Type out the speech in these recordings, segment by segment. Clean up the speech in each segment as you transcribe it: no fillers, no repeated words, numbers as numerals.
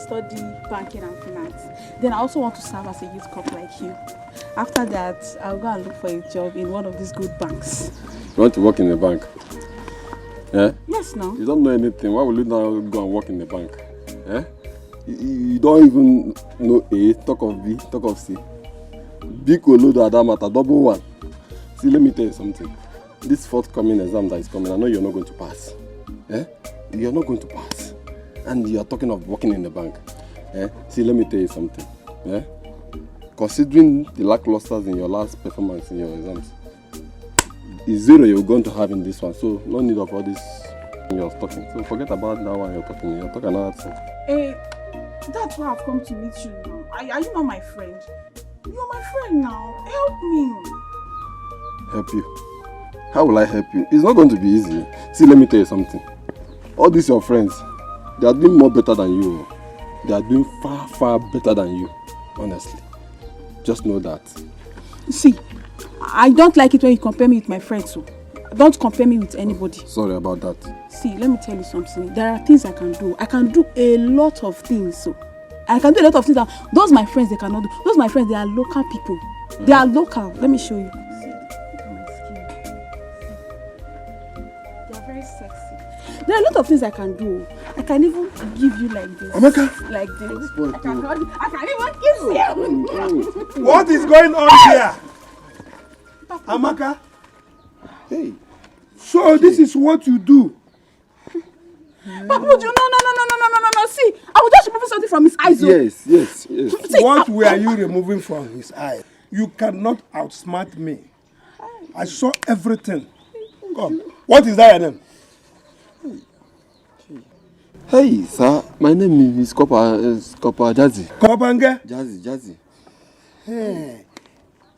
study banking and finance. Then I also want to serve as a youth corp like you. After that, I'll go and look for a job in one of these good banks. You want to work in a bank? Yeah? Yes, no. You don't know anything. Why will you now go and work in the bank? Yeah? You don't even know A, talk of B, talk of C. Big Olodo Adamata, double one. See, let me tell you something. This forthcoming exam that is coming, I know you're not going to pass. Eh? You're not going to pass. And you're talking of working in the bank. Eh? See, let me tell you something. Eh? Considering the lacklusters in your last performance in your exams, it's 0 you're going to have in this one. So, no need of all this you're talking. So, forget about that one you're talking. You're talking another thing. That's why I've come to meet you now. Are you not my friend? You're my friend now. Help me. Help you? How will I help you? It's not going to be easy. See, let me tell you something. All these your friends, they are doing more better than you. They are doing far, far better than you. Honestly. Just know that. See, I don't like it when you compare me with my friends. So don't compare me with anybody. Sorry about that. See, let me tell you something. There are things I can do. I can do a lot of things. So I can do a lot of things that those my friends they cannot do. Those my friends, they are local people. They are local. Let me show you. See, look at my skin. They are very sexy. There are a lot of things I can do. I can even give you like this. Amaka. Like this. I can even kiss you. What is going on here? Amaka? Hey. So this is what you do? Papa, no. See, I will just remove something from his eyes. Yes. See, What were you removing from his eye? You cannot outsmart me. I saw everything. Come. What is that your name? Hey, sir. My name is Kopa Jazzy. Kopange? Jazzy. Hey.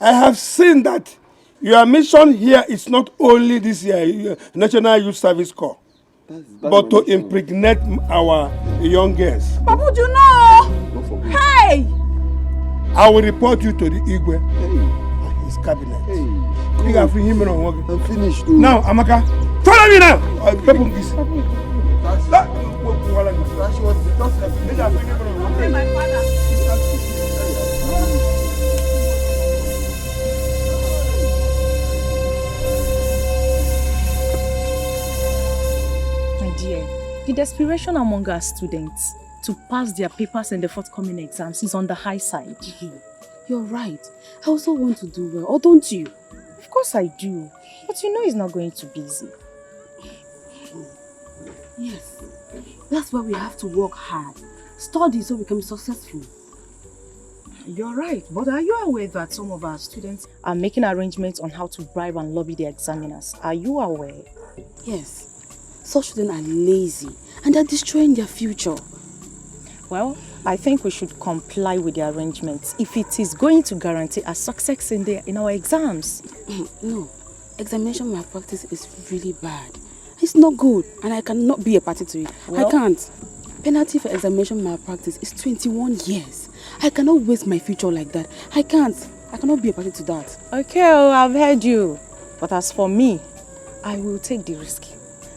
I have seen that your mission here is not only this year, National Youth Service Corps, but to impregnate our young girls. Papa, you know? Hey! I will report you to the Igwe and his cabinet. I'm finished. Too. Now, Amaka, follow me now! My father. The desperation among our students to pass their papers in the forthcoming exams is on the high side. You're right. I also want to do well, or don't you? Of course I do, but you know it's not going to be easy. Yes. That's why we have to work hard. Study so we can be successful. You're right, but are you aware that some of our students are making arrangements on how to bribe and lobby the examiners? Are you aware? Yes. Such students are lazy and they're destroying their future. Well, I think we should comply with the arrangements if it is going to guarantee our success in our exams. No, examination malpractice is really bad. It's not good and I cannot be a party to it. Well, I can't. Penalty for examination malpractice is 21 years. I cannot waste my future like that. I can't. I cannot be a party to that. Okay, I've heard you. But as for me, I will take the risk.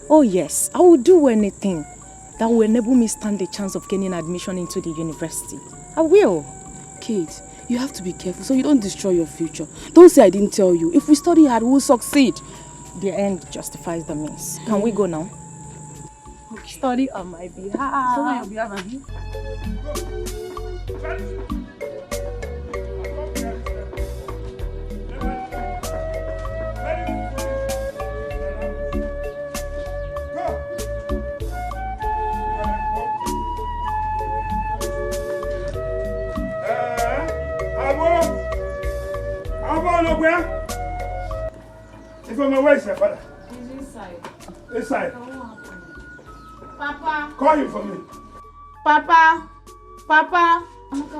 Oh yes, I will do anything that will enable me stand the chance of gaining admission into the university. I will. Kate, you have to be careful so you don't destroy your future. Don't say I didn't tell you. If we study hard, we will succeed. The end justifies the means. Can we go now? Okay. Study on my behalf. Study on your behalf, Annie. If I'm away, sir, father. He's inside. Inside. Papa. Call him for me. Papa. Amaka,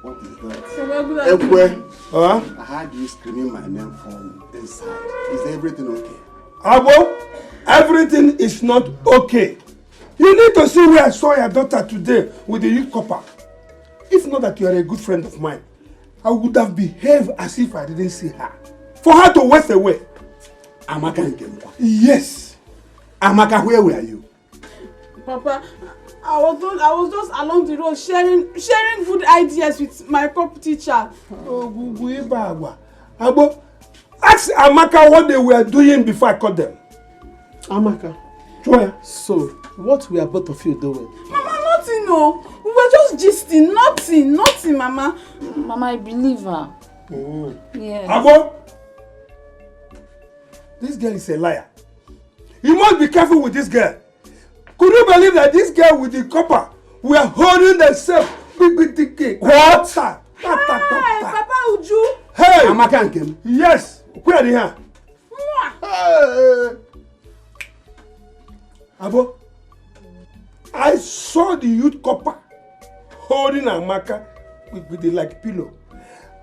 What is that? Ekwe. I heard you screaming my name from inside. Is everything okay? Abo, everything is not okay. You need to see where I saw your daughter today with the youth copper. If not that you are a good friend of mine, I would have behaved as if I didn't see her. For her to waste away. Amaka Nkemwa. Yes. Amaka, where were you? Papa, I was just along the road sharing good ideas with my cop teacher. Oh, Abo, ask Amaka what they were doing before I caught them. Amaka. Joya. So, what were both of you doing? Mama, nothing, no. We were just gisting. Nothing, Mama. Mama, I believe her. Yes. Abo, this girl is a liar. You must be careful with this girl. Could you believe that this girl with the copper were holding themselves big ticket? What? Hey, Papa Uju. Hey! Amaka and Kim. Yes. Where are they here? Hey. Abo, I saw the youth copper holding Amaka with the like pillow.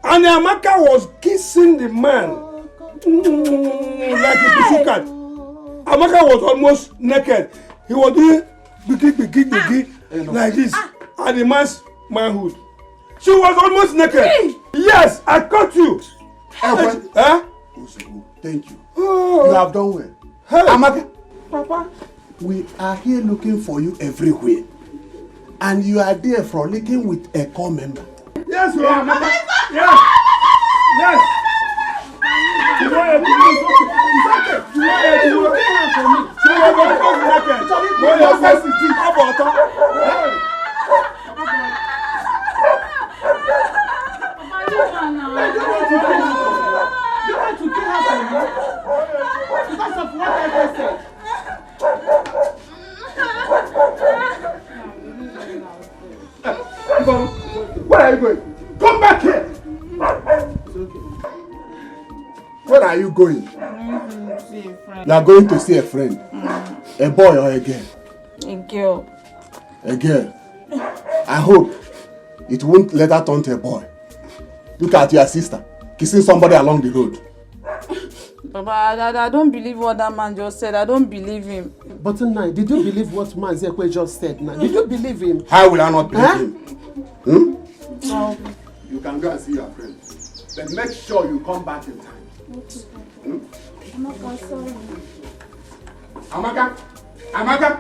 And Amaka was kissing the man like a pussy cat. Amaka was almost naked. He was doing biggie like this at the man's manhood. She was almost naked. Hey. Yes, I caught you. Huh? Thank you. You have done well. Hey. Amaka, Papa, we are here looking for you everywhere. And you are there frolicking with a core member. Yes, you are. Yes. Yes. You want to do okay. You want to do it for me. She was almost naked. When your face is deep, how about that? because of what I just said. Where are you going? Come back here! Where are you going? You are going to see a friend. A boy or a girl? A girl. A girl. I hope it won't let her turn to a boy. Look at your sister kissing somebody along the road. Papa, I don't believe what that man just said. I don't believe him. But tonight, did you believe what Mazekwe just said now? Did you believe him? How will I not believe him? No. You can go and see your friend. Then make sure you come back in time. Amaka, sorry. Amaka,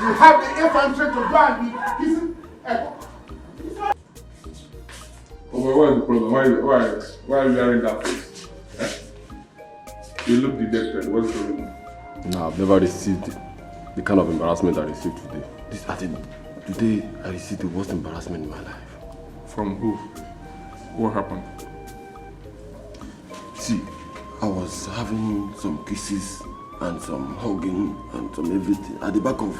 you have the infantry to go and be kissing Echo. Oh, well, what is the problem? Why are you wearing that face? You look dejected. What's the reason? No, I've never received the kind of embarrassment I received today. Today I received the worst embarrassment in my life. From who? What happened? See, I was having some kisses and some hugging and some everything at the back of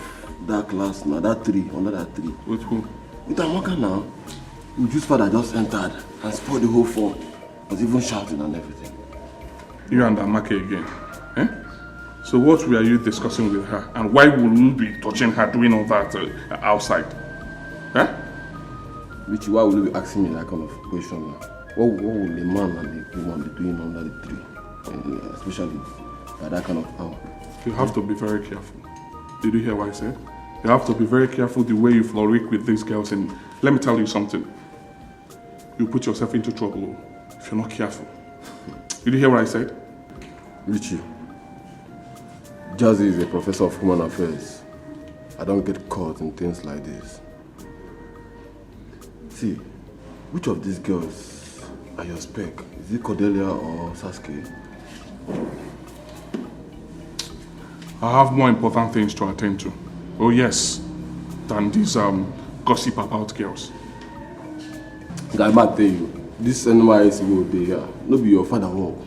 that class now, that tree, under that tree. With who? With Amaka now. Uju's father just entered and spoiled the whole fun. Was even shouting and everything. You and Amaka again? Eh? So what were you discussing with her? And why would you be touching her doing all that outside? Eh? Richie, why will you be asking me that kind of question now? What will a man and a woman be doing under the tree? Especially at that kind of hour. You have to be very careful. Did you hear what I said? You have to be very careful the way you frolic with these girls. And let me tell you something. You put yourself into trouble if you're not careful. Did you hear what I said? Richie, Jazzy is a professor of human affairs. I don't get caught in things like this. See, which of these girls are your spec? Is it Cordelia or Sasuke? I have more important things to attend to. Oh yes, than these gossip about girls. I might tell you, this NYS will be here. No be your father work. Do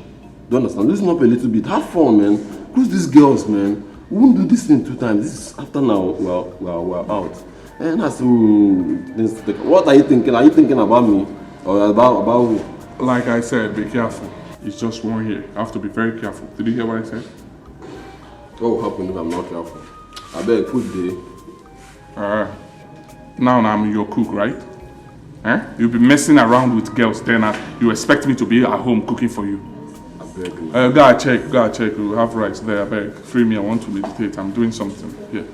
you understand? Listen up a little bit. Have fun, man. Close these girls, man. We won't do this thing 2 times. This is after now we're out. And that's what are you thinking? Are you thinking about me or about who? Like I said, be careful. It's just 1 year. You have to be very careful. Did you hear what I said? What will happen if I'm not careful? I beg, food day. Now I'm your cook, right? Eh? You'll be messing around with girls then and you expect me to be at home cooking for you. I beg. Gotta check. You have rights there, I beg. Free me, I want to meditate. I'm doing something. Here.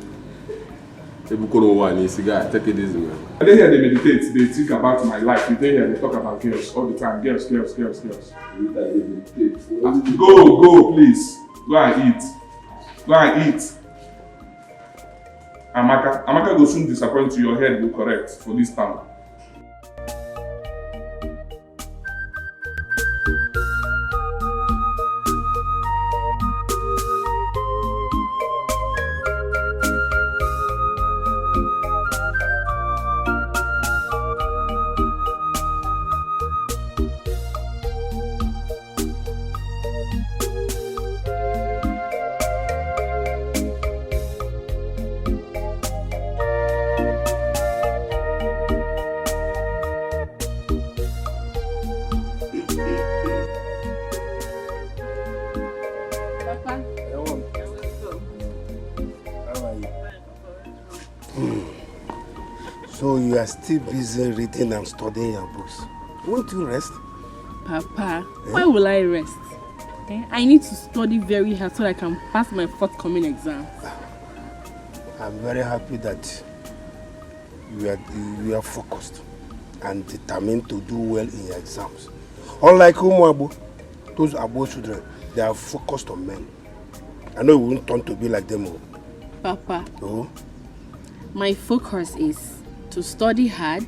Take it easy, man. They hear they meditate, they think about my life. They hear they talk about girls all the time. Girls. Go, please. Go and eat. Amaka will soon disappoint you, your head will correct for this time. So you are still busy reading and studying your books. Won't you rest? Papa, why will I rest? I need to study very hard so that I can pass my forthcoming exam. I'm very happy that you are focused and determined to do well in your exams. Unlike Umuabu, those Abo children, they are focused on men. I know you won't turn to be like them. Papa, Oh? My focus is to study hard,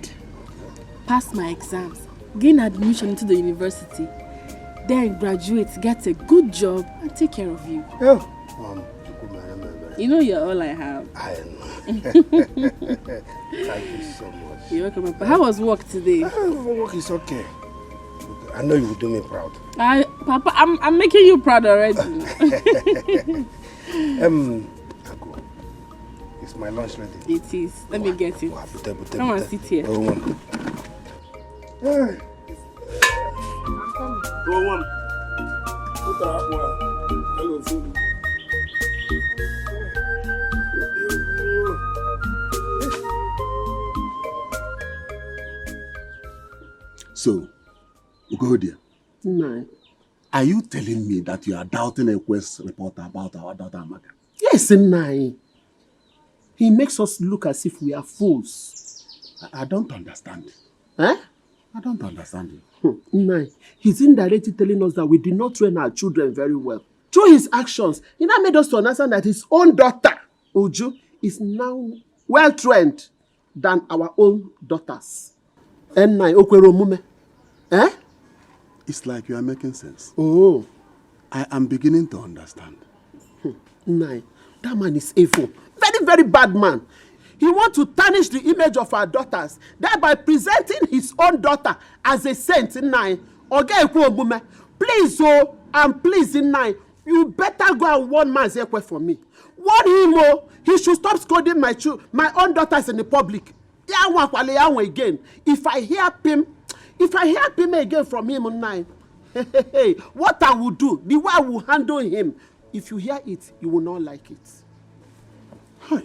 pass my exams, gain admission into the university, then graduate, get a good job, and take care of you. Yeah. You know you're all I have. I know. Thank you so much. You're welcome, Papa. How was work today? Work is okay. I know you will do me proud. Papa, I'm making you proud already. Ako, it's my lunch ready. It is. Let me get it. Come and sit here. Hey. I'm coming. Go on. Hello, food. So, Ugodia, No. are you telling me that you are doubting a quest report about our daughter Amaka? Yes, Nai. He makes us look as if we are fools. I don't understand. Eh? I don't understand you. Nai. He's indirectly telling us that we did not train our children very well. Through his actions, he now made us to understand that his own daughter, Uju, is now well trained than our own daughters. Nai, Okwero Mume. Eh? It's like you are making sense. Oh. I am beginning to understand. Nai, that man is evil. Very, very bad man. He wants to tarnish the image of our daughters, thereby presenting his own daughter as a saint. Nai, please, oh, and please, Nai, you better go and warn Mazekwe for me. Warn him, oh, he should stop scolding my own daughters in the public. Again. If I hear him again from him, Nai, what I will do, the way I will handle him, if you hear it, you will not like it. Hi.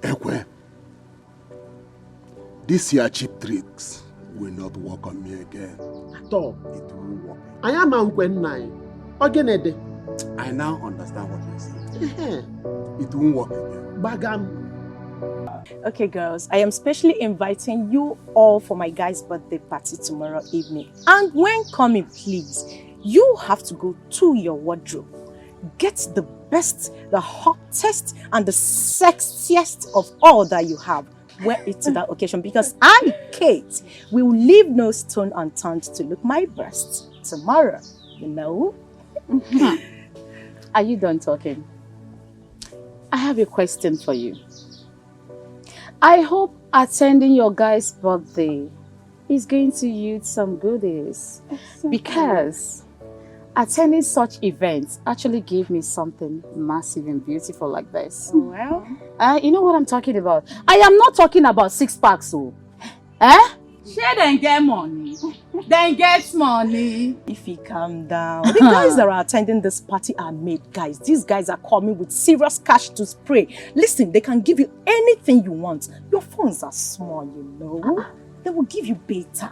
Ekwe, these your cheap tricks will not work on me again. At all. It won't work. I am Uncle Nai. Ogenede. I now understand what you're saying. Yeah. It won't work again. Bagam. Okay, girls, I am specially inviting you all for my guy's birthday party tomorrow evening. And when coming, please, you have to go to your wardrobe. Get the best, the hottest, and the sexiest of all that you have. Wear it to that occasion because I, Kate, will leave no stone unturned to look my best tomorrow. You know? Are you done talking? I have a question for you. I hope attending your guy's birthday is going to yield some goodies. Because attending such events actually gave me something massive and beautiful like this. Well, You know what I'm talking about? I am not talking about 6 packs, so. Share then get money. Then get money. if you calm down. The guys that are attending this party are made guys. These guys are coming with serious cash to spray. Listen, they can give you anything you want. Your phones are small, you know. They will give you beta.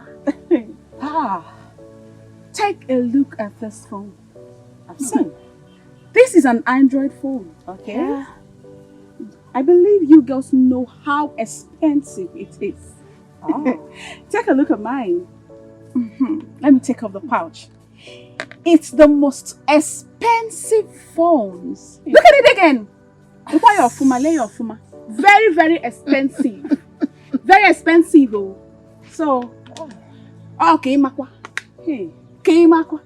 Take a look at this phone. I've seen. This is an Android phone. Okay. Yeah. I believe you girls know how expensive it is. Take a look at mine. Let me take off the pouch. It's the most expensive phones. Look at it again. Why your fuma? Lay your fuma. Very, very expensive. Very expensive, oh. So, okay, Makwa. Hey, okay, Makwa.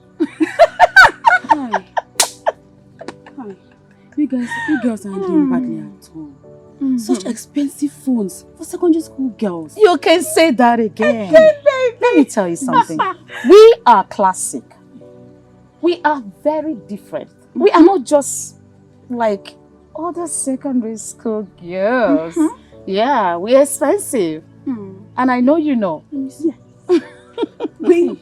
Hi. Hi. You girls aren't doing badly at all. Such expensive phones for secondary school girls. You can say that again. Let me tell you something. We are classic. We are very different. We are not just like other secondary school girls. Yeah, we're expensive. And I know you know. We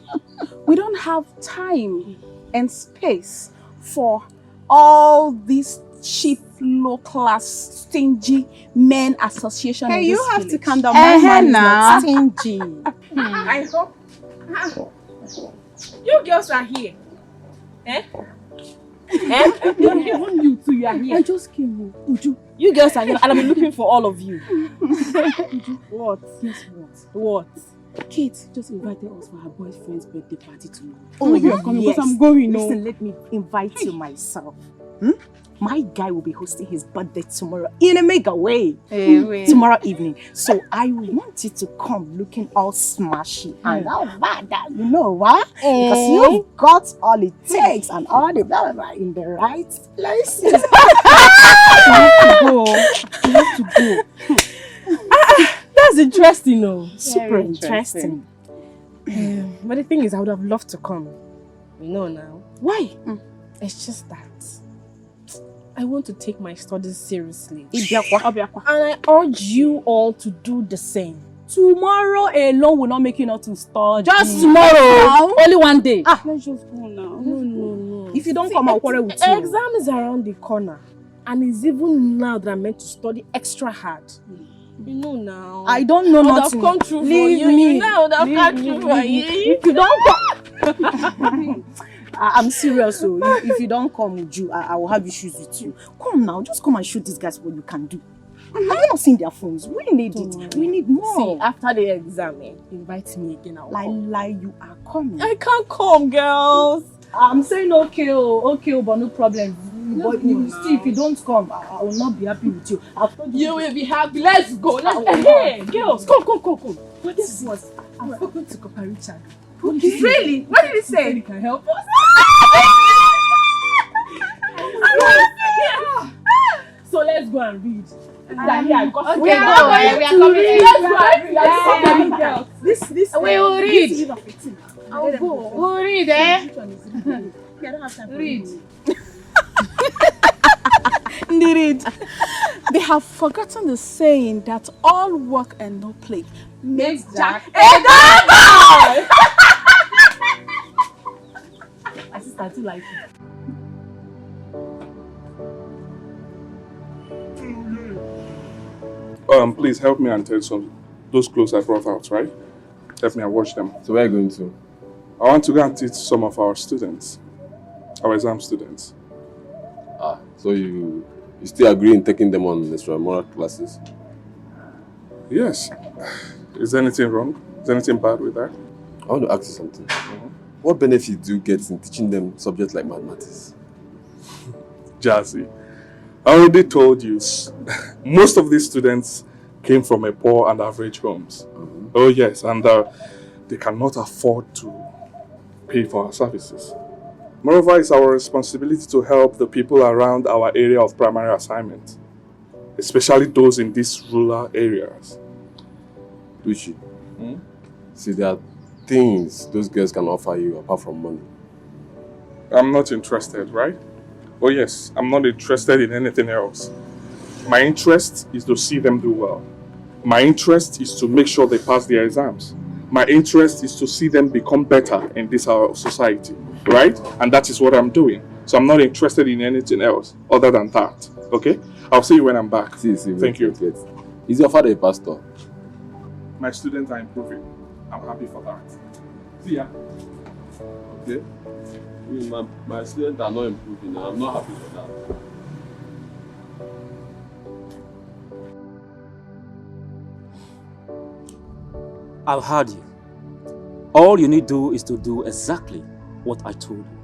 don't have time and space for all these cheap, low-class, stingy men association. Hey, in you this have village. to calm down. My man is not stingy. I hope. You girls are here. Even you two, you are here. I just came. Uju. You girls are here, and I've been looking for all of you. Uju. What? Guess what? Kate just invited us for her boyfriend's birthday party tomorrow. Oh, you are coming because I'm going. Listen, let me invite you myself. My guy will be hosting his birthday tomorrow in a mega way. Tomorrow evening. So I want you to come looking all smashy and all bad. You know why? Because you've got all it takes and all the blah blah blah in the right places. You have to go. That's interesting, though. Super interesting. But the thing is, I would have loved to come. You know now. Why? It's just that I want to take my studies seriously. Obiakwa. And I urge you all to do the same. Tomorrow alone will not make you not to study. Just tomorrow. Only one day. Let's just go now. No. If you don't come, I'll quarrel with you. Exam is around the corner. And it's even now that I'm meant to study extra hard. You know now. I don't know nothing. I would have come true for Leave you. me. You know I would have come true for you. If you don't come. I'm serious, so if you don't come with you, I will have issues with you. Come now, just come and show these guys what you can do. Have you not seen their phones? We need it. We need more. See, after the exam, invite me again. I'll come. You are coming. I can't come, girls. I'm saying okay, but no problem. But if you don't come, I will not be happy with you. You will be happy. Let's go. Hey, girls, come. What is what? I'm spoken to Papa Richard. Okay. Really? What did he say? He can help us. So let's go and read. We are coming. Let's go and read. This. We will read. I'll go. We'll read, eh? I don't have time for Read. Read. They have forgotten the saying that all work and no play makes Jack a devil. My sister too like it. Please help me and tell those clothes I brought out, right? Help me and wash them. So where are you going to? I want to go and teach some of our students, our exam students. So you still agree in taking them on extramural classes? Yes. Is there anything wrong? Is there anything bad with that? I want to ask you something. What benefit do you get in teaching them subjects like mathematics? Jazzy, I already told you, most of these students came from a poor and average homes. Oh yes, and they cannot afford to pay for our services. Moreover, it's our responsibility to help the people around our area of primary assignment, especially those in these rural areas. Duchi, see, there are things those girls can offer you apart from money. I'm not interested, right? Oh yes, I'm not interested in anything else. My interest is to see them do well. My interest is to make sure they pass their exams. My interest is to see them become better in this our society, right? And that is what I'm doing. So I'm not interested in anything else other than that, okay? I'll see you when I'm back. See, Thank you. Wait. Is your father a pastor? My students are improving. I'm happy for that. See ya. Okay. My students are not improving and I'm not happy for that. I've heard you. All you need to do is to do exactly what I told you.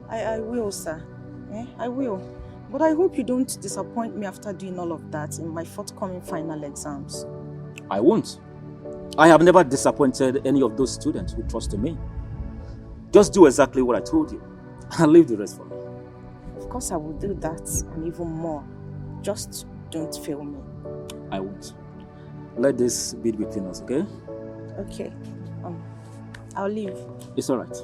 I will, sir. I will. But I hope you don't disappoint me after doing all of that in my forthcoming final exams. I won't. I have never disappointed any of those students who trusted me. Just do exactly what I told you and leave the rest for me. Of course I will do that and even more. Just don't fail me. I won't. Let this be between us, okay? Okay. I'll leave. It's all right.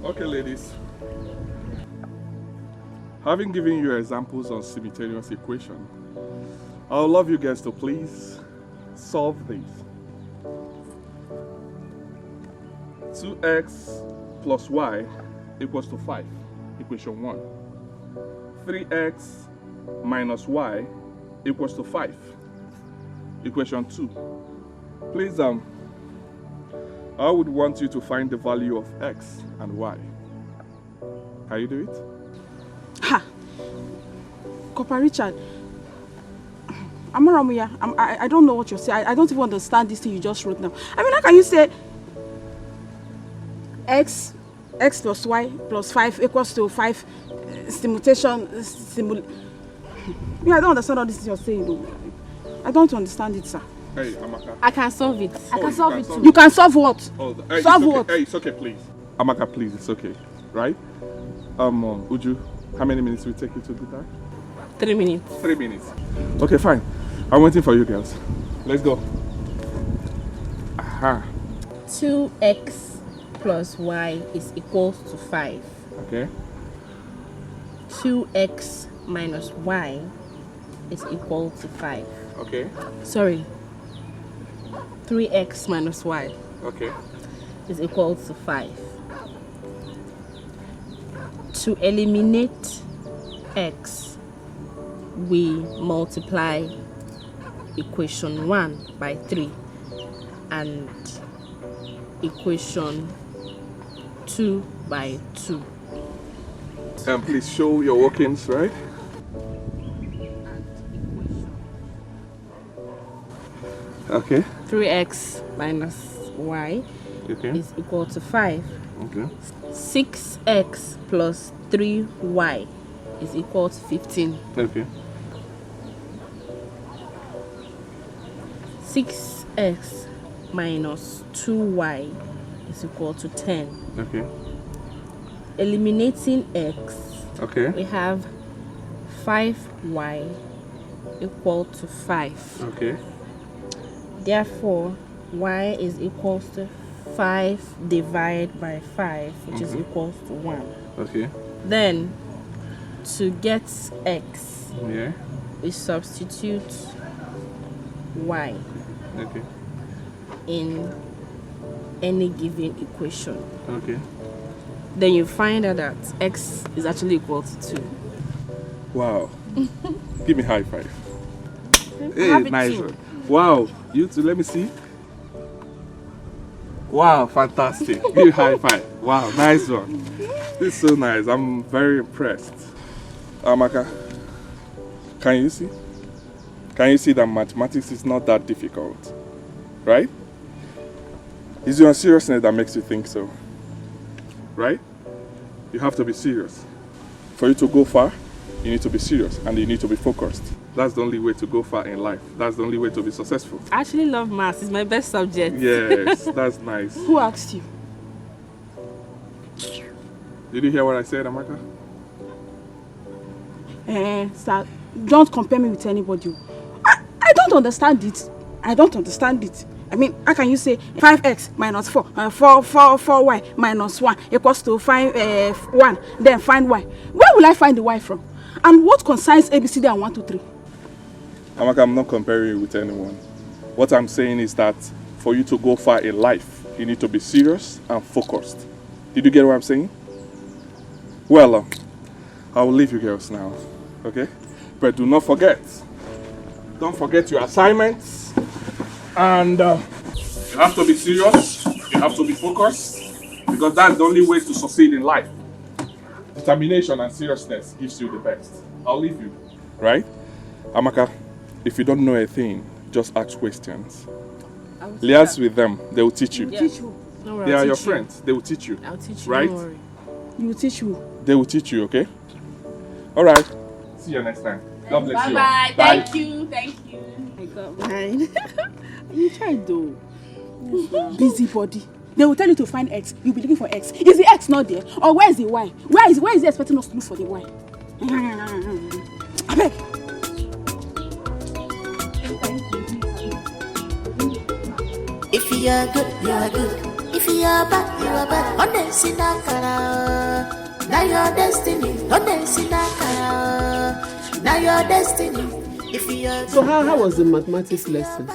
Okay, ladies. Having given you examples on simultaneous equation, I would love you guys to please solve these. 2x plus y equals to 5, equation 1. 3x minus y equals to 5, equation 2. Please, I would want you to find the value of x and y. Can you do it? Ha! Copper Richard, Amaramuya, I don't know what you're saying. I don't even understand this thing you just wrote now. I mean, how can you say x plus y plus 5 equals to 5 Yeah, I don't understand all this you're saying though. I don't understand it, sir. Hey, Amaka. I can solve it. I can solve it too. You can solve what? Oh, hey, solve it's okay. what? Hey, it's okay, please. Amaka, please, it's okay. Right? Uju, how many minutes will it take you to do that? 3 minutes. 3 minutes. Okay, fine. I'm waiting for you girls. Let's go. Aha. 2x plus y is equals to 5. Okay. 2x minus y is equal to 5. Okay. Sorry. 3x minus y Okay. is equal to 5. To eliminate x, we multiply equation 1 by 3 and equation 2 by 2. And please show your workings, right? Okay. 3x minus y is equal to 5. Okay. 6x plus 3y is equal to 15. Okay. 6x minus 2y is equal to 10. Okay. Eliminating x, we have 5y equal to 5. Okay. Therefore, y is equal to 5 divided by 5, which is equal to 1. Okay. Then, to get x, we substitute y in any given equation. Okay. Then you find out that x is actually equal to 2. Wow. Give me a high five. Hey, Have it nice too. one. Wow. You too, let me see. Wow, fantastic. Give me a high five. Wow, nice one. This is so nice. I'm very impressed. Amaka, can you see? Can you see that mathematics is not that difficult? Right? It's your seriousness that makes you think so. Right? You have to be serious. For you to go far, you need to be serious and you need to be focused. That's the only way to go far in life. That's the only way to be successful. I actually love maths. It's my best subject. Yes, that's nice. Who asked you? Did you hear what I said, Amaka? Sir, don't compare me with anybody. I don't understand it. I don't understand it. I mean, how can you say 5x minus 4, 4y minus 1 equals to 1, then find y? Where will I find the y from? And what concerns ABCD and 1, 2, 3? Amaka, I'm not comparing you with anyone. What I'm saying is that for you to go far in life, you need to be serious and focused. Did you get what I'm saying? Well, I will leave you girls now, okay? But do not forget. Don't forget your assignments. And you have to be serious. You have to be focused because that's the only way to succeed in life. Determination and seriousness gives you the best. I'll leave you. Right? Amaka, if you don't know a thing, just ask questions. Liaise with them. They will teach you. Teach you. They are your friends. They will teach you. I'll teach you. Right? Don't worry. You will teach you. They will teach you, okay? Alright. See you next time. God bless you. Bye. Thank you. I got mine. You tried though. Busybody. They will tell you to find X. You'll be looking for X. Is the X not there? Or where is the Y? Where is he expecting us to look for the Y? Abeg. If you are good, you are good. If you are bad, you are bad. Honest in Akara. Now your destiny. Honest in Akara. Now your destiny. If you are good. So how was the mathematics lesson?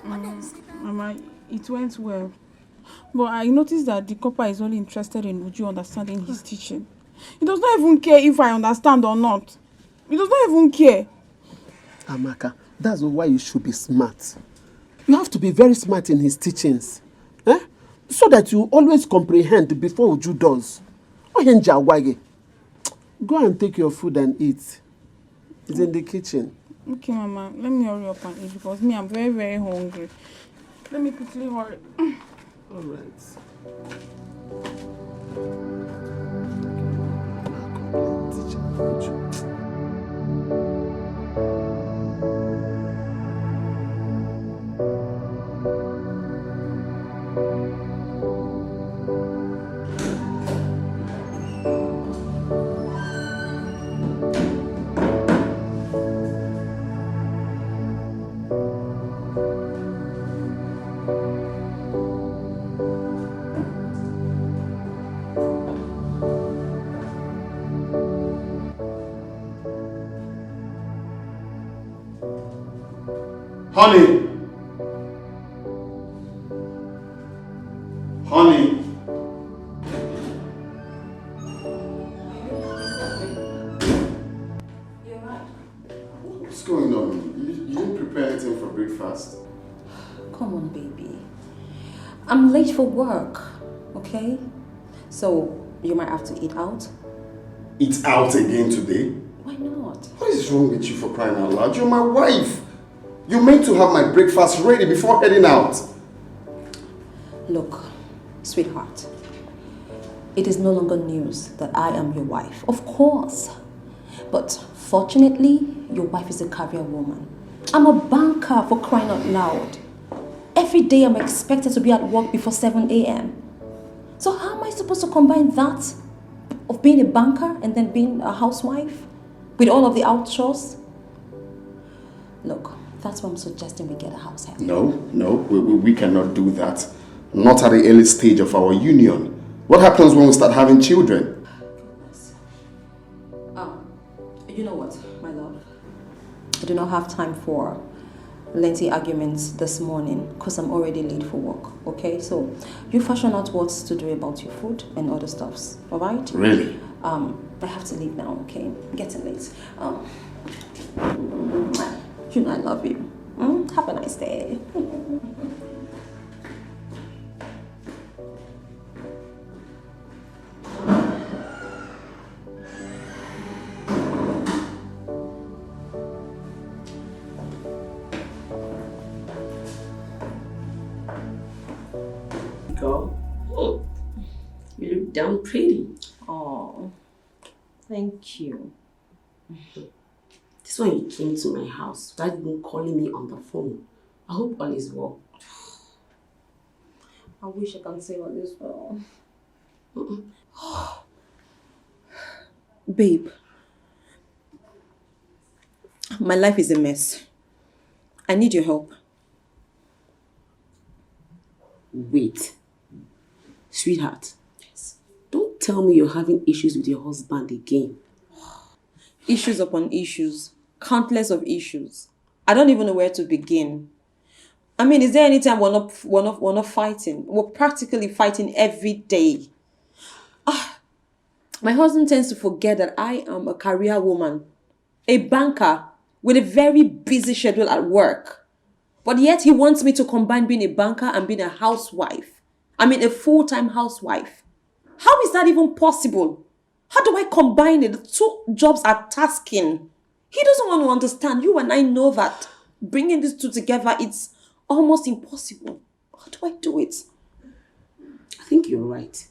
Mama, it went well. But I noticed that the copper is only interested in Uju understanding his teaching. He does not even care if I understand or not. He does not even care. Amaka, that's why you should be smart. You have to be very smart in his teachings. Eh? So that you always comprehend before Uju does. Go and take your food and eat. It's in the kitchen. Okay, Mama, let me hurry up and eat because me, I'm very, very hungry. Let me quickly hurry. All right. Honey! Honey! What's going on? You didn't prepare anything for breakfast? Come on, baby. I'm late for work, okay? So, you might have to eat out. Eat out again today? Why not? What is wrong with you for crying out loud? You're my wife! You're meant to have my breakfast ready before heading out. Look, sweetheart. It is no longer news that I am your wife. Of course. But fortunately, your wife is a career woman. I'm a banker, for crying out loud. Every day I'm expected to be at work before 7 a.m. So how am I supposed to combine that of being a banker and then being a housewife with all of the out chores? Look, that's why I'm suggesting we get a house help. No, we cannot do that. Not at the early stage of our union. What happens when we start having children? You know what, my love? I do not have time for lengthy arguments this morning because I'm already late for work, okay? So you fashion out what to do about your food and other stuffs, all right? Really? I have to leave now, okay? I'm getting late. You know I love you. Have a nice day. Girl, you look damn pretty. Oh, thank you. This one you came to my house without even calling me on the phone. I hope all is well. I wish I can say all is well. Babe, my life is a mess. I need your help. Wait. Sweetheart. Yes. Don't tell me you're having issues with your husband again. Issues upon issues. Countless of issues. I don't even know where to begin. I mean, is there any time we're not fighting? We're practically fighting every day. My husband tends to forget that I am a career woman, a banker with a very busy schedule at work. But yet he wants me to combine being a banker and being a housewife. I mean, a full-time housewife. How is that even possible? How do I combine it? The two jobs are tasking. He doesn't want to understand. You and I know that bringing these two together, it's almost impossible. How do I do it? I think you're right.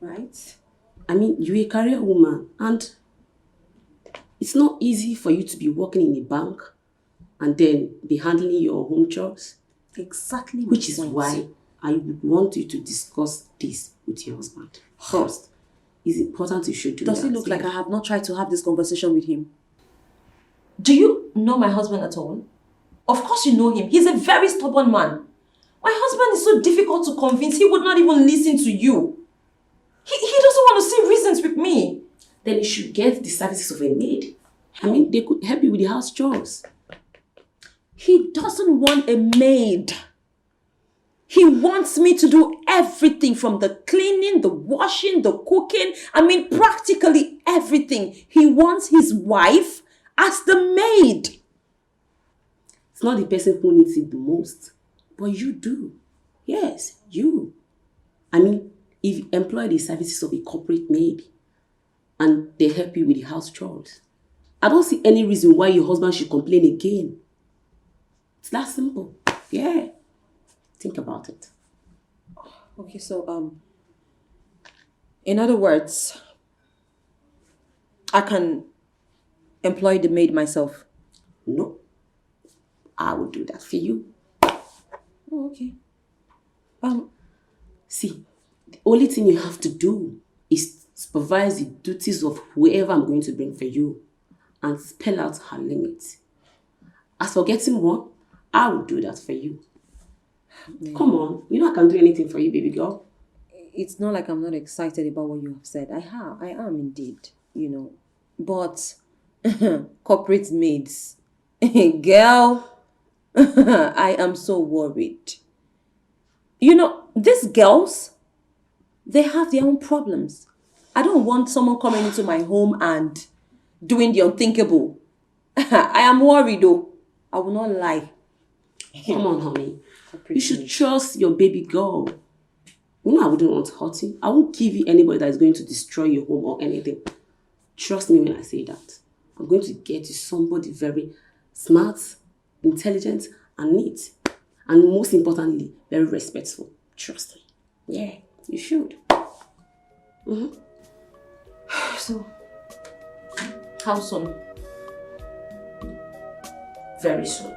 Right? I mean, you're a career woman and it's not easy for you to be working in a bank and then be handling your home chores. Exactly. Which is why I would want you to discuss this with your husband. First, it's important you should do that. Does it look like I have not tried to have this conversation with him? Do you know my husband at all? Of course you know him. He's a very stubborn man. My husband is so difficult to convince. He would not even listen to you. He doesn't want to see reasons with me. Then you should get the services of a maid. I mean, they could help you with the house chores. He doesn't want a maid. He wants me to do everything from the cleaning, the washing, the cooking. I mean, practically everything. He wants his wife as the maid. It's not the person who needs it the most, but you do. Yes, you. I mean, if you employ the services of a corporate maid and they help you with the house chores, I don't see any reason why your husband should complain again. It's that simple. Yeah. Think about it. Okay, so, in other words, I can employ the maid myself? No. I will do that for you. Oh, okay. See, the only thing you have to do is supervise the duties of whoever I'm going to bring for you and spell out her limits. As for getting more, I will do that for you. Yeah. Come on, you know I can do anything for you, baby girl. It's not like I'm not excited about what you have said. I am indeed, you know. But corporate maids, girl, I am so worried. You know, these girls, they have their own problems. I don't want someone coming into my home and doing the unthinkable. I am worried though. I will not lie. Come on, honey. You should trust your baby girl. You know I wouldn't want to hurt you. I won't give you anybody that is going to destroy your home or anything. Trust me when I say that. I'm going to get you somebody very smart, intelligent, and neat. And most importantly, very respectful. Trust me. Yeah, you should. Mm-hmm. So, how soon? Very soon.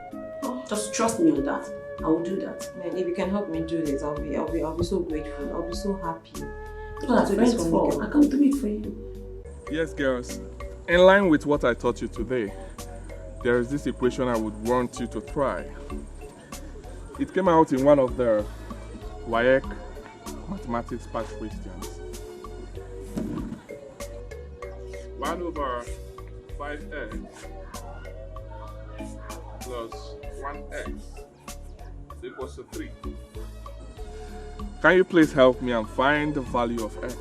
Just trust me on that. I will do that. Man, if you can help me do this, I'll be so grateful. I'll be so happy. That's what friends for. I can do it for you. Yes, girls. In line with what I taught you today, there is this equation I would want you to try. It came out in one of the WAEC mathematics past questions. 1/5x plus 1x equals to 3. Can you please help me and find the value of x?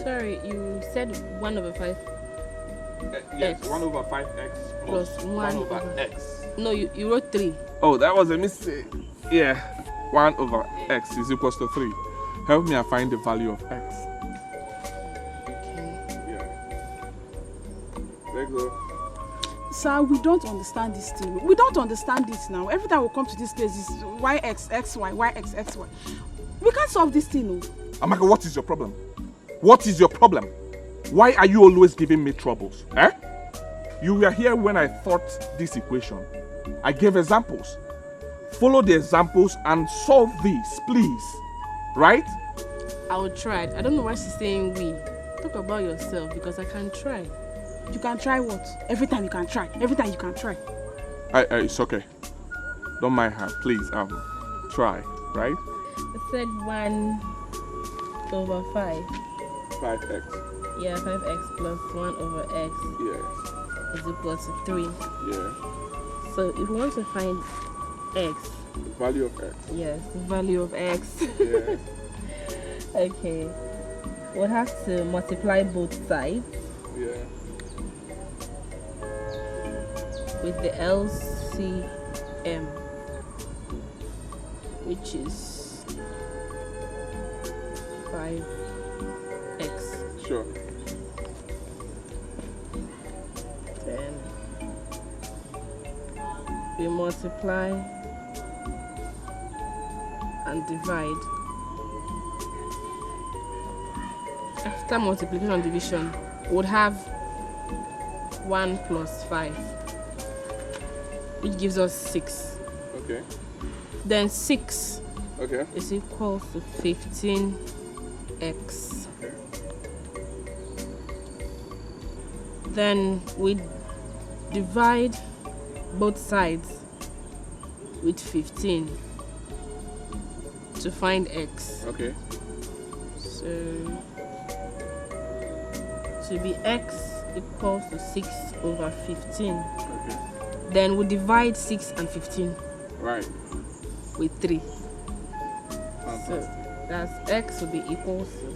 Sorry, you said 1/5. Yes, 1/5x plus 1/x. No, you wrote 3. Oh, that was a mistake. Yeah, 1/x is equals to 3. Help me and find the value of x. There you go. Sir, we don't understand this thing. We don't understand this now. Every time we come to this place, it's yx, xy, yx, xy. We can't solve this thing, no. Amaka, what is your problem? What is your problem? Why are you always giving me troubles? Eh? You were here when I thought this equation. I gave examples. Follow the examples and solve this, please. Right? I will try. I don't know why she's saying we. Talk about yourself because I can try. You can try what? Every time you can try. Every time you can try. It's okay. Don't mind her. Please, try. Right? I said 1/5. 5x. Yeah, 5x plus 1/x. Yeah. Is equal to 3. Yeah. So if we want to find x. The value of x. Yes, the value of x. Yeah. Okay. We'll have to multiply both sides. Yeah. With the LCM, which is 5x. Sure. Then we multiply and divide. After multiplication and division, we would have 1 plus 5, which gives us 6. Okay. Then 6 Okay. is equal to 15x. Okay. Then we divide both sides with 15 to find x. Okay. So to be x equals to 6 over 15. Okay. Then we divide 6 and 15 Right. with 3. Fantastic. So that's x will be equal to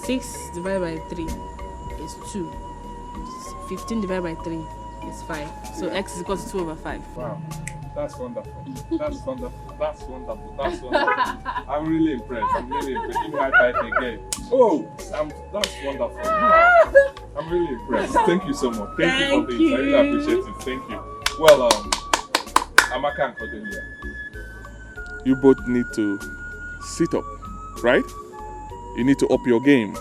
6 divided by 3 is 2. 15 divided by 3 is 5. So Yeah. x is equal to 2 over 5. Wow. That's wonderful. That's wonderful. That's wonderful. That's wonderful. I'm really impressed. I'm really impressed. Give me high five again. Oh, that's wonderful. I'm really impressed. Thank you so much. Thank you for this. I really appreciate it. Thank you. Well, Amaka and Cordelia, you both need to sit up, right? You need to up your game.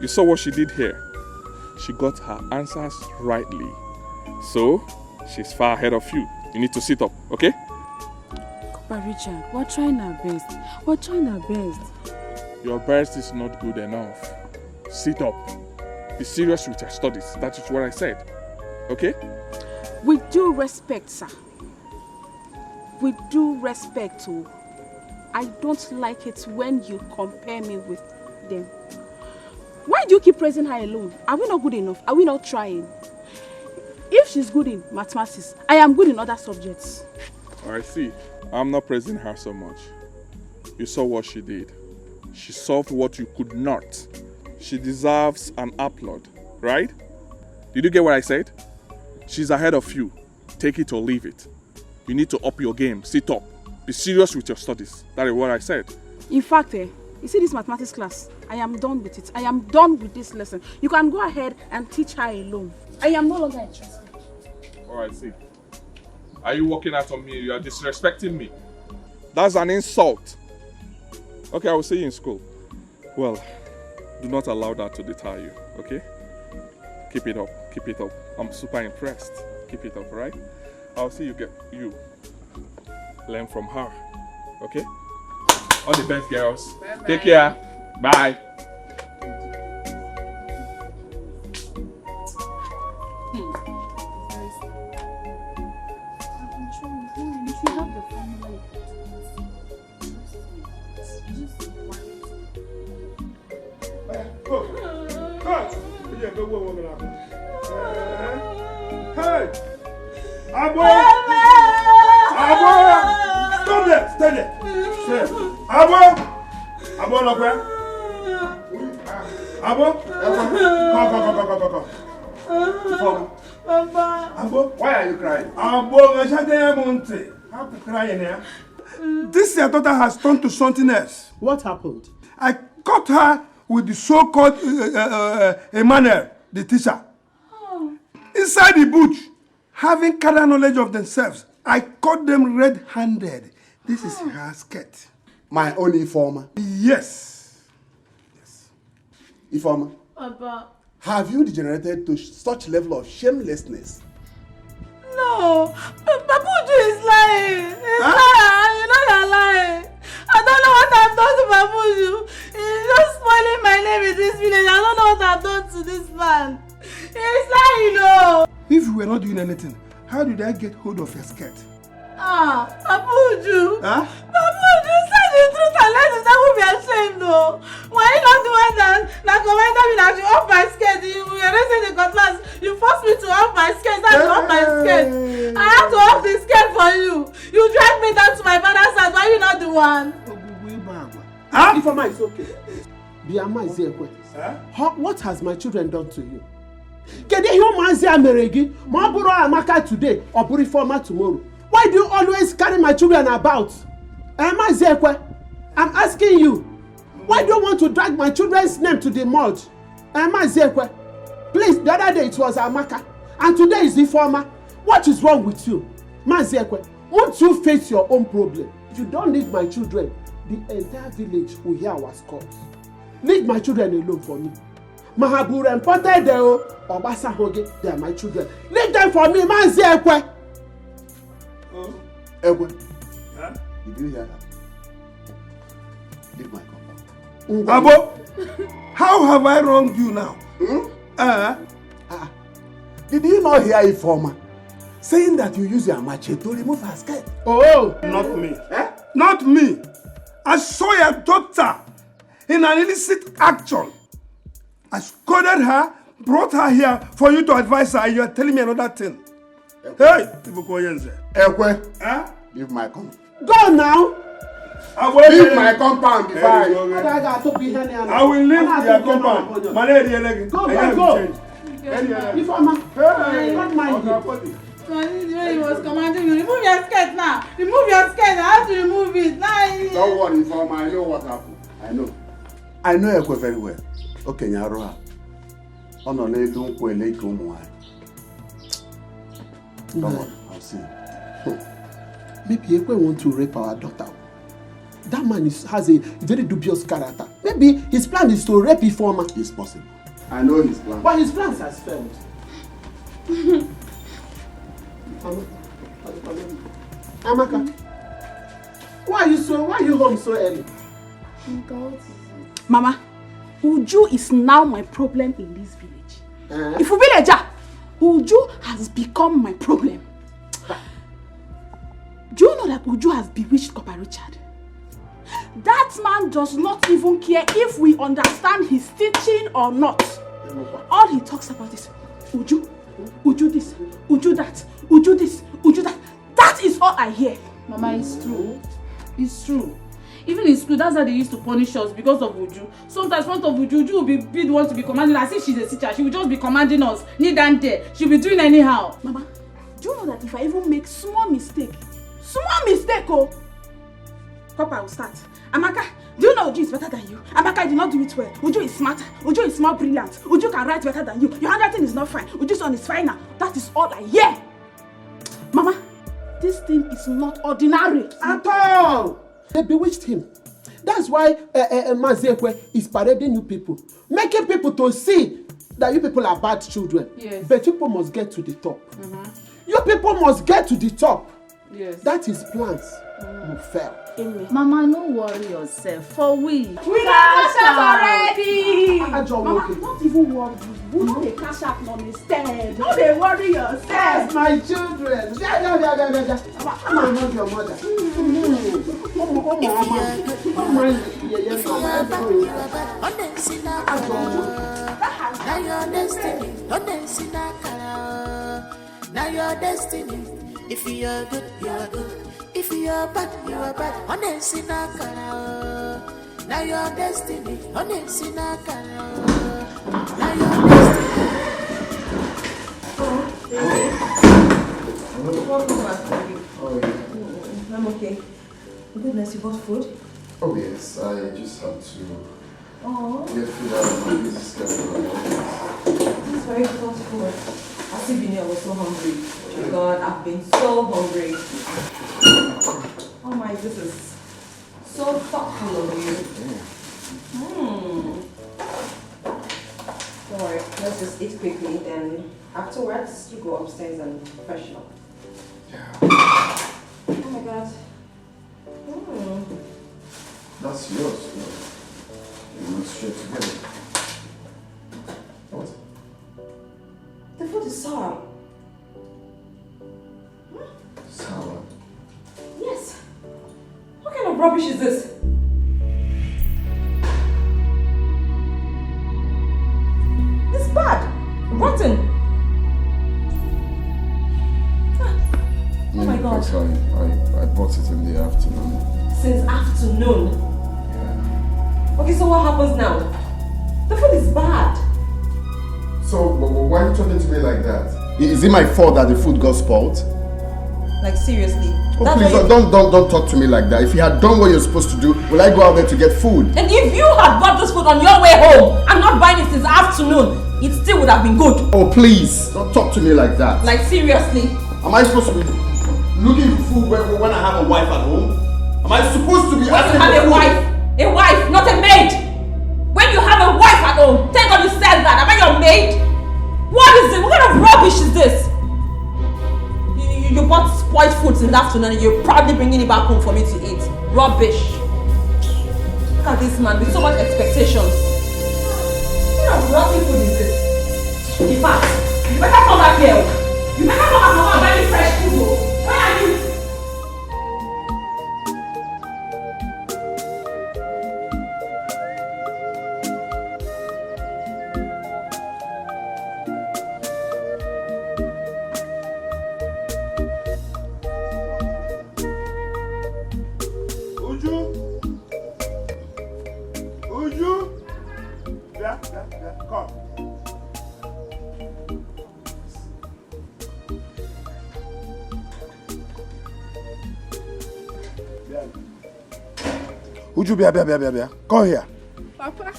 You saw what she did here. She got her answers rightly. So, she's far ahead of you. You need to sit up, okay? Papa Richard, we're trying our best. We're trying our best. Your best is not good enough. Sit up. Be serious with your studies. That is what I said. Okay? With due respect, sir. With due respect, too. I don't like it when you compare me with them. Why do you keep praising her alone? Are we not good enough? Are we not trying? If she's good in mathematics, I am good in other subjects. I see. I'm not praising her so much. You saw what she did. She solved what you could not. She deserves an applaud, right? Did you get what I said? She's ahead of you. Take it or leave it. You need to up your game. Sit up. Be serious with your studies. That is what I said. In fact, you see this mathematics class? I am done with it. I am done with this lesson. You can go ahead and teach her alone. I am no longer interested. Oh, I see. Are you walking out on me? You are disrespecting me. That's an insult. Okay, I will see you in school. Well, do not allow that to deter you, okay? Keep it up. Keep it up. I'm super impressed. Keep it up, right? I'll see you learn from her, okay? All the best, girls. Bye-bye. Take care. Bye. Hey! Abo! Stop there! Stay there! Stay. Abo, look where? Abo? Come. Abo, why are you crying? Abo, how to cry in here? This your daughter has turned to something else. What happened? I caught her with the so-called Emmanuel, the teacher. Inside the bush, having carnal knowledge of themselves. I caught them red-handed. This is her skirt. My own Ifeoma. Yes. Ifeoma. Papa. Have you degenerated to such level of shamelessness? No, Babuju is lying. He's lying. You know you're lying. I don't know what I've done to Babuju. He's just spoiling my name in this village. I don't know what I've done to this man. He's lying, no. If you were not doing anything, how did I get hold of your skirt? Babuju. Huh? Babuju, say the truth and let himself be ashamed, though. Why you not the one that commanded me that you off my skirt? You were raising the cutlass. You forced me to off my skirt. I had to off my skirt. I had to off the skirt for you. You dragged me down to my father's house. Why you not the one? Huh? Ifeoma is okay. Biama is here. What has my children done to you? Can you hear Mazia Meregi? Maburo Amaka today or Ifeoma tomorrow? Why do you always carry my children about? I'm asking you. Why do you want to drag my children's name to the mud? Mazekwe, please, the other day it was Amaka, and today is Ifeoma. What is wrong with you? Mazekwe, won't you face your own problem? If you don't leave my children, the entire village will hear our scores. Leave my children alone for me. Mahabura and Potedeo or Basahoge, they are my children. Leave them for me, Mazekwe. Ekwe, did you hear that? Leave my compound. Abo, how have I wronged you now? Did you not hear Ifeoma saying that you use your machete to remove her skirt? Oh, not me. Not me. I saw your daughter in an illicit action. I scolded her, brought her here for you to advise her, and you are telling me another thing. Hey, Ekwe, leave my compound. Go now. Leave my compound before I will leave your compound. Go. Ifeoma, don't mind him. He was commanding you. Remove your skirt now. Remove your skirt. I have to remove it. Don't worry, Ifeoma. I know what happened. I know Ekwe very well. Okay, Nyaroha. Don't worry, I'll see you. Maybe Ekwe want to rape our daughter. That man has a very dubious character. Maybe his plan is to rape Ifeoma. It's possible. I know his plan. But his plans has failed. Amaka, why are you home so early? Mama, Uju is now my problem in this village. If you villager, Uju has become my problem. Do you know that Uju has bewitched Papa Richard? That man does not even care if we understand his teaching or not. All he talks about is Uju, Uju this, Uju that, Uju this, Uju that. That is all I hear. Mama, it's true. It's true. Even in school, that's how they used to punish us because of Uju. Sometimes in front of Uju, Uju will be the one to be commanding. As if she's a teacher, she will just be commanding us. Need and there. She'll be doing anyhow. Mama, do you know that if I even make small mistake, oh, Papa will start. Amaka, do you know Uju is better than you? Amaka did not do it well. Uju is smarter. Uju is more brilliant. Uju can write better than you. Your handwriting is not fine. Uju's son is finer. That is all I hear. Mama, this thing is not ordinary at all. They bewitched him. That's why Mazekwe is parading you people, making people to see that you people are bad children. Yes. But people must get to the top. You people must get to the top. Yes. That is plans. You fail. Mama, no worry yourself. For we cash out already. Mama, not even worry. We know they cash out on instead. No, they worry yourself. Yes, my children. I'm not your mother. Now your destiny. If you are good, you are good. If you are bad, you are bad. Honestly, now your destiny. Honestly, now your destiny. Welcome back, baby. Oh, yeah. I'm okay. Goodness, you bought food? Oh, yes. I just had to get food out of my busy schedule. This is very thoughtful. As if you knew I was so hungry. Oh my God, I've been so hungry. Oh my, this is so thoughtful of you. Don't worry, let's just eat quickly, then afterwards you go upstairs and freshen up. Yeah. Oh my God. That's yours. You went straight together. What? The food is sour. Sour? Yes. What kind of rubbish is this? It's bad. Rotten. Oh my God. Sorry, I bought it in the afternoon. Since afternoon? Yeah. Okay, so what happens now? The food is bad. So, why are you talking to me like that? Is it my fault that the food got spoiled? Like seriously. Oh, please, don't talk to me like that. If you had done what you're supposed to do, will I go out there to get food? And if you had bought this food on your way home, I'm not buying it since afternoon, it still would have been good. Oh, please, don't talk to me like that. Like seriously. Am I supposed to be looking for food when I have a wife at home? Am I supposed to be asking for food? A wife, not a maid. When you have a wife at home, thank God you said that. Am I your maid? What is it? What kind of rubbish is this? You bought spoiled food since afternoon and you're proudly bringing it back home for me to eat. Rubbish. Look at this man with so much expectations. What kind of rotten food is this? In fact, you better come back here. You better come back home and buy me fresh food. Where are you? Come. Uju, Bia. Come here. Papa.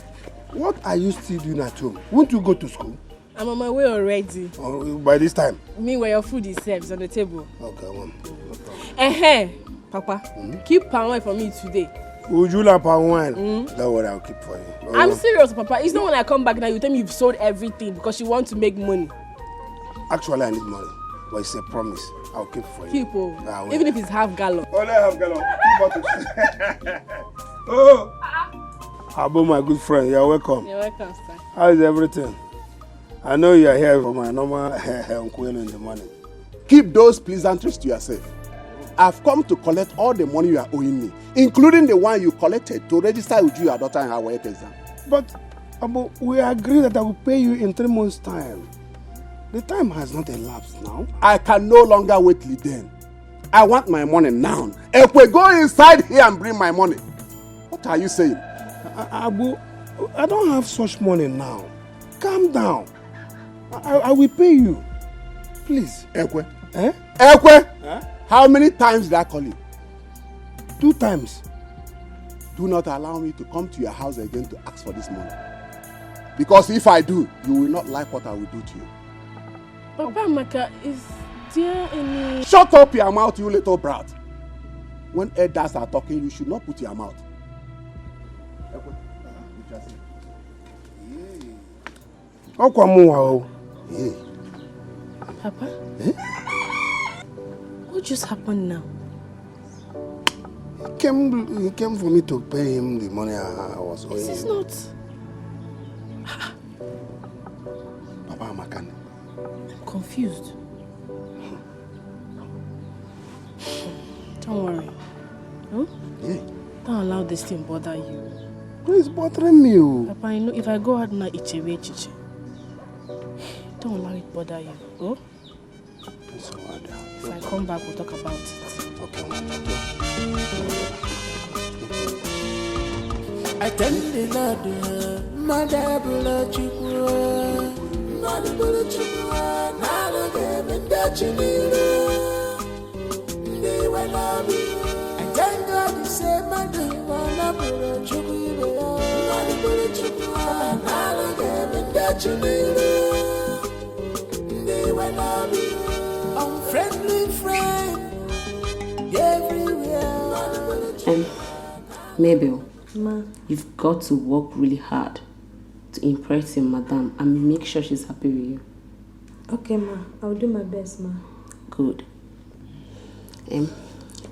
What are you still doing at home? Won't you go to school? I'm on my way already. By this time? Meanwhile, your food is served on the table. Okay, one. Papa, keep palm wine for me today. Uju la palm wine? Don't worry, I'll keep for you. I'm serious, Papa. It's not when I come back now you tell me you've sold everything because you want to make money. Actually, I need money, but it's a promise. I'll keep for you. Keep, even if it's half gallon. Only half gallon. 2 bottles. Oh, Abo, my good friend, you're welcome. You're welcome, sir. How is everything? I know you're here for my normal uncle in the morning. Keep those pleasantries to yourself. I've come to collect all the money you are owing me, including the one you collected to register with your daughter in her WAEC exam. But, Abo, we agreed that I will pay you in 3 months' time. The time has not elapsed now. I can no longer wait till then. I want my money now. If we go inside here and bring my money, what are you saying? Abu, I don't have such money now. Calm down. I will pay you. Please. Ekwe. Ekwe? How many times did I call you? 2 times. Do not allow me to come to your house again to ask for this money. Because if I do, you will not like what I will do to you. Papa Amaka, is there any... Shut up your mouth, you little brat. When elders are talking, you should not put your mouth. Papa? What just happened now? He came for me to pay him the money I was owing him. This is not... Papa Amaka. I'm confused. Don't worry. Huh? Yeah. Don't allow this thing bother you. It's bothering me. Papa, I know if I go out now, chiche. Don't allow it bother you. Oh? It's so hard. If I come back, we'll talk about it. Okay. I tell the Lord, Mother Bulachukwa, Nala gave it that you need. They will love you. I thank God you say, Mother Bulachukwa, Nala gave it that you need. They will love you. Unfriendly friend, everywhere. Mabel. Ma. You've got to work really hard to impress your madam and make sure she's happy with you. Okay, Ma. I'll do my best, Ma. Good.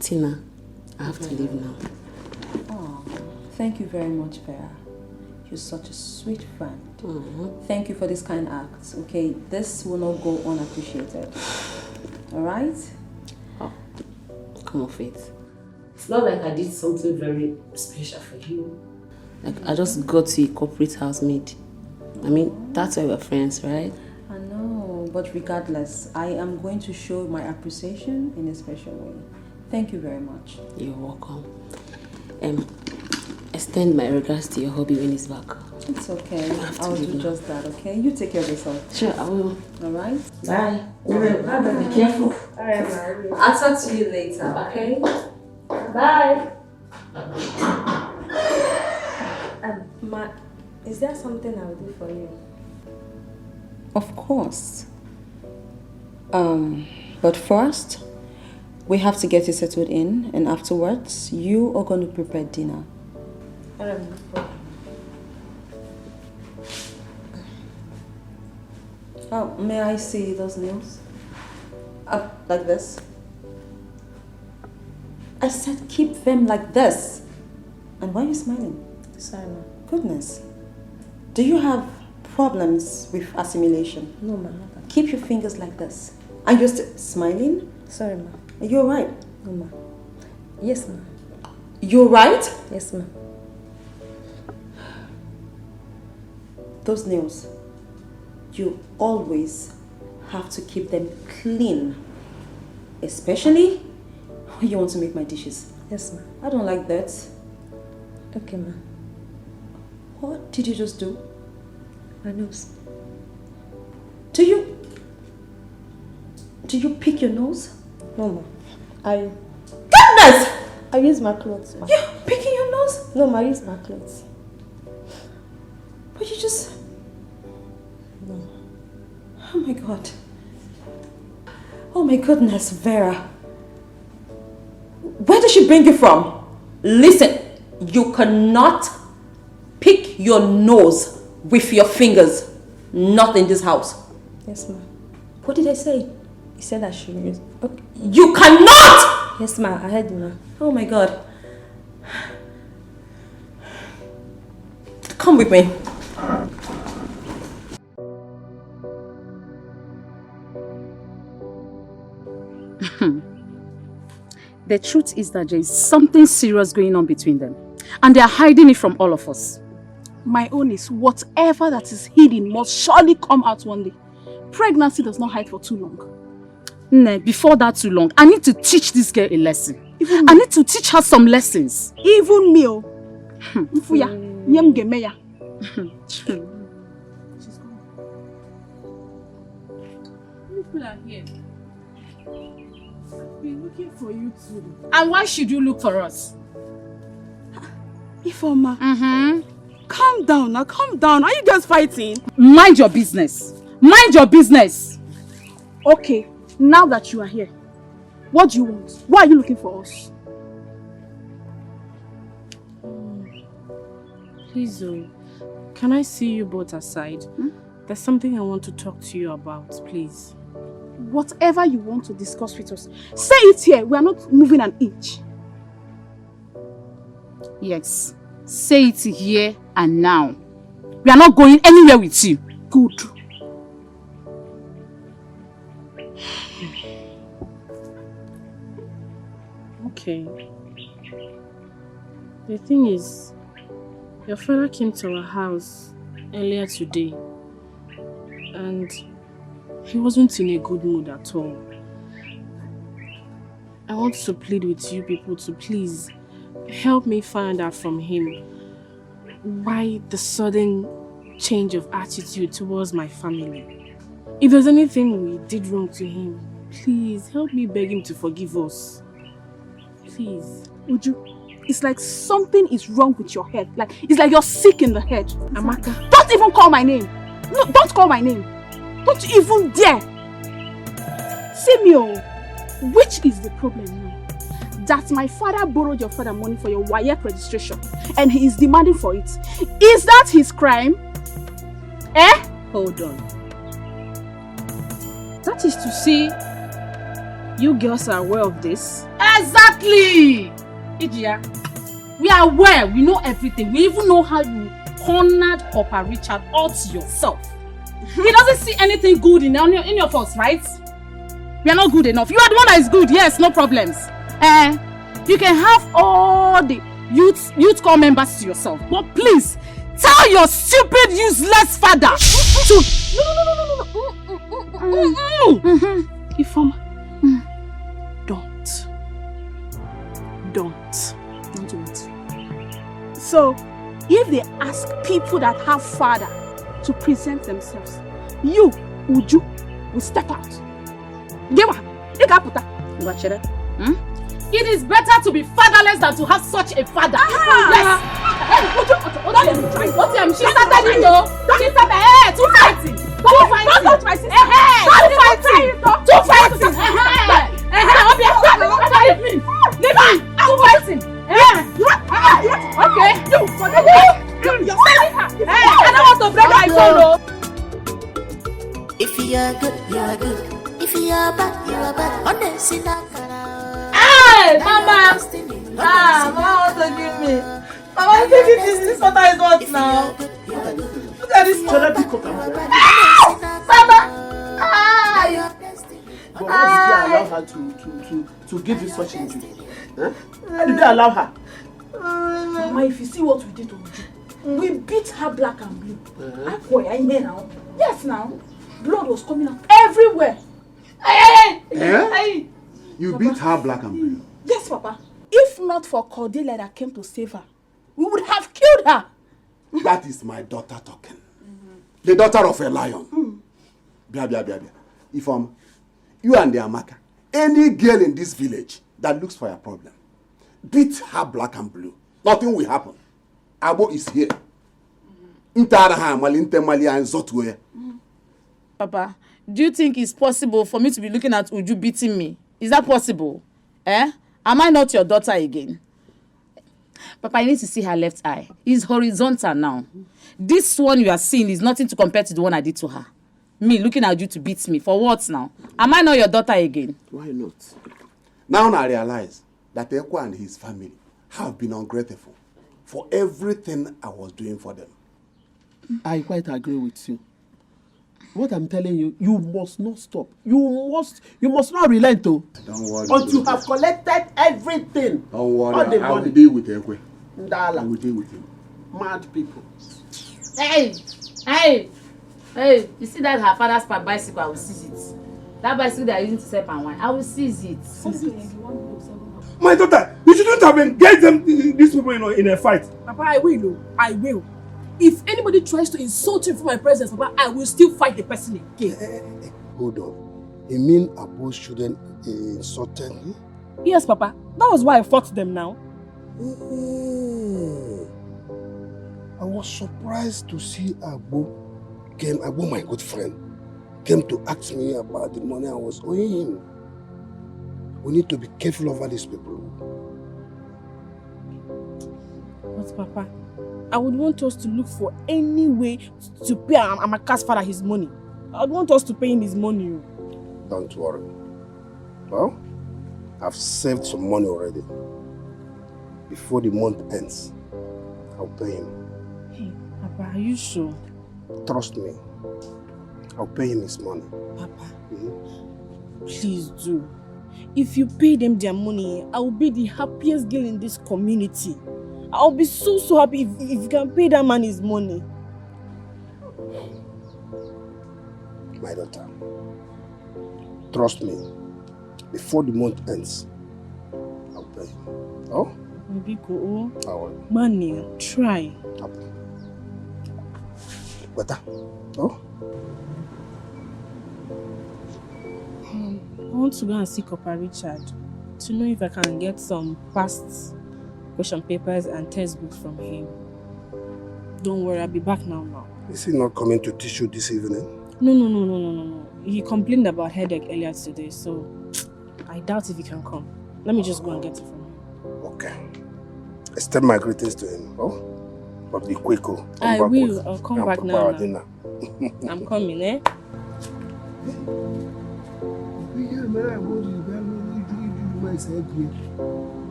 Tina, I have to leave now. Oh, thank you very much, Vera. You're such a sweet friend. Thank you for this kind act. Okay, this will not go unappreciated. All right? Oh, come off it. It's not like I did something very special for you. Like, I just got to a corporate housemaid. I mean, that's why we're friends, right? I know, but regardless, I am going to show my appreciation in a special way. Thank you very much. You're welcome. extend my regards to your hubby when he's back. It's okay. I'll do just that, okay? You take care of yourself. Sure, I will. Alright? Bye. Bye. Be careful. Alright, I'll talk to you later, okay? Bye. Ma, is there something I'll do for you? Of course. But first, we have to get you settled in, and afterwards, you are going to prepare dinner. Oh, may I see those nails? Up like this. I said keep them like this. And why are you smiling? Sorry, ma. Goodness. Do you have problems with assimilation? No, ma. Keep your fingers like this. Are you still smiling? Sorry, ma. Are you alright? No, ma. Yes, ma. You alright? Yes, ma. Those nails, you always have to keep them clean. Especially when you want to make my dishes. Yes, ma. I don't like that. Okay, ma. What did you just do? My nose. Do you pick your nose? No, ma. Goodness! I use my clothes, ma. You're picking your nose? No, ma, I use my clothes. But you just... No. Oh my God. Oh my goodness, Vera. Where did she bring you from? Listen, you cannot pick your nose with your fingers. Not in this house. Yes, ma. What did I say? You said I should use... Okay. You cannot! Yes, ma. I heard you, ma. Oh my God. Come with me. The truth is that there is something serious going on between them. And they are hiding it from all of us. My own is whatever that is hidden must surely come out one day. Pregnancy does not hide for too long. Nah, before that too long, I need to teach this girl a lesson. I need to teach her some lessons. Even me, Mfuya, nyem gemeya. People are here. I've been looking for you too. And why should you look for us? Ifeoma. Calm down now, calm down. Are you guys fighting? Mind your business. Mind your business. Okay, now that you are here, what do you want? Why are you looking for us? Please, Zoe, can I see you both aside? There's something I want to talk to you about, please. Whatever you want to discuss with us, say it here. We are not moving an inch. Yes, say it here and now. We are not going anywhere with you. Good. Okay. The thing is, your father came to our house earlier today and he wasn't in a good mood at all. I want to plead with you people to please help me find out from him why the sudden change of attitude towards my family. If there's anything we did wrong to him, please help me beg him to forgive us. Please. Uju, it's like something is wrong with your head. It's like you're sick in the head. Amaka. Don't even call my name. No, don't call my name. Don't even dare. Simeo, which is the problem now? That my father borrowed your father money for your WAEC registration and he is demanding for it. Is that his crime? Eh? Hold on. That is to say, you girls are aware of this? Exactly! Ijia, we are aware, we know everything. We even know how you cornered Papa Richard all to yourself. He doesn't see anything good in any of us, right? We are not good enough. You are the one that is good, yes, no problems. You can have all the youth corps members to yourself, but please tell your stupid, useless father to... No. Ifeoma, don't do it. So, if they ask people that have father to present themselves, you, Uju, will step out. Gewa, ikaputa. Wachere. It is better to be fatherless than to have such a father. Yes. She started it though. She started. Hey, two fighting. Two fighting. Don't touch my sister. Two fighting. Two fighting. Leave me. Two fighting. Okay. You're selling her. I don't want to break my phone though. If you are good, you are good. If you are bad, you are bad. Honestly, hey, Mama! Mama wants to give me. Mama, take it easy. This water is hot now. Look at this water. Mama! But why did they allow her to give you such injury? Huh? Why did they allow her? Mama, if you see what we did to Uju, we beat her black and blue. I hear now. Yes, now. Blood was coming out everywhere. Eh? You beat her black and blue? Yes, Papa. If not for Cordelia that came to save her, we would have killed her. That is my daughter talking. The daughter of a lion. Bia. If you and the Amaka, any girl in this village that looks for a problem, beat her black and blue. Nothing will happen. Abo is here. Papa, do you think it's possible for me to be looking at Uju beating me? Is that possible? Am I not your daughter again? Papa, I need to see her left eye. It's horizontal now. This one you are seeing is nothing to compare to the one I did to her. Me looking at you to beat me. For what now? Am I not your daughter again? Why not? Now I realize that Eko and his family have been ungrateful for everything I was doing for them. I quite agree with you. What I'm telling you, you must not stop. You must not relent, though. Don't worry. Until you have collected everything. Don't worry. All the I money. will deal with Ekwe. Ndala. I will deal with him. Mad people. Hey! You see that her father's bicycle? I will seize it. That bicycle they are using to sell palm wine, I will seize it. My daughter, you shouldn't have engaged these people in a fight. Papa, I will. If anybody tries to insult you for my presence, Papa, I will still fight the person again. Hold on. You mean Abu shouldn't insult me? Yes, Papa. That was why I fought them now. I was surprised to see Abu, my good friend, came to ask me about the money I was owing him. We need to be careful over these people. But Papa, I would want us to look for any way to pay Amaka's father his money. I would want us to pay him his money. Don't worry. Well, I've saved some money already. Before the month ends, I'll pay him. Hey, Papa, are you sure? Trust me. I'll pay him his money. Papa, please do. If you pay them their money, I will be the happiest girl in this community. I'll be so happy if you can pay that man his money. My daughter, trust me. Before the month ends, I'll pay him. Oh? Biko, I will. Money, try. Better? Oh? I want to go and see Papa Richard to know if I can get some past question papers and textbooks from him. Don't worry, I'll be back now. Is he not coming to teach you this evening? No. He complained about headache earlier today, so I doubt if he can come. Let me just go and get it from him. Okay. Extend my greetings to him, oh? But be quick, oh. I will. I'll come and back prepare our now. dinner. I'm coming, eh?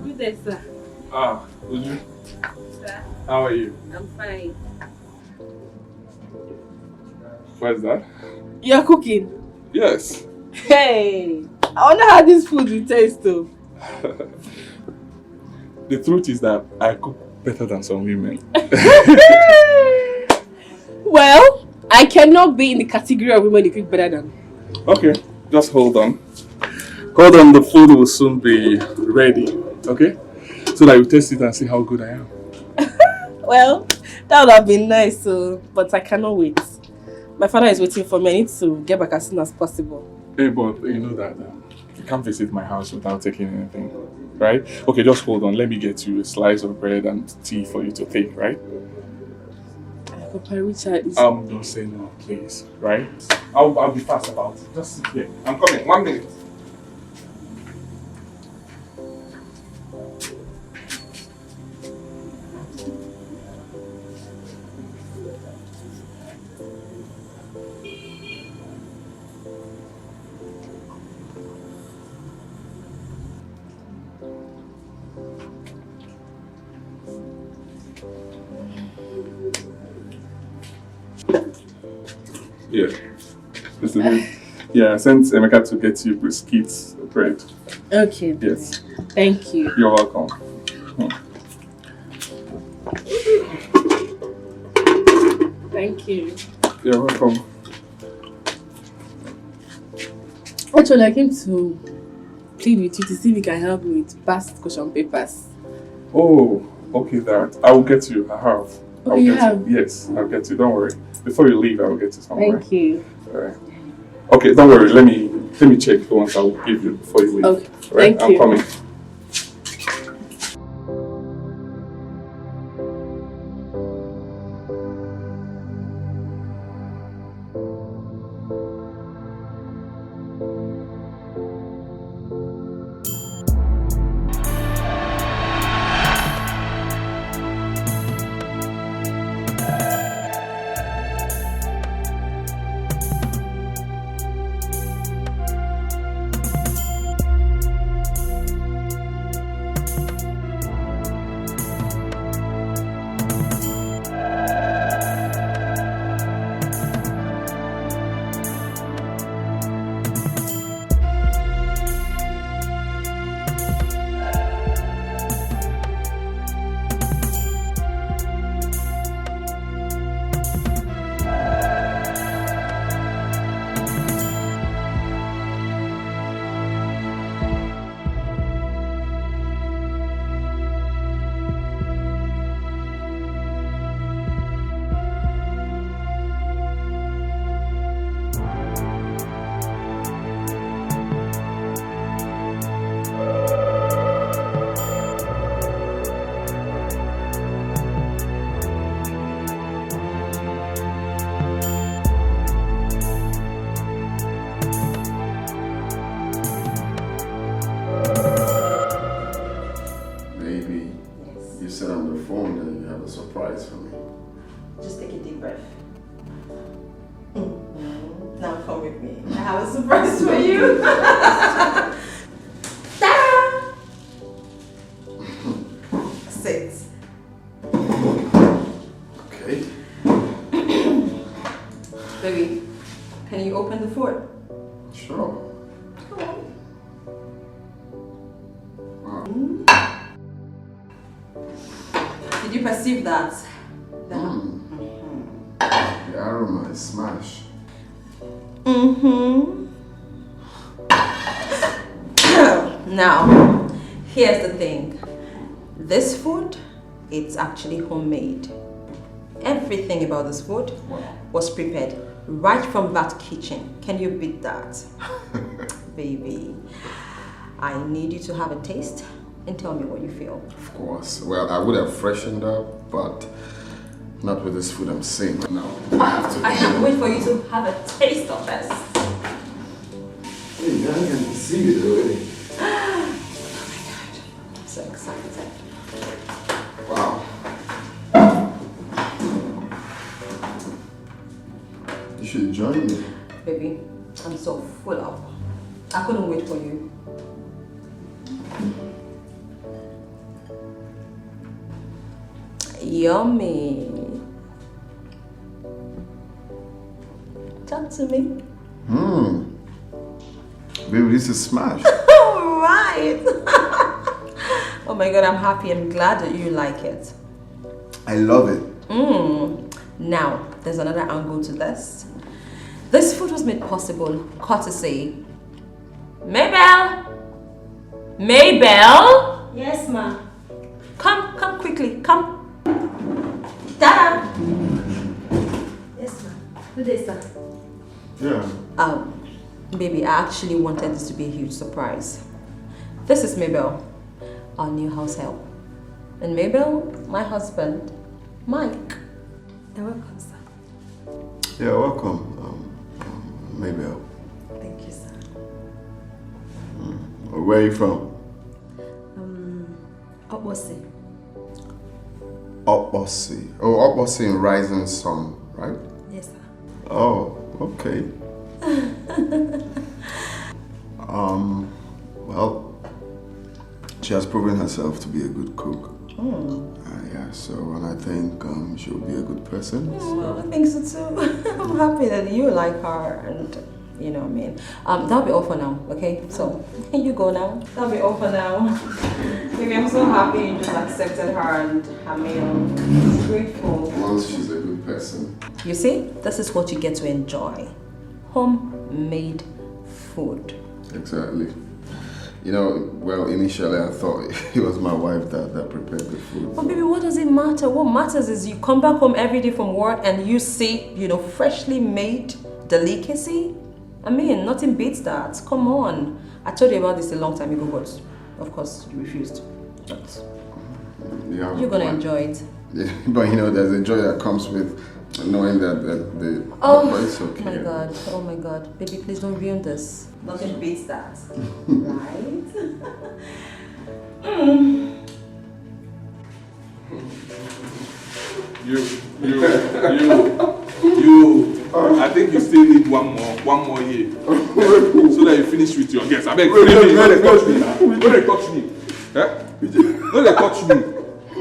Good day, sir. Ah, Uju, how are you? I'm fine. What's that? You're cooking? Yes. Hey, I wonder how this food will taste though. The truth is that I cook better than some women. Well, I cannot be in the category of women you cook better than. Okay, just hold on. Hold on, the food will soon be ready, okay? So that you taste it and see how good I am. Well, that would have been nice, so, but I cannot wait. My father is waiting for me. I need to get back as soon as possible. Hey, but you know that you can't visit my house without taking anything, right? Okay, just hold on. Let me get you a slice of bread and tea for you to take, right? Papa Richard is... Don't say no, please, right? I'll be fast about it. Just sit here. I'm coming. 1 minute. Yeah. Yeah, I sent Emeka to get you biscuits, bread. Okay. Yes. Thank you. You're welcome. Thank you. You're welcome. Actually, I came to plead with you to see if you can help me with past question papers. Oh, okay, that. I will get you. I have. Oh, you have? Yes, I'll get you. Don't worry. Before you leave, I will get you somewhere. Thank you. Alright. Okay, don't worry. Let me check the ones I will give you before you leave. Okay. Right? Thank you. I'm coming. surprise for me. Just take a deep breath. Now come with me. I have a surprise for you. Ta-da! Sit. Okay. Baby, can you open the fort? Sure. Come on. Wow. Did you perceive that? The aroma is smash. Now, here's the thing. This food, it's actually homemade. Everything about this food was prepared right from that kitchen. Can you beat that? Baby, I need you to have a taste and tell me what you feel. Of course. Well, I would have freshened up, but not with this food I'm seeing right now. I can't wait for you to have a taste of this. Hey, I can see it already. Oh my God, I'm so excited. Wow. You should join me. Baby, I'm so full up. I couldn't wait for you. Yummy. Talk to me. Baby, this is smash. Right. Oh my God, I'm happy. I'm glad that you like it. I love it. Now, there's another angle to this. This food was made possible courtesy. Mabel! Mabel! Yes, ma. Come quickly, come. Dada! Yes, ma. Good day, sir. Yeah. Baby, I actually wanted this to be a huge surprise. This is Mabel, our new house help. And Mabel, my husband, Mike. You're welcome, sir. Yeah, welcome. Mabel. Thank you, sir. Where are you from? Obosi. Obosi. Oh, Obosi in Rising Sun, right? Yes, sir. Oh, okay. Well, she has proven herself to be a good cook. Yeah, so, and I think she'll be a good person. I think so too. I'm happy that you like her, and you know what I mean. That'll be all for now, okay? So, you go now. That'll be all for now. Baby, I'm so happy you just accepted her and her meal. I'm grateful. Once she's a good person. You see, this is what you get to enjoy. Homemade food. Exactly. You know, well, initially I thought it was my wife that prepared the food. But baby, what does it matter? What matters is you come back home every day from work and you see, you know, freshly made delicacy. I mean, nothing beats that. Come on. I told you about this a long time ago, but of course you refused. But you're gonna enjoy it. Yeah, but you know, there's a joy that comes with knowing that the but it's okay. My God, oh my God. Baby, please don't ruin this. Nothing beats that. Right? I think you still need one more year. So that you finish with your guests. I beg, don't touch me now. Don't touch me. Don't touch me.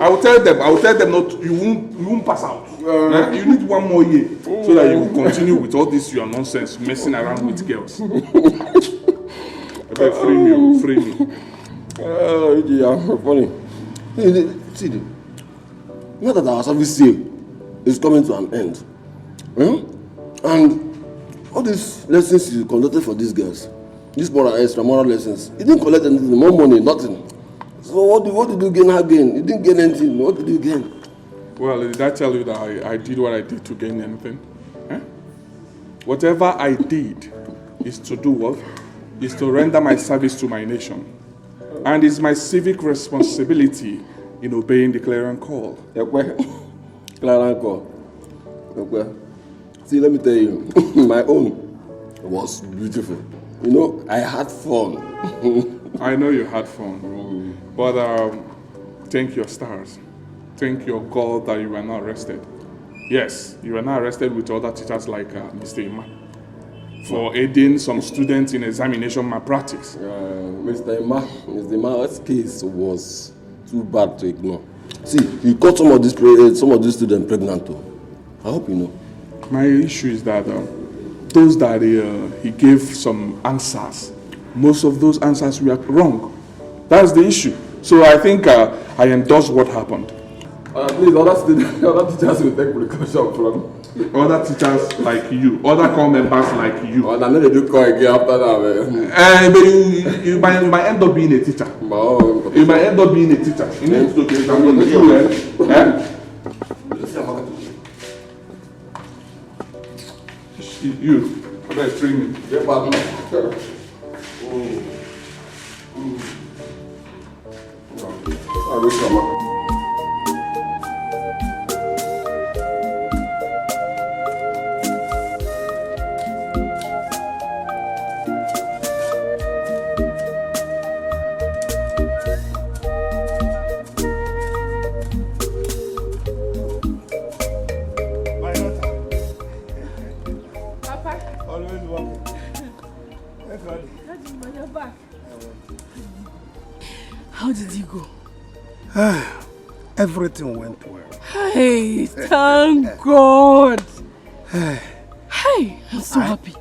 I will tell them not, you won't pass out. You need one more year so that you will continue with all this your nonsense, messing around with girls. I beg, free me. Yeah, funny. See, not that our service here is coming to an end. And all these lessons you conducted for these girls, these moral lessons, you didn't collect anything, more money, nothing. So what did you gain again? You didn't gain anything. What did you gain? Well, did I tell you that I did what I did to gain anything? Whatever I did is to do what? Is to render my service to my nation. And it's my civic responsibility in obeying the clarion call. Clarion call. See, let me tell you, my own was beautiful. You know, I had fun. I know you had fun, but thank your stars. Thank your God that you were not arrested. Yes, you were not arrested with other teachers like Mr. Ima for aiding some students in examination malpractice. Mr. Ima's case was too bad to ignore. See, he caught some of these students pregnant too. I hope you know. My issue is that those that he gave some answers, most of those answers were wrong. That's the issue. So I think I endorse what happened. Please, other teachers will take precaution from. Other teachers like you, other corps members like you. I know they do call again after that. But you might end up being a teacher. You might end up being a teacher. You need to examine you. I better train me. Yeah, but I wish I'm How did you go? Everything went well. Hey, thank God. Hey, I'm so happy.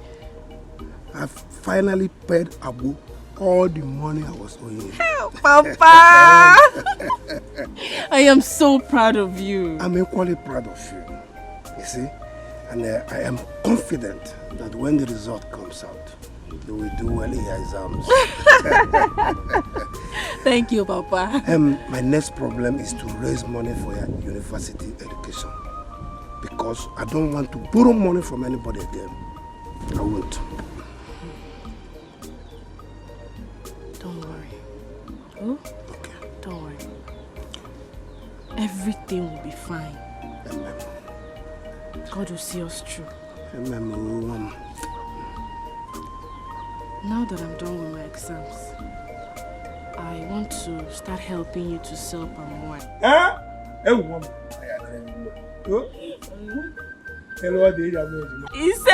I've finally paid Abu all the money I was owing him. Papa! I am so proud of you. I'm equally proud of you. You see? And I am confident that when the result comes out, you will do well in your exams. Thank you, Papa. My next problem is to raise money for your university education. Because I don't want to borrow money from anybody again. I won't. Don't worry. Oh? Okay. Don't worry. Everything will be fine. Amen. God will see us through. Amen. Now that I'm done with my exams, I want to start helping you to sell palm wine. He said,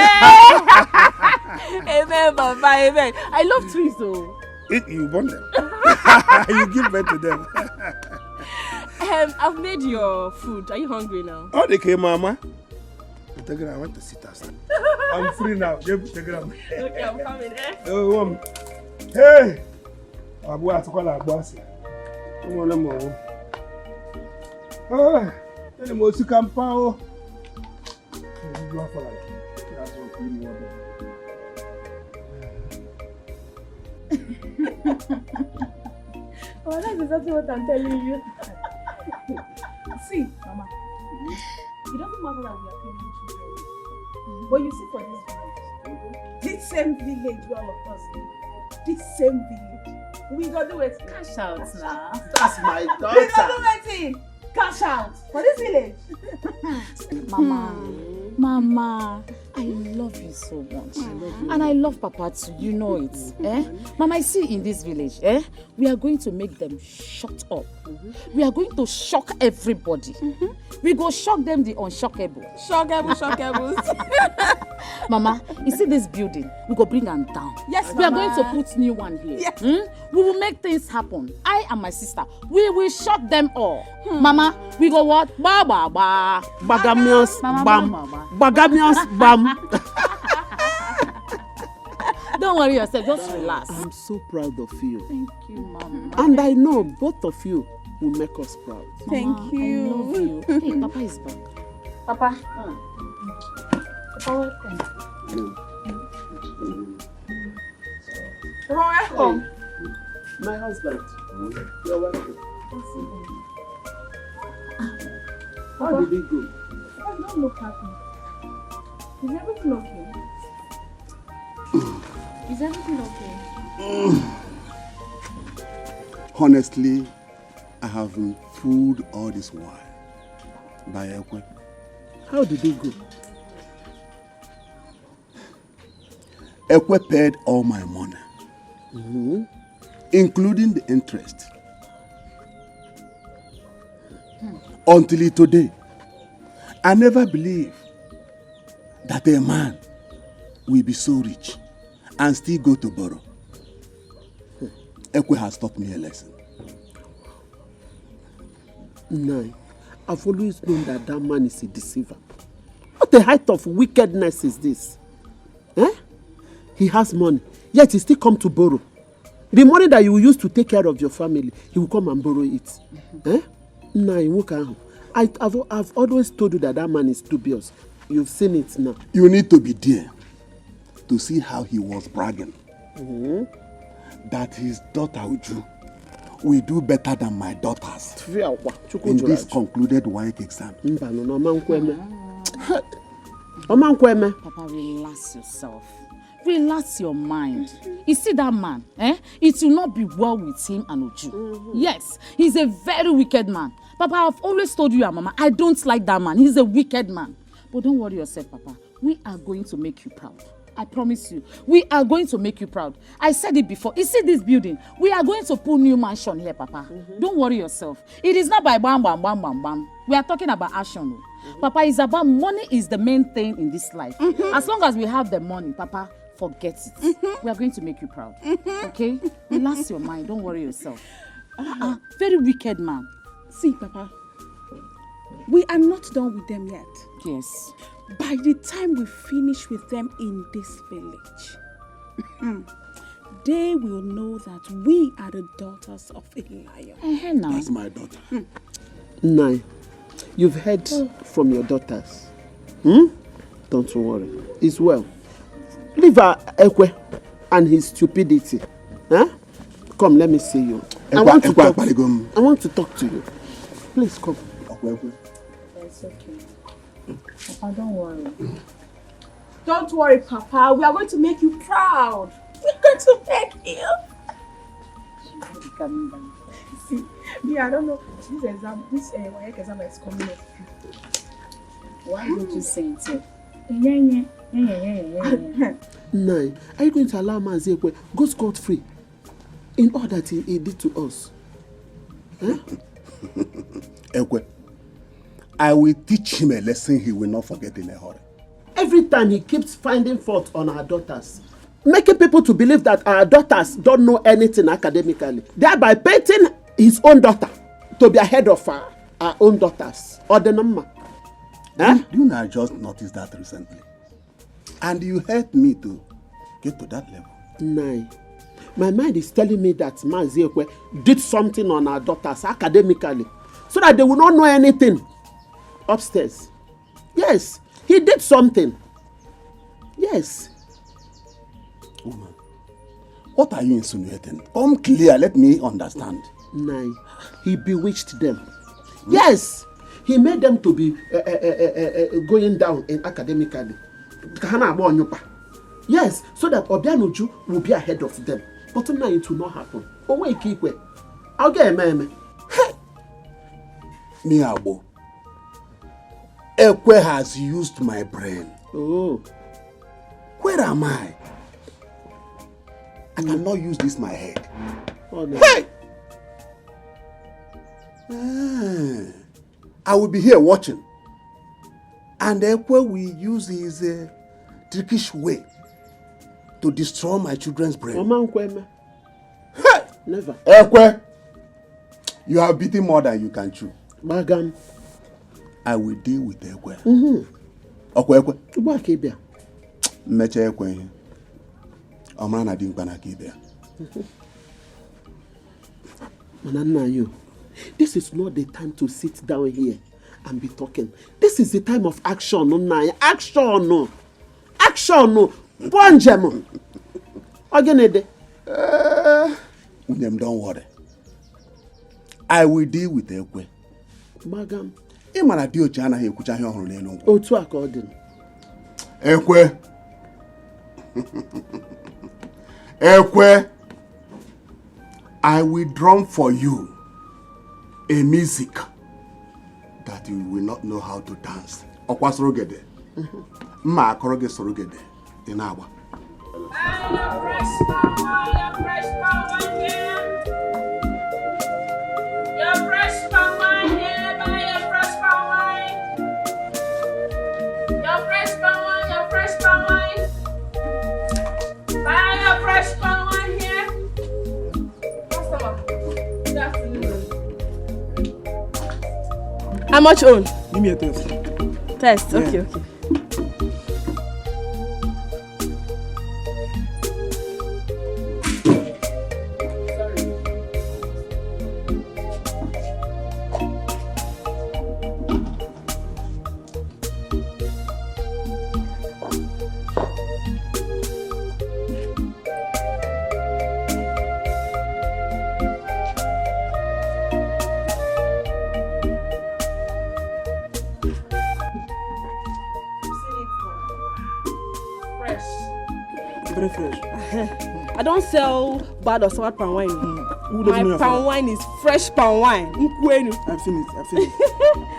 amen, Papa, amen. I love trees though. You want them. You give birth to them. I've made your food. Are you hungry now? Oh, they came, Mama. I want to sit outside. I'm free now. Okay, I'm coming, eh? Hey! Abu, I call Abu. Come on, Mama. Oh, any more to come, Pao? You are for like that's what we want. Oh, that's exactly what I'm telling you. See, Mama, it doesn't matter that we are feeling children, but you see, for this same village, all of us, this same village, we got to do it. Cash out now. That's my daughter. We got to do it. Cash out for this village. Mama, I love you so much. And I love Papa too, you know it. Mama, I see in this village, we are going to make them shut up. We are going to shock everybody. We go shock them the unshockable. Shockables. Mama, you see this building? We go bring them down. Yes, we are Mama. going to put new one here. Yes. We will make things happen. I and my sister, we will shock them all. Mama, we go what? Ba ba ba. Bagamians bam. Bagamians bam. Don't worry yourself, just relax. I'm so proud of you. Thank you, Mama. And I know both of you will make us proud. Thank you. I love you. Hey, Papa is back. Papa. Papa, welcome. Welcome. My husband. You're welcome. How did it go? I don't look happy. Is everything okay? Is everything okay? Honestly, I have been fooled all this while by Ekwe. How did it go? Ekwe paid all my money, including the interest. Until today, I never believed that a man will be so rich and still go to borrow. Ekwe has taught me a lesson. No, I've always known that that man is a deceiver. What the height of wickedness is this? He has money, yet he still come to borrow. The money that you will use to take care of your family, he will come and borrow it. No, I've always told you that that man is dubious. You've seen it now. You need to be there to see how he was bragging. That his daughter Uju will do better than my daughters in this concluded WAEC exam. Papa, relax yourself. Relax your mind. You see that man, it will not be well with him and Uju. Yes, he's a very wicked man. Papa, I've always told you, Mama, I don't like that man. He's a wicked man. But don't worry yourself, Papa. We are going to make you proud. I promise you. We are going to make you proud. I said it before. You see this building? We are going to put new mansion here, Papa. Don't worry yourself. It is not by bam, bam, bam, bam, bam. We are talking about action. Papa, it's about money is the main thing in this life. As long as we have the money, Papa, forget it. We are going to make you proud. Okay? Relax your mind. Don't worry yourself. Very wicked man. See, Papa, We are not done with them yet. Yes. By the time we finish with them in this village, they will know that we are the daughters of a lion. That's my daughter. Nai, you've heard from your daughters. Don't worry. It's well. Leave Ekwe and his stupidity. Huh? Come, let me see you. I want to talk to you. Please come. It's okay. Papa, don't worry. Don't worry, Papa. We are going to make you proud. We're going to make you. Coming down. See, me, I don't know. This WAEC exam is coming up. Why don't you say it? Nai, are you going to allow Mazekwe go scot-free in all that he did to us? Huh? Ekwe, I will teach him a lesson he will not forget in a hurry. Every time he keeps finding fault on our daughters, making people to believe that our daughters don't know anything academically, thereby painting his own daughter to be ahead of our own daughters. Or the number. Huh? You know, I just noticed that recently. And you helped me to get to that level. Nai, my mind is telling me that Maziekwe did something on our daughters academically so that they will not know anything upstairs. Yes, he did something. Yes. Woman, what are you insinuating? Come clear, let me understand. Nai, he bewitched them. Yes, he made them to be going down in academically. Yes, so that Obianuju will be ahead of them. But now it will not happen. Oh, wait, keep it. I'll get a meme. Miabo, Ekwe has used my brain. Oh. Where am I? I cannot use this my head. Oh, no. Hey! I will be here watching. And Ekwe will use his trickish way to destroy my children's brain. Hey! Never. Ekwe, you have beaten more than you can chew. Bagam. I will deal with Ekwe. Ekwe. Meche Ekwe. Omana dinkana kibia. Manana, you. This is not the time to sit down here and be talking. This is the time of action, no nine. Action, no. Action, no. Bonjemo. Ogenede. Don't worry. I will deal with Ekwe. Magam. Imana dio chana he kucha he ohuru lenu. Otu according. Ekwe. Ekwe. I will drum for you a music that you will not know how to dance. Okwa sorogede. Mma akoroge sorogede. Inawa. How much own? Give me a test. Test, Yeah. okay. Very fresh. I don't sell bad or sour palm wine. Who doesn't know My your palm father? wine is fresh palm wine. Nkwenu. I've seen it.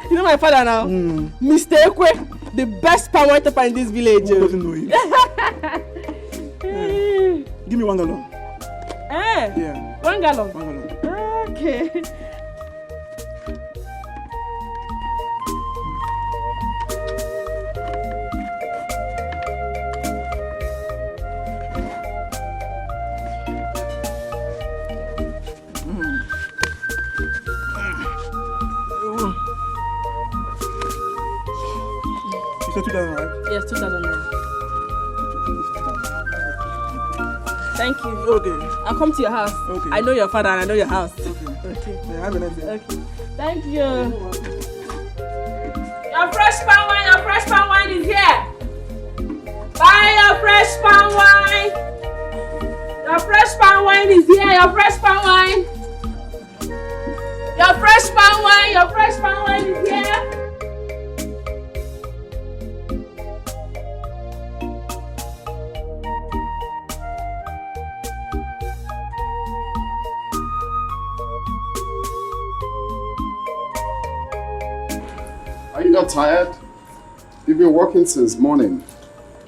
You know my father now? Mr. Ekwe, the best palm wine topper in this village. Who doesn't know you? Give me 1 gallon. Yeah. 1 gallon. 1 gallon. Okay. So 2,000, right? Yes, 2,000 naira. Thank you. Okay. I'll come to your house. Okay. I know your father and I know your house. Okay. Yeah, have a nice day. Okay. Thank you. Your fresh palm wine is here. Buy your fresh palm wine. Your fresh palm wine is here. Your fresh palm wine. Your fresh palm wine is here. Are you not tired? You've been working since morning.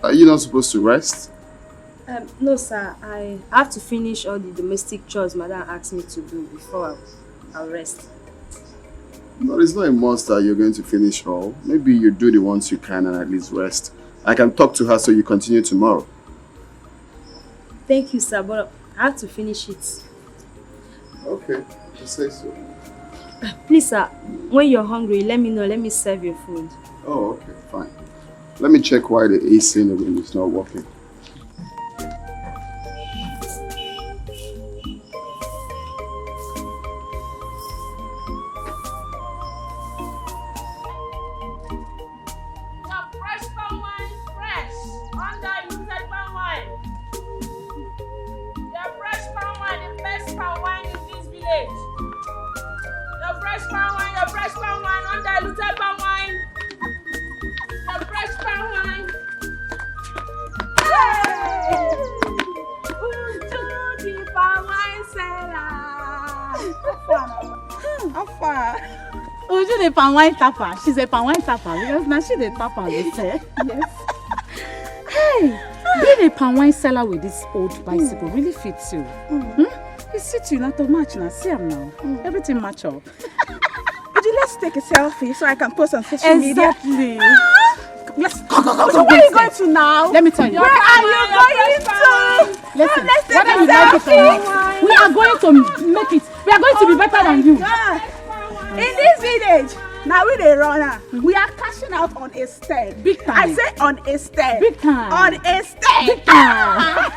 Are you not supposed to rest? No, sir. I have to finish all the domestic chores Madam asked me to do before I'll rest. No, it's not a must that you're going to finish all. Maybe you do the ones you can and at least rest. I can talk to her so you continue tomorrow. Thank you, sir, but I have to finish it. Okay, just say so. Please, sir, when you're hungry, let me know. Let me serve your food. Oh, okay, fine. Let me check why the AC in the room is not working. Uju the palm wine tapper. She's a palm wine tapper because now she's the tapper, they say. Yes. Hey, being a palm wine seller with this old bicycle really fits you. It suits you not too much now. See him now. Everything match up. Uju, let's take a selfie so I can post on social media. Exactly. Let's go. So where are you going to now? Let me tell you. Where are you going to? Listen, Let's take whether a you like it or selfie. not, we are going to make it. We are going to be better than you. God. In this village, now we the runner. We are cashing out on a step. Big time. I say on a step. Big time. On a step. Big time.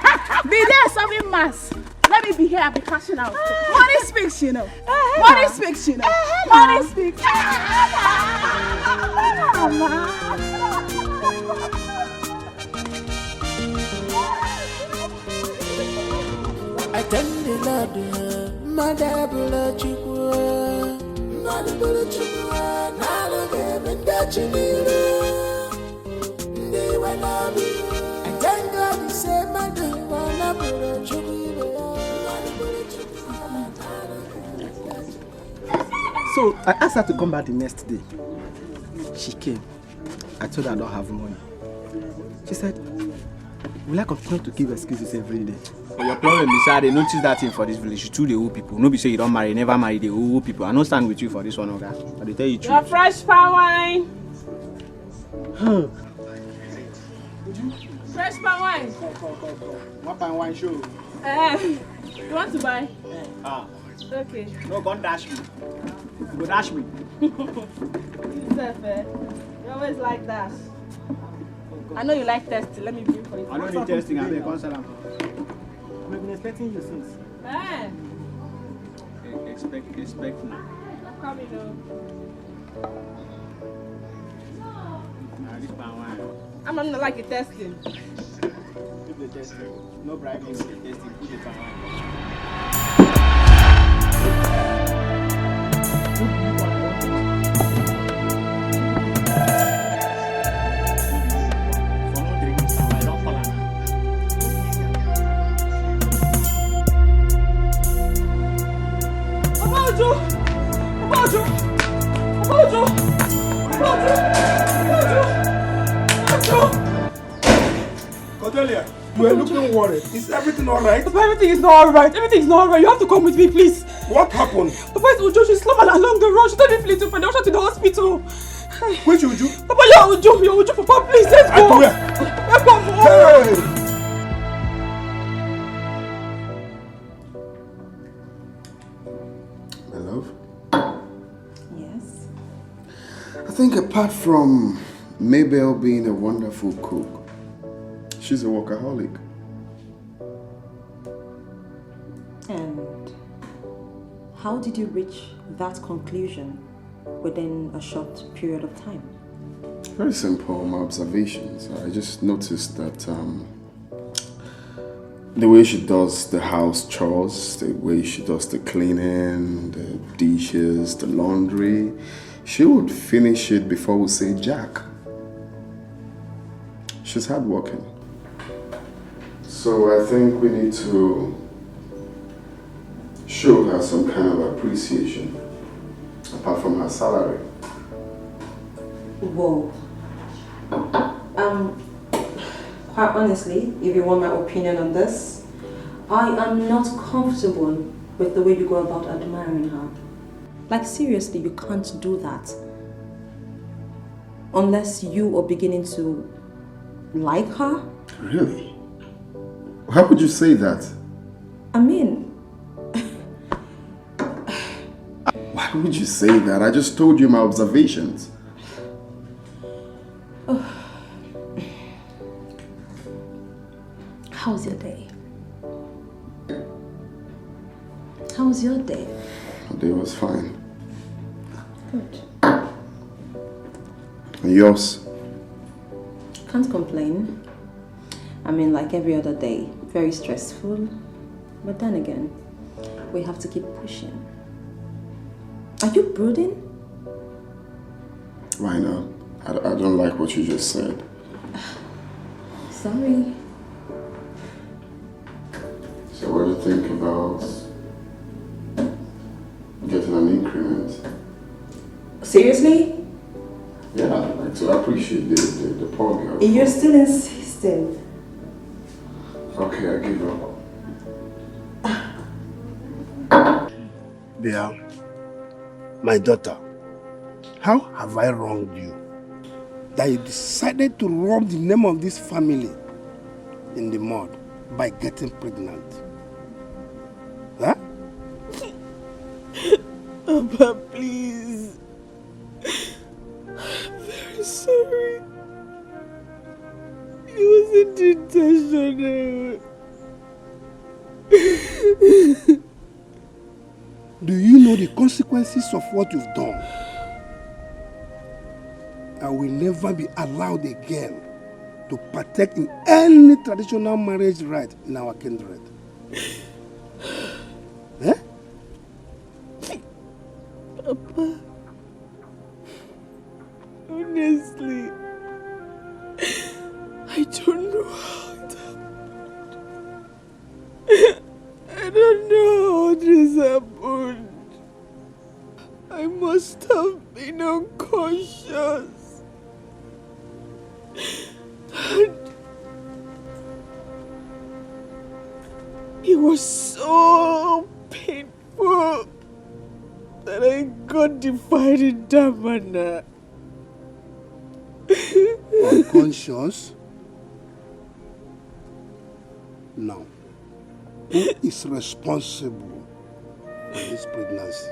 Be there serving mass. Let me be here and be cashing out. Money speaks, you know. Money speaks, you know. Money speaks. I thank the Lord, Mother Bulachikwa, Mother Bulachikwa, Nalogabendachinira. They were not. I thank God he said, Mother Bulachikwa. So I asked her to come back the next day. She came. I told her I don't have money. She said, will I continue to give excuses every day? But your problem is that they notice that thing for this village. You two the old people. Nobody say you don't marry, never marry the old people. I don't stand with you for this one, okay? But they tell you Your truth. fresh palm wine. Fresh palm wine. What palm wine show? You want to buy? Ah. Okay. No, go dash me. You go dash me. You always like that. I know you like testing. Let me bring for you. I don't need testing. I'm a consultant. We've been expecting you since. Expect now. I'm coming though. This palm wine. I'm not like it testing. Keep the testing. No bribing. Testing. Keep the palm wine. Cordelia, you are looking worried. Is everything alright? Papa, everything is not alright. Everything is not alright. You have to come with me, please. What happened? Papa, it's Uju. She's slumped along the road. She told me to find her to the hospital. Which Uju? Papa, you're Uju. Papa, please, let's go. Let's go. Hey! My love, Yes. I think apart from Mabel being a wonderful cook. She's a workaholic. And how did you reach that conclusion within a short period of time? Very simple, my observations. I just noticed that the way she does the house chores, the way she does the cleaning, the dishes, the laundry, she would finish it before we say Jack. She's hardworking. So I think we need to show her some kind of appreciation, apart from her salary. Whoa. Quite honestly, if you want my opinion on this, I am not comfortable with the way you go about admiring her. Like seriously, you can't do that. Unless you are beginning to like her. Really? How would you say that? I mean... Why would you say that? I just told you my observations. How's your day? How was your day? My day was fine. Good. And yours? Can't complain. I mean, like every other day, very stressful. But then again, we have to keep pushing. Are you brooding? Why not? I don't like what you just said. Sorry. So what do you think about getting an increment? Seriously? Yeah, I'd like to appreciate the poor girl. You're still insisting. Okay, I give up. Bia, my daughter, how have I wronged you that you decided to rub the name of this family in the mud by getting pregnant? Huh? Papa, please. I'm very sorry. It wasn't intentional. Do you know the consequences of what you've done? I will never be allowed again to partake in any traditional marriage rite in our kindred. Eh? Papa, honestly, I don't know how it happened. I don't know how this happened. I must have been unconscious. And it was so painful that I got defied in that manner. Unconscious? Now, who is responsible for this pregnancy?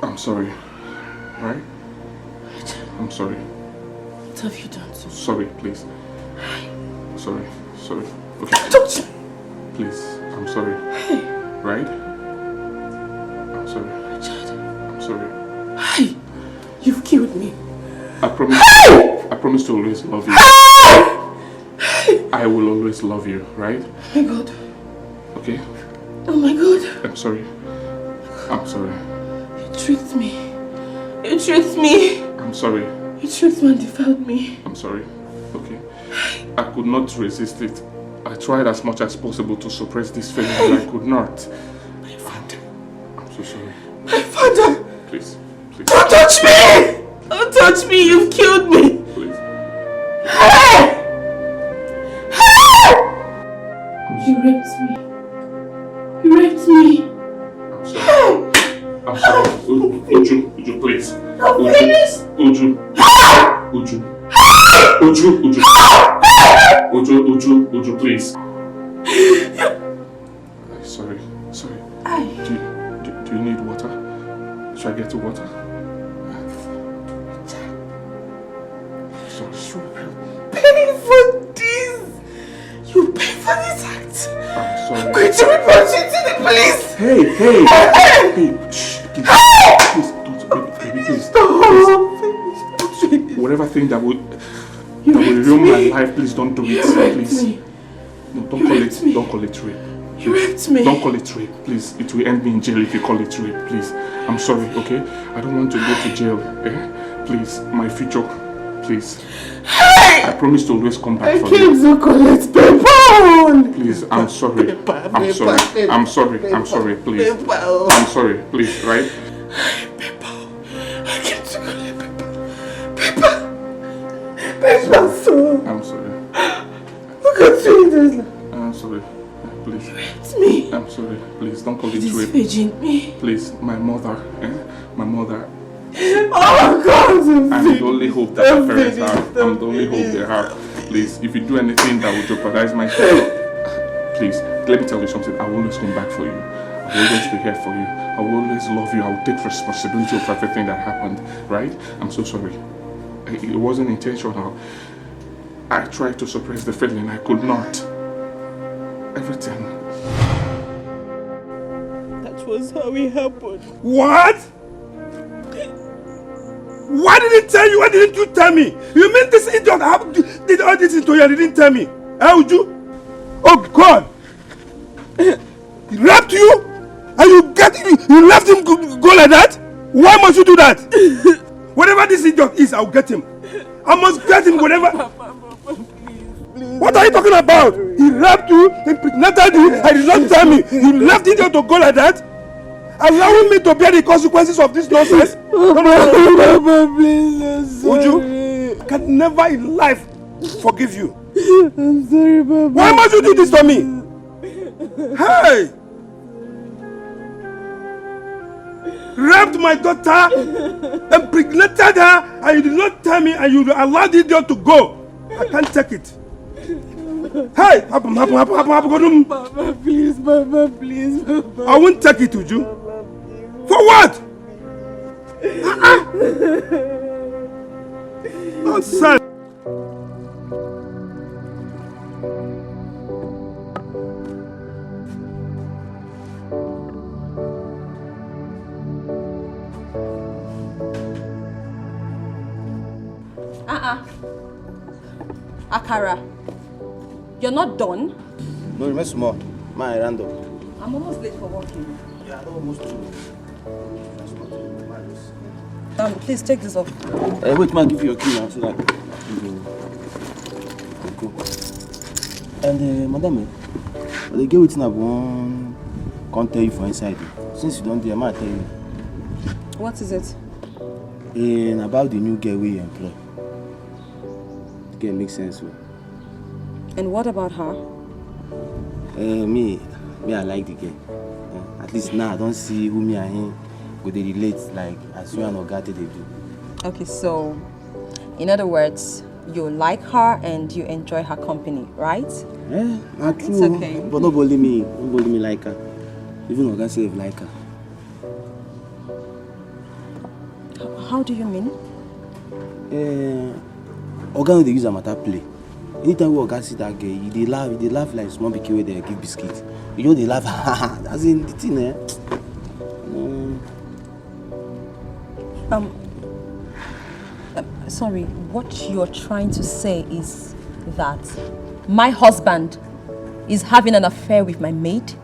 I'm sorry, right? I'm sorry. What have you done to me? Sorry, please. Sorry. Okay. Please, I'm sorry. Right? I'm sorry. I'm sorry. Hey, you've killed me. I promise to always love you. I will always love you, right? Oh my God. Okay? Oh my God. I'm sorry. I'm sorry. You tricked me. You tricked me. I'm sorry. You tricked me and defiled me. I'm sorry. Okay. I could not resist it. I tried as much as possible to suppress this feeling, but I could not. My father. I'm so sorry. My father. Please. Please. Don't touch me! Don't touch me! You've killed me! Please. Hey! Hey! You raped me. You raped me. I'm sorry. I'm sorry. Uju, please. I'm finished. Uju, please. Sorry. Do you need water? Should I get you water? Sorry. You pay for this. You pay for this act. I'm sorry. I'm going to report you to the police. Hey, shh, please, baby, please. Whatever thing that would ruin my life, please don't do it, please. No, don't call it rape. You raped me. Don't call it rape, please. It will end me in jail if you call it rape, please. I'm sorry, okay? I don't want to go to jail, Please, my future, please. Hey! I promise to always come back for you. I came to collect paper. Please, I'm sorry. I'm sorry, please. I'm sorry, please, right? I came to collect paper. I'm sorry. Look at you. I'm sorry. Please. It's me. I'm sorry. Please don't call it This rape. virgin me. Please, my mother. My mother. Oh God! I'm the only hope that my parents have. I'm the only hope they have. Please, if you do anything that will jeopardize my future, please, let me tell you something. I will always come back for you. I will always be here for you. I will always love you. I will take responsibility of everything that happened. Right? I'm so sorry. It wasn't intentional. I tried to suppress the feeling. I could not. Everything. That was how it happened. What? Why didn't you tell you? Why didn't you tell me? You mean this idiot did all this into you and didn't tell me? Would you? Oh God! He raped you? And you left him go like that? Why must you do that? Whatever this idiot is, I'll get him. I must get him whatever. What are you talking about? He raped you, impregnated you, and did not tell me. You left the idiot to go like that? Allowing me to bear the consequences of this nonsense? Papa, please, I'm sorry. Would you? I can never in life forgive you. I'm sorry, Papa. Why must you do this to me? Hey! Raped my daughter, impregnated her, and you did not tell me, and you allowed the idiot to go. I can't take it. Hey! Papa, please, Papa, please, Papa. I won't take it, would you? For what? Nonsense. Akara, you're not done? No, remember small. My random. I'm almost late for working. Yeah, almost too. Please take this off. Wait, man, give you your key now so that you go. And madam, they get waiting at one. Can't tell you for inside. Since you don't do, I might tell you. What is it? About the new girl we employ. The girl makes sense. And what about her? Me, I like the girl. At least now I don't see who me and him go they relate like as you and Ogate they do. Okay, so in other words, you like her and you enjoy her company, right? Yeah, not true. It's okay. But nobody me like her. Even Oga say like her. How do you mean? Oga no dey use a matter play. Anytime we Oga see that girl, they laugh like small pikin wey they give biscuit. You know they laugh, as in the thing, Sorry, what you're trying to say is that my husband is having an affair with my maid?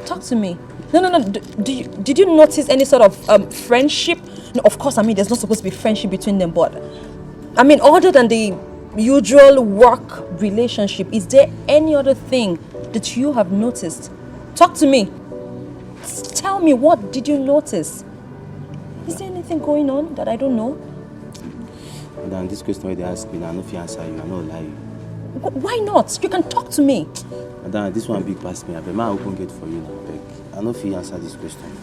Talk to me. No. Did you notice any sort of friendship No, of course, I mean, there's not supposed to be friendship between them, but I mean, other than the usual work relationship, is there any other thing that you have noticed? Talk to me. Tell me, what did you notice? Is there anything going on that I don't know? Madam, this question where they ask me, I don't know answer you, I don't lie you. Why not? You can talk to me. Madam, this one big past me. I bet my open gate for you now, beg. I don't feel answer this question.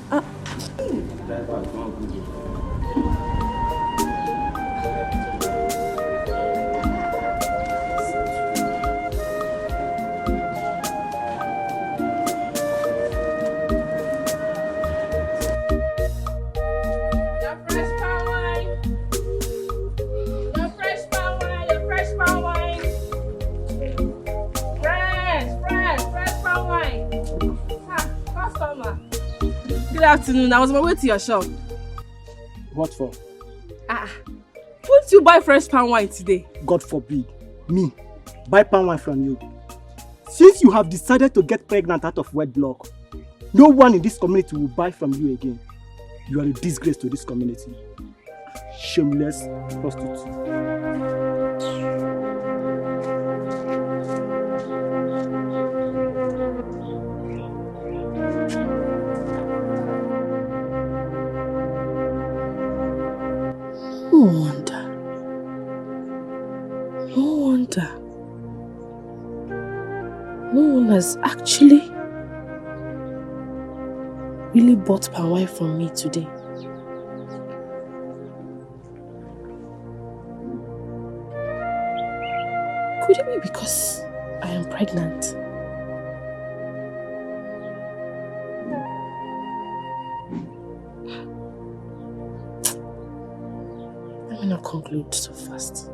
Good afternoon. I was on my way to your shop. What for? Won't you buy fresh palm wine today? God forbid. Me, buy palm wine from you. Since you have decided to get pregnant out of wedlock, no one in this community will buy from you again. You are a disgrace to this community. Shameless prostitute. No one has actually really bought palm wine from me today. Could it be because I am pregnant? Let me not conclude so fast.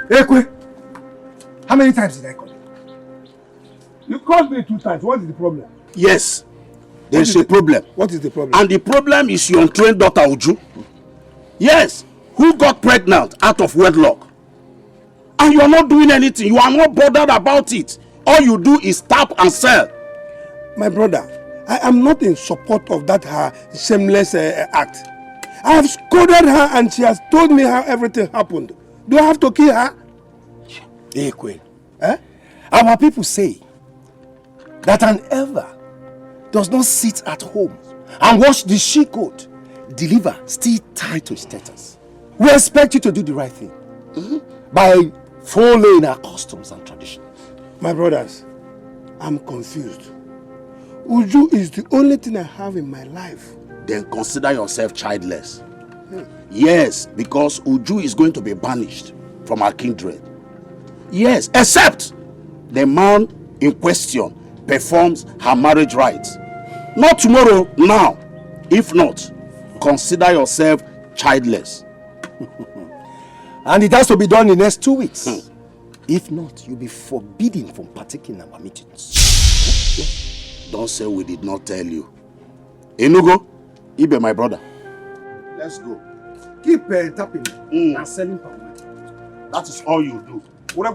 Ekwe! How many times did I call you? You called me 2 times. What is the problem? Yes, there is a problem. What is the problem? And the problem is your untrained daughter, Uju. Yes, who got pregnant out of wedlock. And you are not doing anything. You are not bothered about it. All you do is tap and sell. My brother, I am not in support of that her shameless act. I have scolded her and she has told me how everything happened. Do I have to kill her? Ekwe, our people say that an elder does not sit at home and watch the she-goat deliver still tied to status. We expect you to do the right thing by following our customs and traditions. My brothers, I'm confused. Uju is the only thing I have in my life. Then consider yourself childless. Yes, because Uju is going to be banished from our kindred. Yes, except the man in question performs her marriage rites. Not tomorrow, now. If not, consider yourself childless. And it has to be done in the next 2 weeks. If not, you'll be forbidden from partaking in our meetings. Don't say we did not tell you. Enugo, Ibe, my brother. Let's go. Keep tapping and selling power. That is all you do. That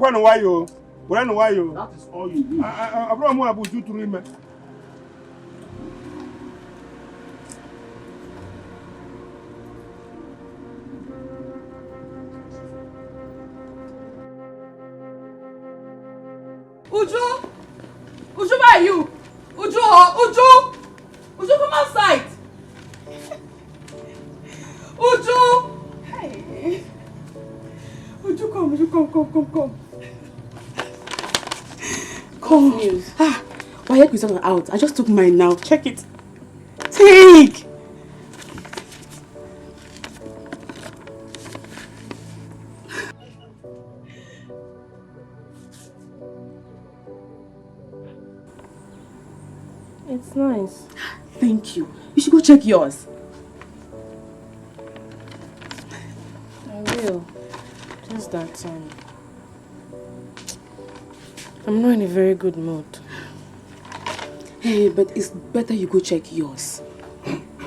is all you do. Uju! Uju, where are you? Uju! Uju! Uju, come outside! Uju! Hey! Uju, come, come. Come. News. My head is out. I just took mine now. Check it. Take! It's nice. Thank you. You should go check yours. I will. Just that I'm not in a very good mood. Hey, but it's better you go check yours.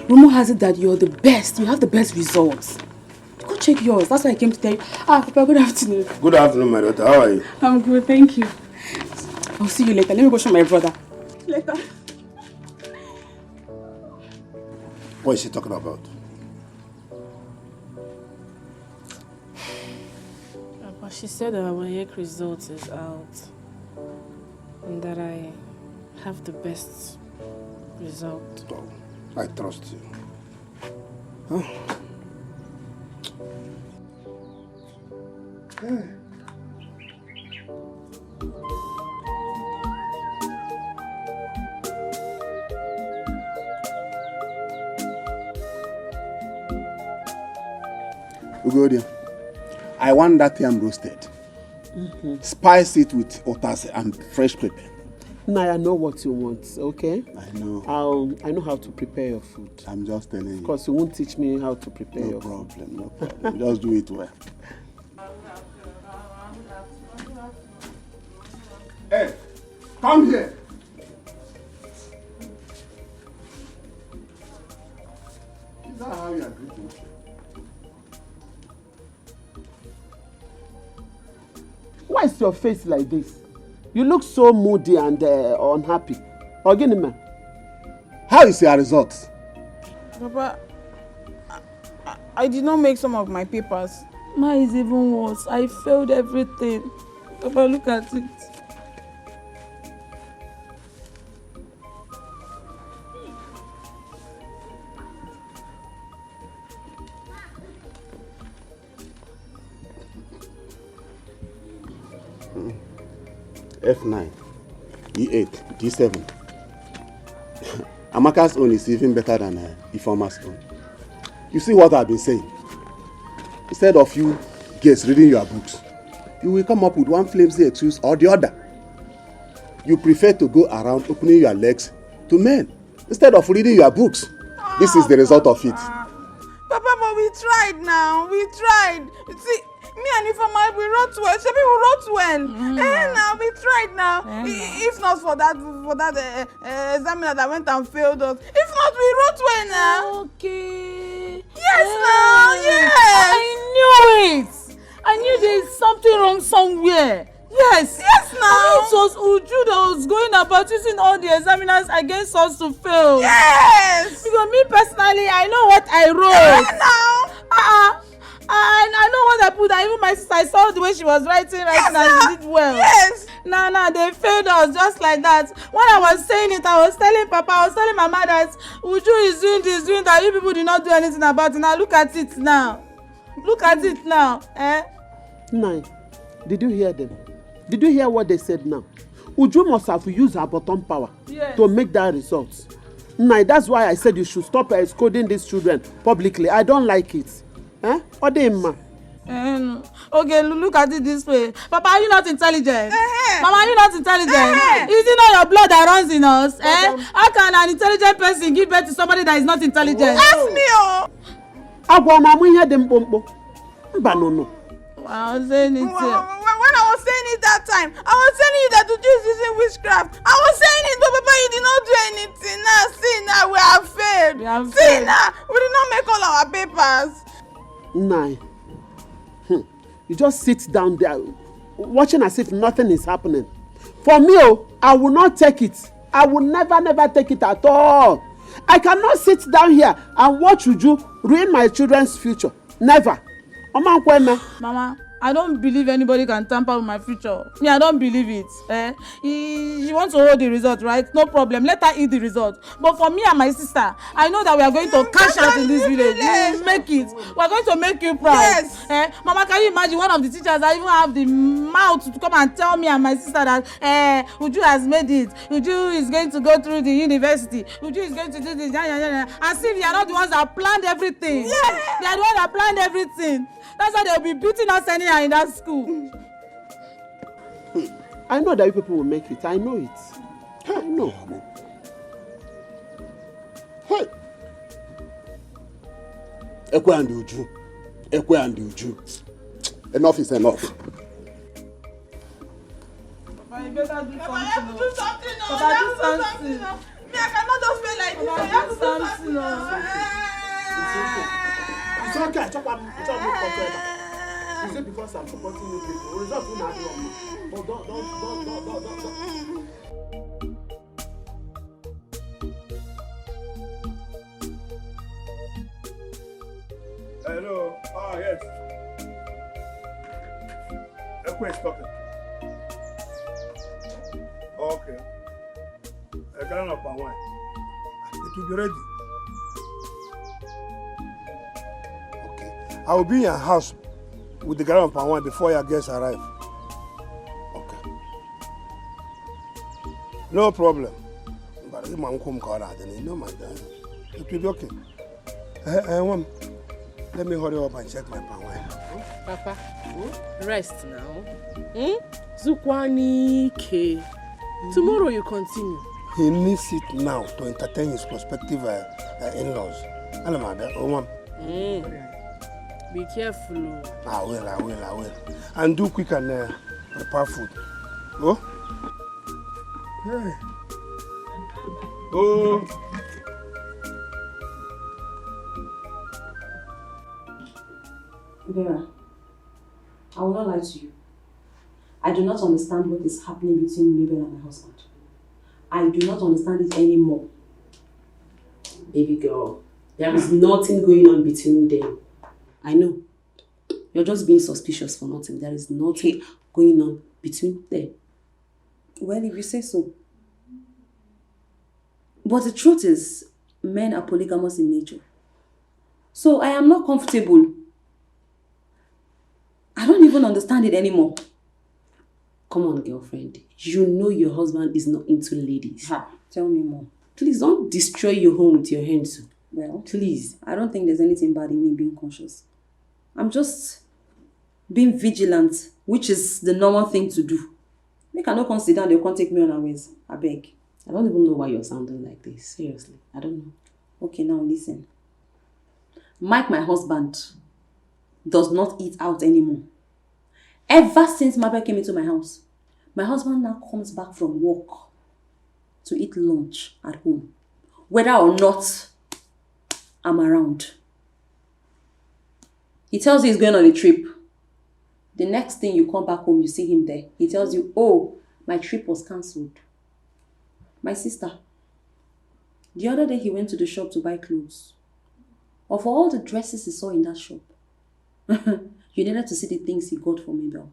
Rumor has it that you're the best. You have the best results. Go check yours. That's why I came to tell you. Papa, good afternoon. Good afternoon, my daughter. How are you? I'm good, thank you. I'll see you later. Let me go show my brother. Later. What is she talking about? But she said that our WAEC result is out and that I have the best result. Oh, I trust you. Huh? Hey. Ugodia, I want that yam roasted. Spice it with otase and fresh pepper. Now I know what you want, okay? I know. I know how to prepare your food. I'm just telling you. Because you won't teach me how to prepare No your problem, no problem. Just do it well. Hey, come here. Is that how you are greeting? Why is your face like this? You look so moody and unhappy. Oginima, how is your results? Papa, I did not make some of my papers. Mine is even worse. I failed everything. Papa, look at it. F9, E8, D7. Amaka's own is even better than Ifeoma's own. You see what I've been saying? Instead of you girls reading your books, you will come up with one flimsy excuse or the other. You prefer to go around opening your legs to men instead of reading your books. This is the result of it. Papa, but we tried now. We tried. See, me and Ifeoma, we wrote well. Shebi, we wrote well. Now we tried now. If not for that examiner that went and failed us. If not, we wrote well now. Okay. Yes, now. Yes. I knew it. I knew there is something wrong somewhere. Yes. Yes, now. It was Uju that was going about using all the examiners against us to fail. Yes. Because me personally, I know what I wrote. Yes, now. I know what I put. Even my sister, I saw the way she was writing and she did well. Yes. Now, they failed us just like that. When I was saying it, I was telling Papa, I was telling Mama that Uju is doing this, doing that. You people did not do anything about it. Now, look at it now. Look at it now. Nine, did you hear them? Did you hear what they said now? Uju must have used her bottom power to make that result. Nine, that's why I said you should stop scolding these children publicly. I don't like it. Odemma. Okay, look at it this way. Papa, are you not intelligent? Mama, are you not intelligent? Is it not your blood that runs in us? How can an intelligent person give birth to somebody that is not intelligent? Ask me, Agwana mu ihe dị mkpụmkpụ. Mba no. I was saying it. When I was saying it that time, I was telling you that Uju is using witchcraft. I was saying it, but Papa, you did not do anything. Now, see, now we have failed. See, now, we did not make all our papers. Nine. You just sit down there watching as if nothing is happening. For me, I will not take it. I will never take it at all. I cannot sit down here and watch Uju ruin my children's future. Never. Mama, I don't believe anybody can tamper with my future. Me, I don't believe it. She wants to hold the result, right? No problem. Let her eat the result. But for me and my sister, I know that we are going to cash out in this village. We will make it. We are going to make you proud. Yes. Mama, can you imagine one of the teachers that even have the mouth to come and tell me and my sister that Uju has made it. Uju is going to go through the university. Uju is going to do this. As if they are not the ones that planned everything. Yeah. They are the ones that planned everything. That's why they will be beating us anyhow in that school. I know that you people will make it. I know it. I know. Hey. Ekwe and Uju. Ekwe and Uju. Enough is enough. Papa, Papa, you better do something. Papa, you have to do something. Papa, do something. Me, I cannot just play like this. You have to do something. It's okay. It's okay. You say because I'm supporting you people, result will not be wrong. But don't. Hello. Yes. Who is talking? Okay. A gallon of palm wine. It will be ready. Okay. I will be in your house with the gallon of palm wine before your guests arrive. Okay. No problem. But if my come call out, then you know my dad. It will be okay. Mom, let me hurry up and check my palm wine. Papa, rest now. Zukwanike. Tomorrow you continue. He needs it now to entertain his prospective in-laws. Be careful. I will. And do quick and prepare food. Go. Hey. Oh. Vera, I will not lie to you. I do not understand what is happening between Mabel and my husband. I do not understand it anymore. Baby girl, there is nothing going on between them. I know. You're just being suspicious for nothing. There is nothing going on between them. Well, if you say so. But the truth is, men are polygamous in nature. So I am not comfortable. I don't even understand it anymore. Come on, girlfriend. You know your husband is not into ladies. Tell me more. Please don't destroy your home with your hands. Well, please. I don't think there's anything bad in me being conscious. I'm just being vigilant, which is the normal thing to do. They cannot consider they can't take me unawares. I beg. I don't even know why you're sounding like this. Seriously, I don't know. Okay, now listen. Mike, my husband, does not eat out anymore. Ever since Mabel came into my house, my husband now comes back from work to eat lunch at home, whether or not I'm around. He tells you he's going on a trip. The next thing you come back home, you see him there. He tells you, oh, my trip was cancelled. My sister, the other day he went to the shop to buy clothes. Of all the dresses he saw in that shop, you needed to see the things he got for Mabel.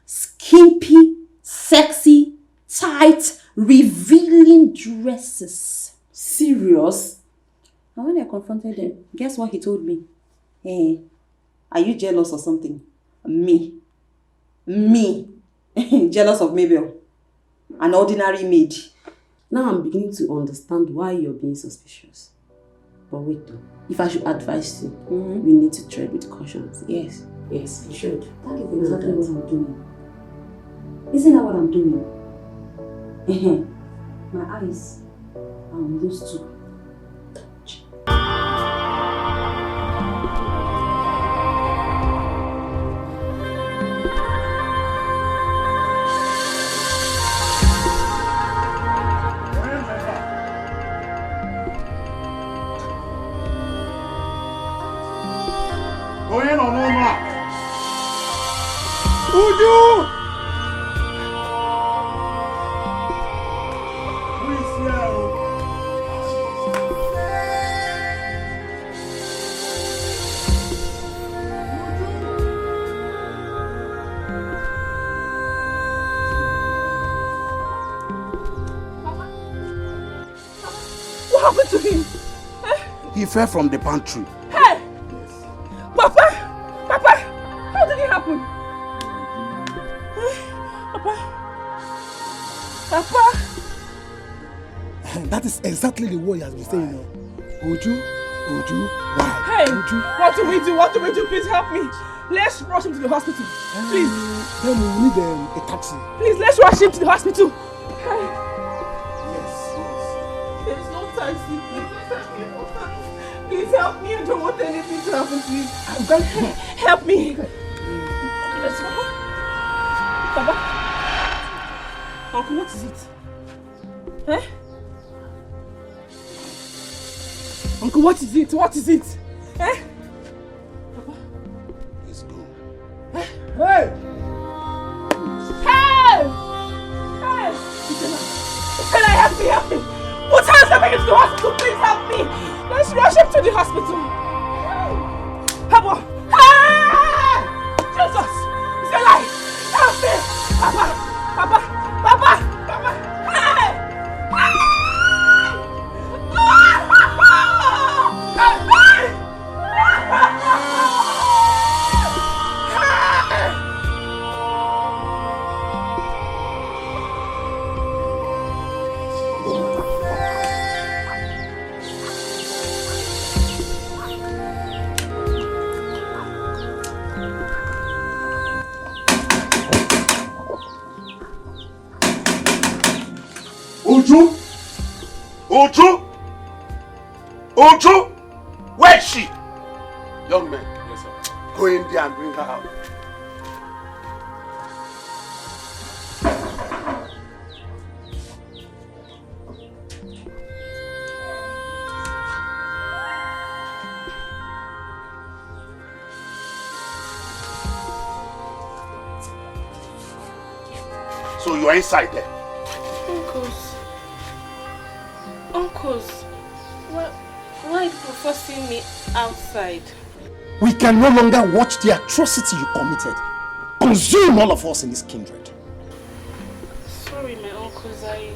Skimpy, sexy, tight, revealing dresses. Serious? And when I confronted him, guess what he told me? Hey, are you jealous or something? Me. Jealous of Mabel. An ordinary maid. Now I'm beginning to understand why you're being suspicious. But wait though, if I should advise you, we need to tread with caution. Yes, you should. That is exactly what I'm doing. Isn't that what I'm doing? My eyes are on those two. Onye nọ n'ụlọ a? Uju! What happened to him? He fell from the pantry. Hey! Papa! Papa! How did it happen? Papa! Papa! That is exactly the word he has been saying. Uju, why? Hey! Uju. What do we do? What do we do? Please help me. Let's rush him to the hospital. Please. Then we will need a taxi. Please, let's rush him to the hospital. Hey. There's no taxi. Please help me. I don't want anything to happen to you. I'm going to help me. Let's go. Papa. Uncle, what is it? Eh? Uncle, what is it? What is it? Eh? Papa? Let's go. Eh? Hey! Hey! Hey! Stella, help me, help me! Put hands up into the hospital, please help me! Let's rush him to the hospital. Papa! Hey! Jesus! Stella, help me! Papa! Papa! Papa! Papa! Hey! Uju? Uju? Uju? Where is she? Young man. Yes, sir. Go in there and bring her out. So you are inside there? Uncles, why are you forcing me outside? We can no longer watch the atrocity you committed. Consume all of us in this kindred. Sorry, my uncles, I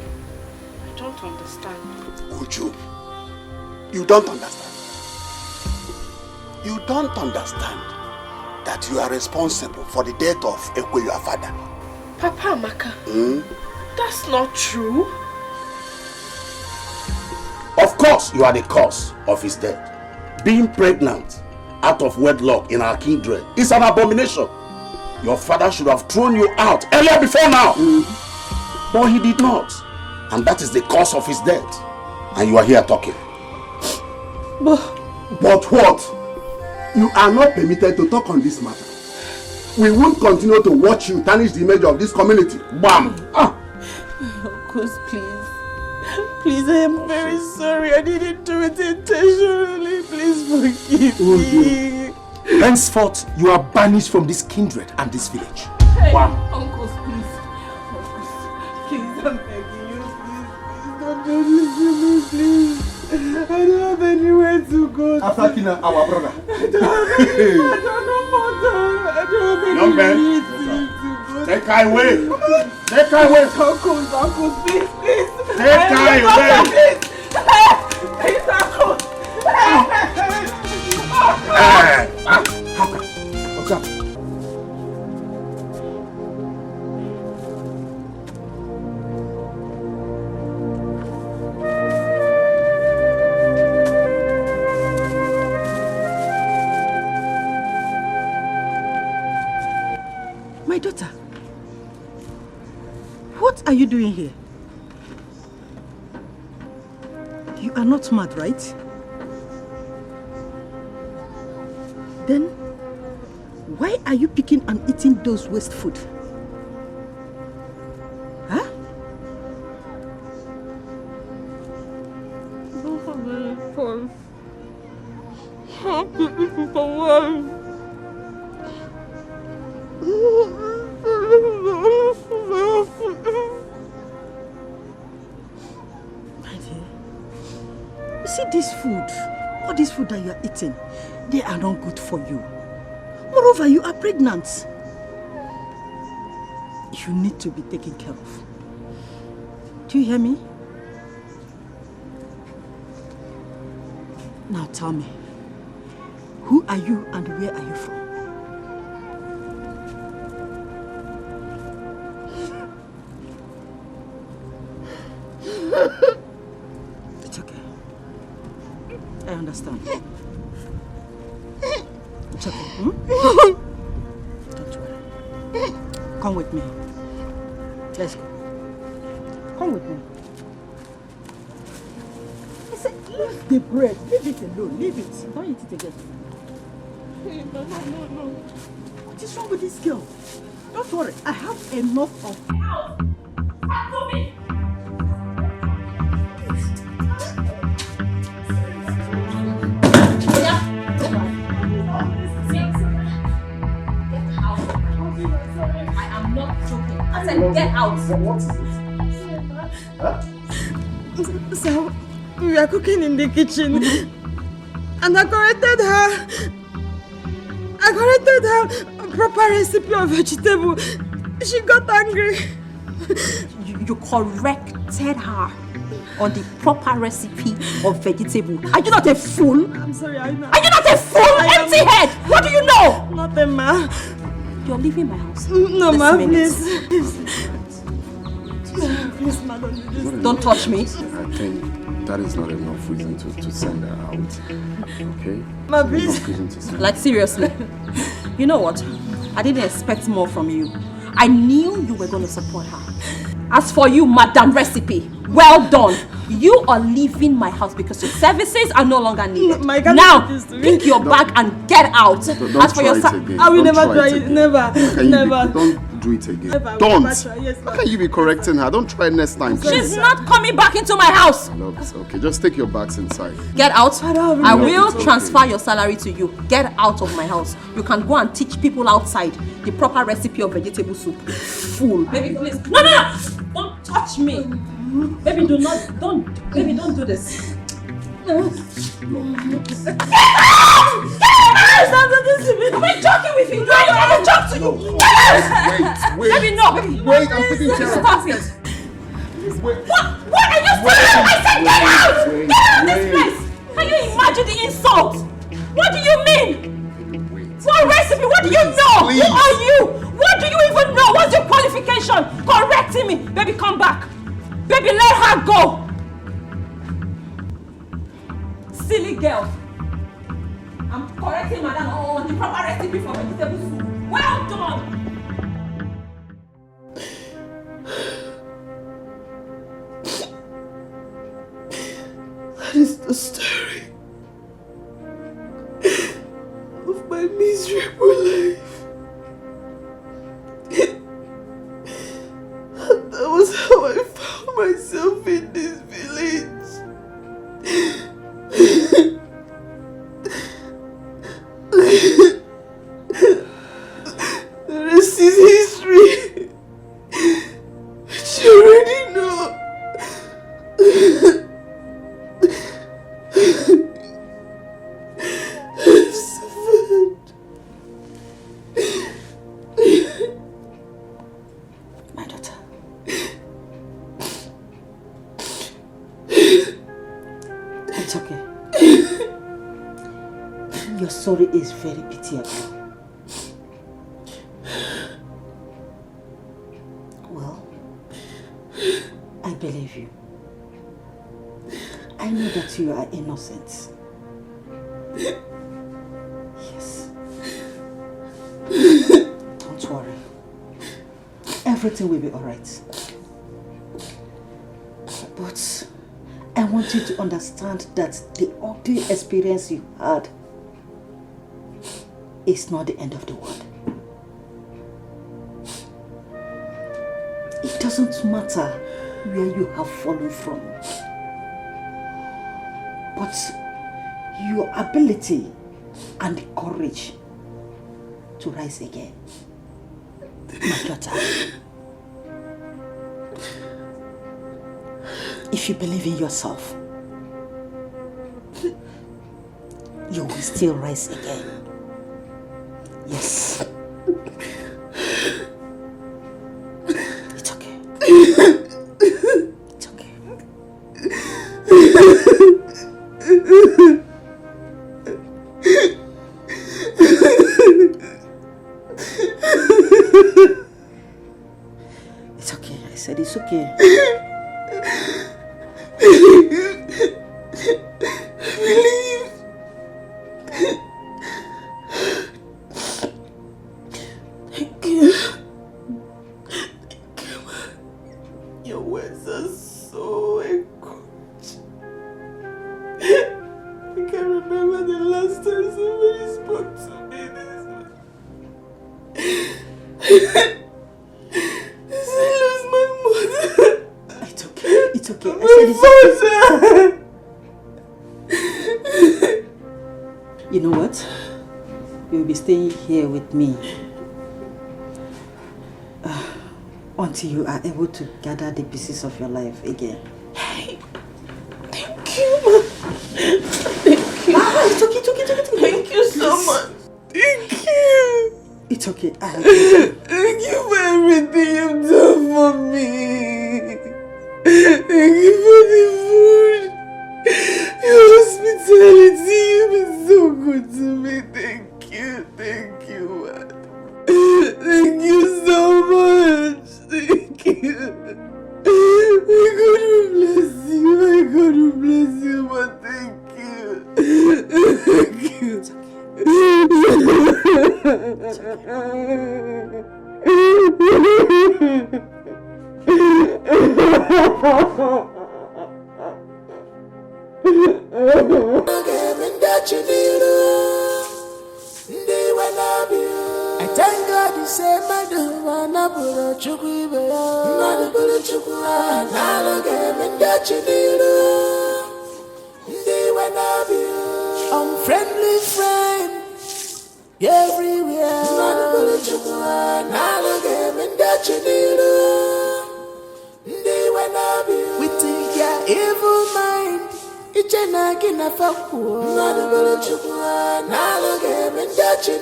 don't understand. Uju, you don't understand. You don't understand that you are responsible for the death of Ekwe, your father. Papa Amaka, that's not true. Of course, you are the cause of his death. Being pregnant out of wedlock in our kindred is an abomination. Your father should have thrown you out earlier before now. But he did not. And that is the cause of his death. And you are here talking. But what? You are not permitted to talk on this matter. We won't continue to watch you tarnish the image of this community. Bam! Uncles, please. Please, I am very sorry. I didn't do it intentionally. Please forgive me. Henceforth, you are banished from this kindred and this village. Hey, Wow. Uncles, please. Uncles, please, I'm begging you. Please don't do this to me, please. I don't have anywhere to go. After Kina, our brother. I don't have Young man, take her away. Take her away. Uncles, please. Take her away. Please, Uncles. What's up? My daughter, what are you doing here? You are not mad, right? Then, why are you picking and eating those waste food? Huh? My dear, you see this food, all this food that you are eating, they are not good for you. Moreover, you are pregnant. You need to be taken care of. Do you hear me? Now tell me, who are you and where are you from? It's okay. I understand. It's okay. Don't worry. Come with me. Let's go. Come with me. I said, leave the bread. Leave it alone. Leave it. Don't eat it again. Hey, no. What is wrong with this girl? Don't worry. I have enough of... and get out. What is it? Huh? So, we are cooking in the kitchen. And I corrected her. I corrected her proper recipe of vegetable. She got angry. You corrected her on the proper recipe of vegetable. Are you not a fool? I'm sorry, I know. Are you not a fool? Empty head! What do you know? Nothing, ma. You're leaving my house. No, This ma, minute. please. Please, ma, Don't touch me. I think that is not enough reason to send her out. Okay? Ma, please. Enough reason to send Like, seriously. You know what? I didn't expect more from you. I knew you were going to support her. As for you, Madam Recipe, well done. You are leaving my house because your services are no longer needed. Now, pick your bag and get out. Don't As for try your it again. I will Don't never try it. again. Never. Never. Don't do it again. Never. Don't. Never try. Yes, How can you be correcting her? Don't try next time. She's not coming back into my house. Loves. Okay, just take your bags inside. Get out. I No, will it's okay. transfer your salary to you. Get out of my house. You can go and teach people outside the proper recipe of vegetable soup. Fool. Baby, please. No, no, no. Don't touch me. Baby, don't do this. Get out! Get out! Am I joking with you? Do I ever joke to you? Get out! Wait. Baby, no. Wait, I'm taking care of Stop it. What are you saying? I said get out! Get out of this place! Can you imagine the insult? What do you mean? What recipe? What do you know? Please. Who are you? What do you even know? What's your qualification? Correcting me. Baby, come back. Baby, let her go. Silly girl. I'm correcting Madam on the proper recipe for vegetable soup. Well done. That is the story of my miserable life. That was how I found myself in this village. The rest is history. But you already know. I've suffered. My daughter. It's okay. Your story is very pitiable. Well, I believe you. I know that you are innocent. Yes. Don't worry. Everything will be alright. But I want you to understand that the ugly experience you had is not the end of the world. It doesn't matter where you have fallen from, but your ability and the courage to rise again. My daughter, if you believe in yourself, you will still rise again. Yes. It's okay. It's okay. It's okay. I said it's okay. Believe. Thank you. Thank you, man. Your words are so encouraging. I can't remember the last time somebody spoke to me this way. I lost my mother. It's okay. It's okay. I said it's okay. You know what? You'll be staying here with me until you are able to gather the pieces of your life again. Hey, thank you, ma. Thank you. It's okay. Thank you so much. Thank you. It's okay. Thank you for everything you've done for me. Thank you for the food. Your hospitality, you've been so good to me. Thank you, man. Thank you so much. Thank you. My God will bless you. My God will bless you, but thank you. Thank you. I thank God you say my do wanna put a chukwe, not put a chukwa, not a game in that you I'm friendly friend everywhere, not put a chukwa, not a game in that you we think you're evil mind. It's a nagging of a poor. Not a good chukwa, not a game in that you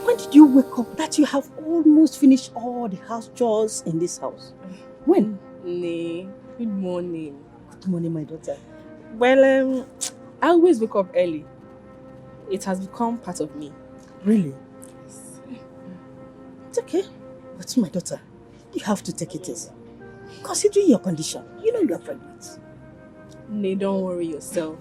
When did you wake up that you have almost finished all the house chores in this house? When? Nee, good morning. Good morning, my daughter. Well, I always wake up early. It has become part of me. Really? It's okay. But my daughter, you have to take it easy. Considering your condition, you know you are pregnant. Nee, don't worry yourself.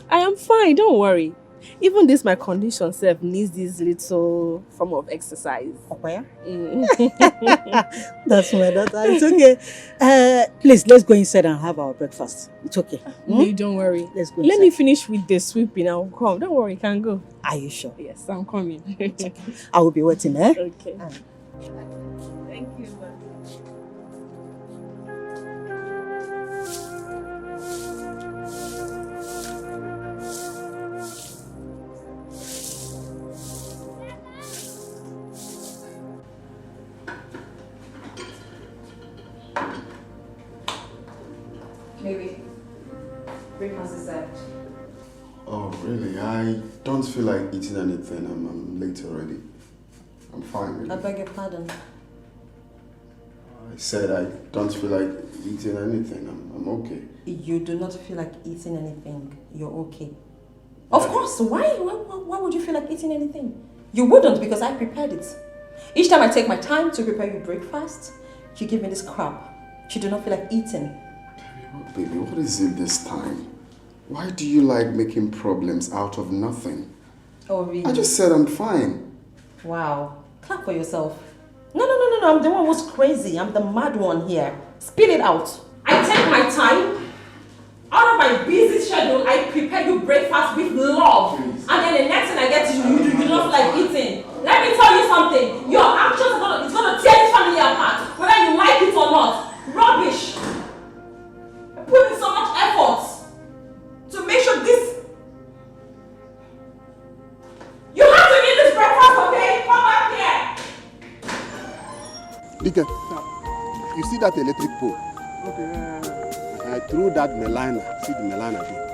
I am fine, don't worry. Even this, my condition self needs this little form of exercise. Okay. That's my daughter. It's okay. Please, let's go inside and have our breakfast. It's okay. Nee, don't worry. Let's go Let me finish with the sweeping. I'll come. Don't worry, you can go. Are you sure? Yes, I'm coming. Okay. I will be waiting, eh? Okay. Thank you, ma. Maybe. Breakfast is served. Oh, really? I don't feel like eating anything. I'm late already. I'm fine, really. I beg your pardon. I said I don't feel like eating anything. I'm okay. You do not feel like eating anything. You're okay. Of course. Why would you feel like eating anything? You wouldn't, because I prepared it. Each time I take my time to prepare you breakfast, you give me this crap. You do not feel like eating. Baby, what is it this time? Why do you like making problems out of nothing? Oh, really? I just said I'm fine. Wow. Clap for yourself. No. I'm the one who's crazy. I'm the mad one here. Spit it out. I take my time. Out of my busy schedule, I prepare you breakfast with love. Please. And then the next thing I get to you don't feel like eating. Let me tell you something. Your actions is going to tear this family apart. Whether you like it or not. Rubbish. I put in so much effort to make sure this... You have to eat this breakfast, okay? Come back here. Dika, you see that electric pole? Okay. I threw that melana. See the melana there?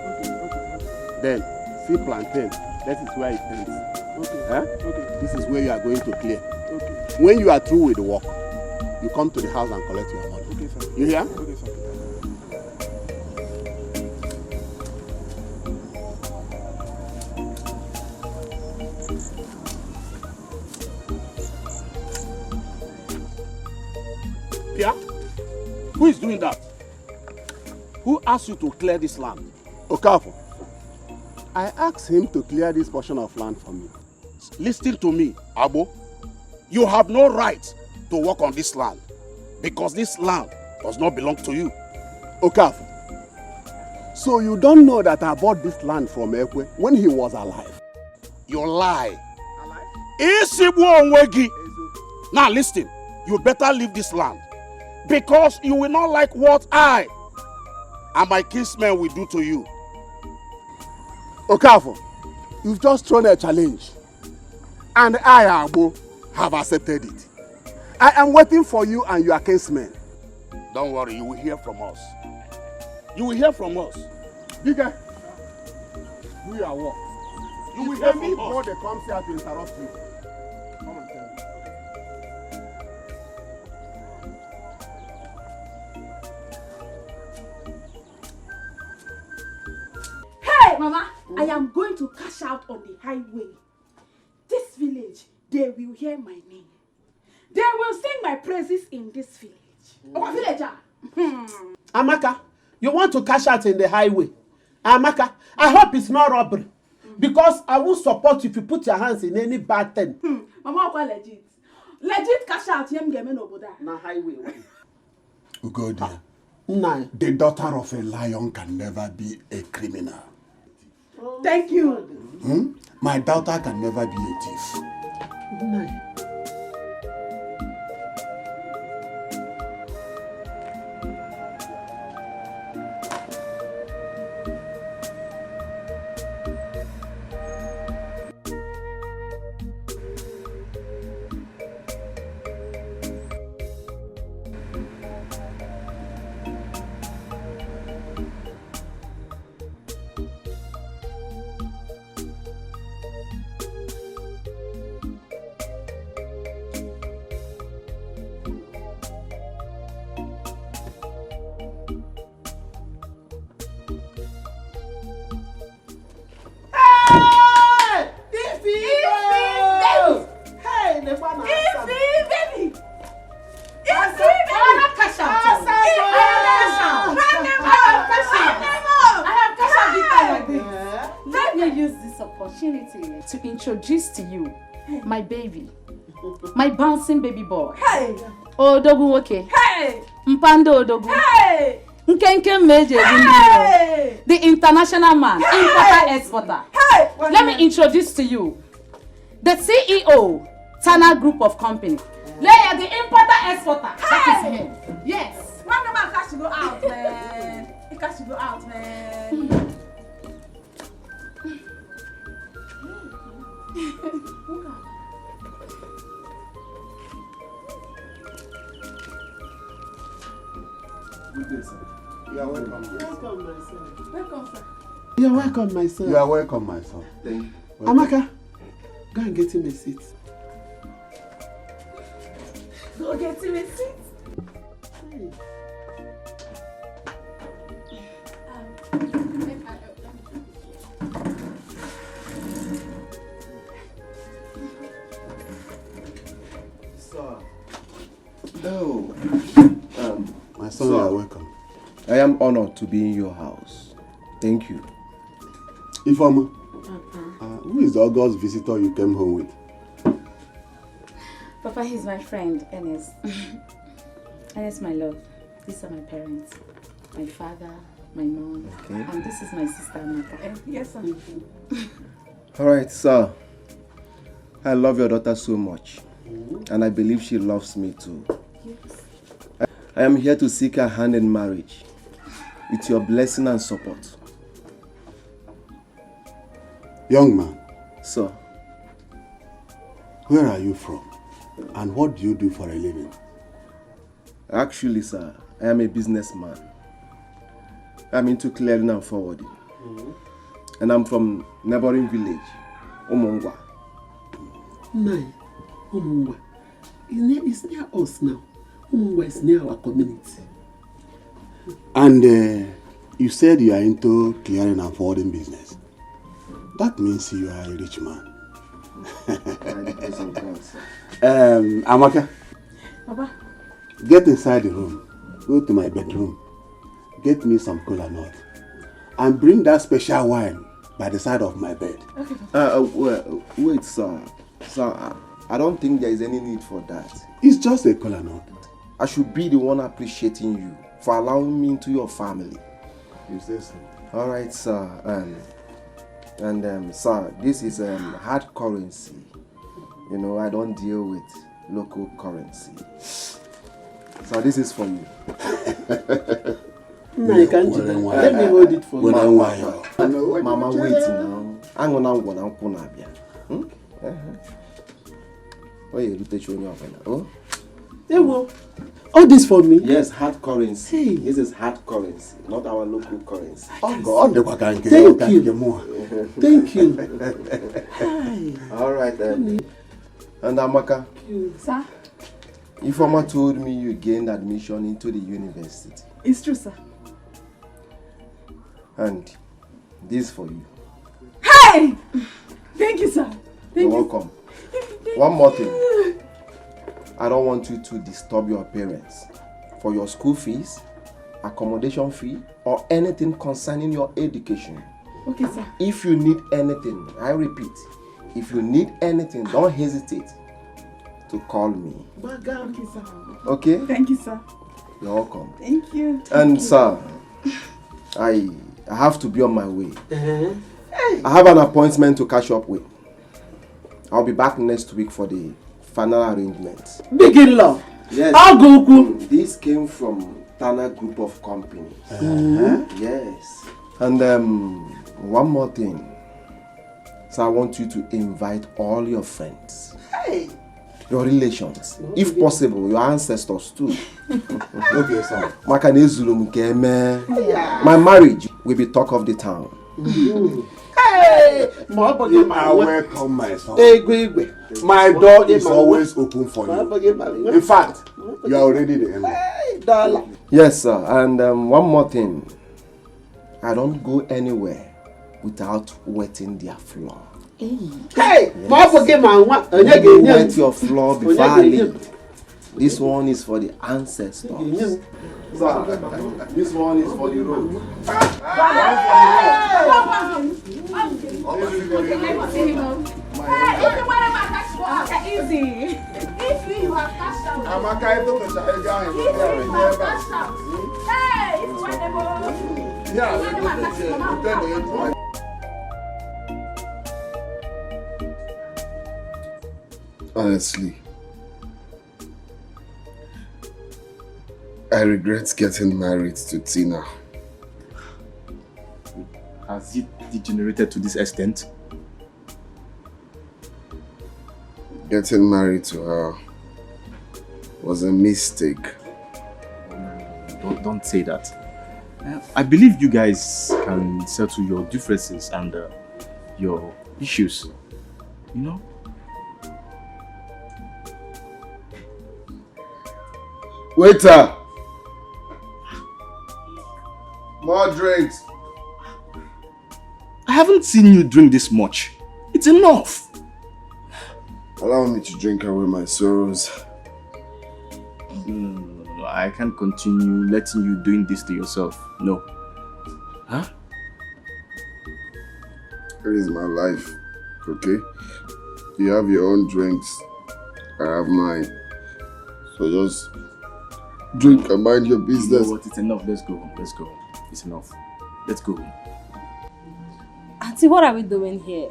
Okay. Then, see plantain. That is where it ends. Okay. Huh? Okay. This is where you are going to clear. Okay. When you are through with the work, you come to the house and collect your money. Okay, sir. You hear? Okay, sir. Pia? Who is doing that? Who asked you to clear this land? Okafor. I asked him to clear this portion of land for me. Listen to me, Abo. You have no right to work on this land because this land does not belong to you. Okafor. So you don't know that I bought this land from Ekwe when he was alive? You lie. Alive? Now listen, you better leave this land because you will not like what I and my kinsmen will do to you. Okafor, you've just thrown a challenge. And I, Abo, have accepted it. I am waiting for you and your kinsmen. Don't worry, you will hear from us. You will hear from us. Bigger, do your work. You will hear me before they come here to interrupt you. Come and tell me. Hey, Mama, I am going to cash out on the highway. This village, they will hear my name. They will sing my praises in this village. Our villager. Amaka, you want to cash out in the highway? Amaka, I hope it's not robbery. Because I will support you if you put your hands in any bad thing. Mama, what legit? Legit cash out, na highway. Go there. The daughter of a lion can never be a criminal. Thank you. My daughter can never be a thief. To introduce to you my baby, my bouncing baby boy. Hey! Odogu woke. Hey! Mpando Odogu. Hey! Nkenke Meje. Hey! The international man, importer exporter. Hey! Let me introduce to you the CEO, Tana Group of Company. Leia, the importer exporter. Hey! That is him. Yes. One man cash to go out, man. He cash to go out, man. Good day, sir. You are welcome. Welcome, my son. Welcome, sir. You are welcome, my son. You are welcome, my son. Thank you. Amaka, go and get him a seat. Go get him a seat. Oh. My son, Sir, you are welcome. I am honored to be in your house. Thank you. Ifeoma, who is the August visitor you came home with? Papa, he's my friend, Ernest. Ernest, my love. These are my parents. My father, my mom, and this is my sister, Amaka. Yes, sir. Alright, sir. I love your daughter so much. And I believe she loves me too. Yes. I am here to seek her hand in marriage. With your blessing and support. Young man. Sir. Where are you from? And what do you do for a living? Actually, sir, I am a businessman. I'm into clearing and forwarding. And I'm from neighboring village, Omongwa. Nai, Omongwa. It's near us now. Omongwa is near our community. And you said you are into clearing and forwarding business. That means you are a rich man. Amaka. Papa. Get inside the room. Go to my bedroom. Get me some cola nut. And bring that special wine by the side of my bed. Okay. Wait, sir. Sir, I don't think there is any need for that. It's just a cola nut. I should be the one appreciating you for allowing me into your family. You say so. Alright, sir. Sir, this is hard currency. You know, I don't deal with local currency. So this is for you. No, can't you? Let me hold it for you. Mama, wait now. I'm gonna Oh, yeah, you take your oh? Hey, well, all this for me? Yes, hard currency. This is hard currency, not our local currency. Oh, God. Thank you. Thank you. All right, then. And Amaka, Sir? Informer told me you gained admission into the university. It's true, sir. And this for you. Hey! Thank you, sir. You're welcome. One more thing. I don't want you to disturb your parents for your school fees, accommodation fee, or anything concerning your education. Okay, sir. If you need anything, I repeat, if you need anything, don't hesitate to call me. Okay, sir. Okay? Thank you, sir. You're welcome. Thank you. And sir, I have to be on my way. I have an appointment to catch up with. I'll be back next week for the final arrangements. Big in love. Yes. I'll go. This came from Tana Group of Companies. Yes. And one more thing. So I want you to invite all your friends. Hey. Your relations. If possible, your ancestors too. Okay, sir. My marriage will be talk of the town. Hey! I welcome my son. My door is always open for you. In fact, you are already the owner. Yes, sir. And one more thing. I don't go anywhere without wetting their floor. Hey! Yes. You wet your floor before I leave. This one is for the ancestors. Sir, this one is for the road. Easy. If you have cashed out. Hey, it's wonderful. Honestly, I regret getting married to Tina. Has it degenerated to this extent? Getting married to her was a mistake. Don't say that. I believe you guys can settle your differences and your issues. You know? Waiter! More drinks. I haven't seen you drink this much. It's enough. Allow me to drink away my sorrows. No. I can't continue letting you doing this to yourself. No. Huh? It is my life, okay? You have your own drinks. I have mine. So just drink and mind your business. You know what? It's enough. Let's go. Let's go. It's enough. Let's go. Auntie, what are we doing here?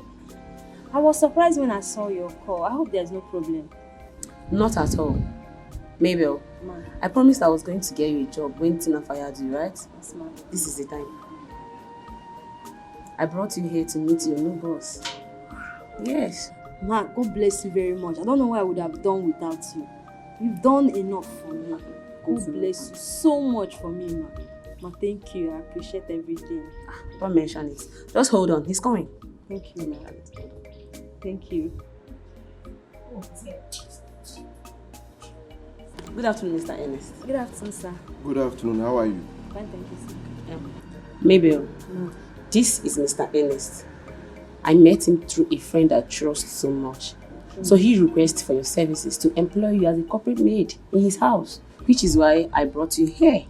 I was surprised when I saw your call. I hope there's no problem. Not at all. Mabel, I promised I was going to get you a job when Tina fired you, right? Yes, ma'am. This is the time. I brought you here to meet your new boss. Yes. Ma, God bless you very much. I don't know what I would have done without you. You've done enough for me. God bless you so much for me, ma. Ma, thank you. I appreciate everything. Don't mention it. Just hold on. He's coming. Thank you, ma. Thank you. Good afternoon, Mr. Ernest. Good afternoon, sir. Good afternoon. How are you? Fine, thank you, sir. Mabel, this is Mr. Ernest. I met him through a friend I trust so much. So he requested for your services to employ you as a corporate maid in his house, which is why I brought you here,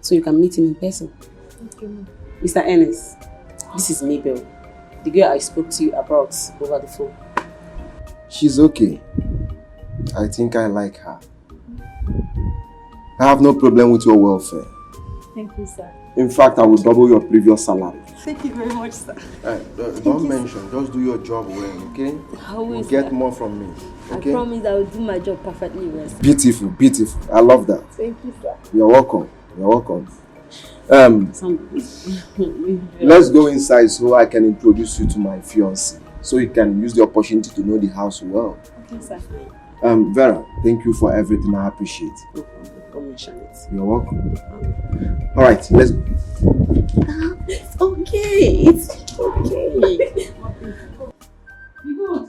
so you can meet him in person. Thank you, Mr. Ernest, this is Mabel, the girl I spoke to you about over the phone. She's okay. I think I like her. I have no problem with your welfare. Thank you, sir. In fact, I will double your previous salary. Thank you very much, sir. Don't mention, just do your job well, okay? I will, You'll get sir. more from me, okay? I promise I will do my job perfectly well, sir. Beautiful, beautiful. I love that. Thank you, sir. You're welcome. You're welcome. Let's go inside so I can introduce you to my fiancé, so you can use the opportunity to know the house well. Okay, sir. Vera, thank you for everything. I appreciate. Don't mention it. You're welcome. All right, let's go. It's okay. It's okay. You good?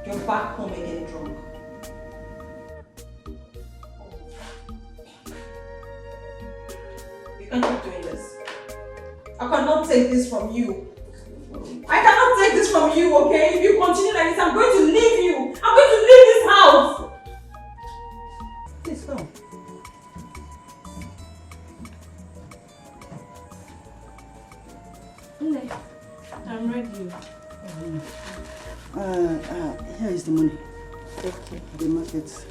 You're back home again drunk. You can't keep doing this. I cannot take this from you. I cannot take this from you, okay? If you continue like this, I'm going to leave you. I'm going to leave this house. Please go. I'm ready. Here is the money. Okay. The market.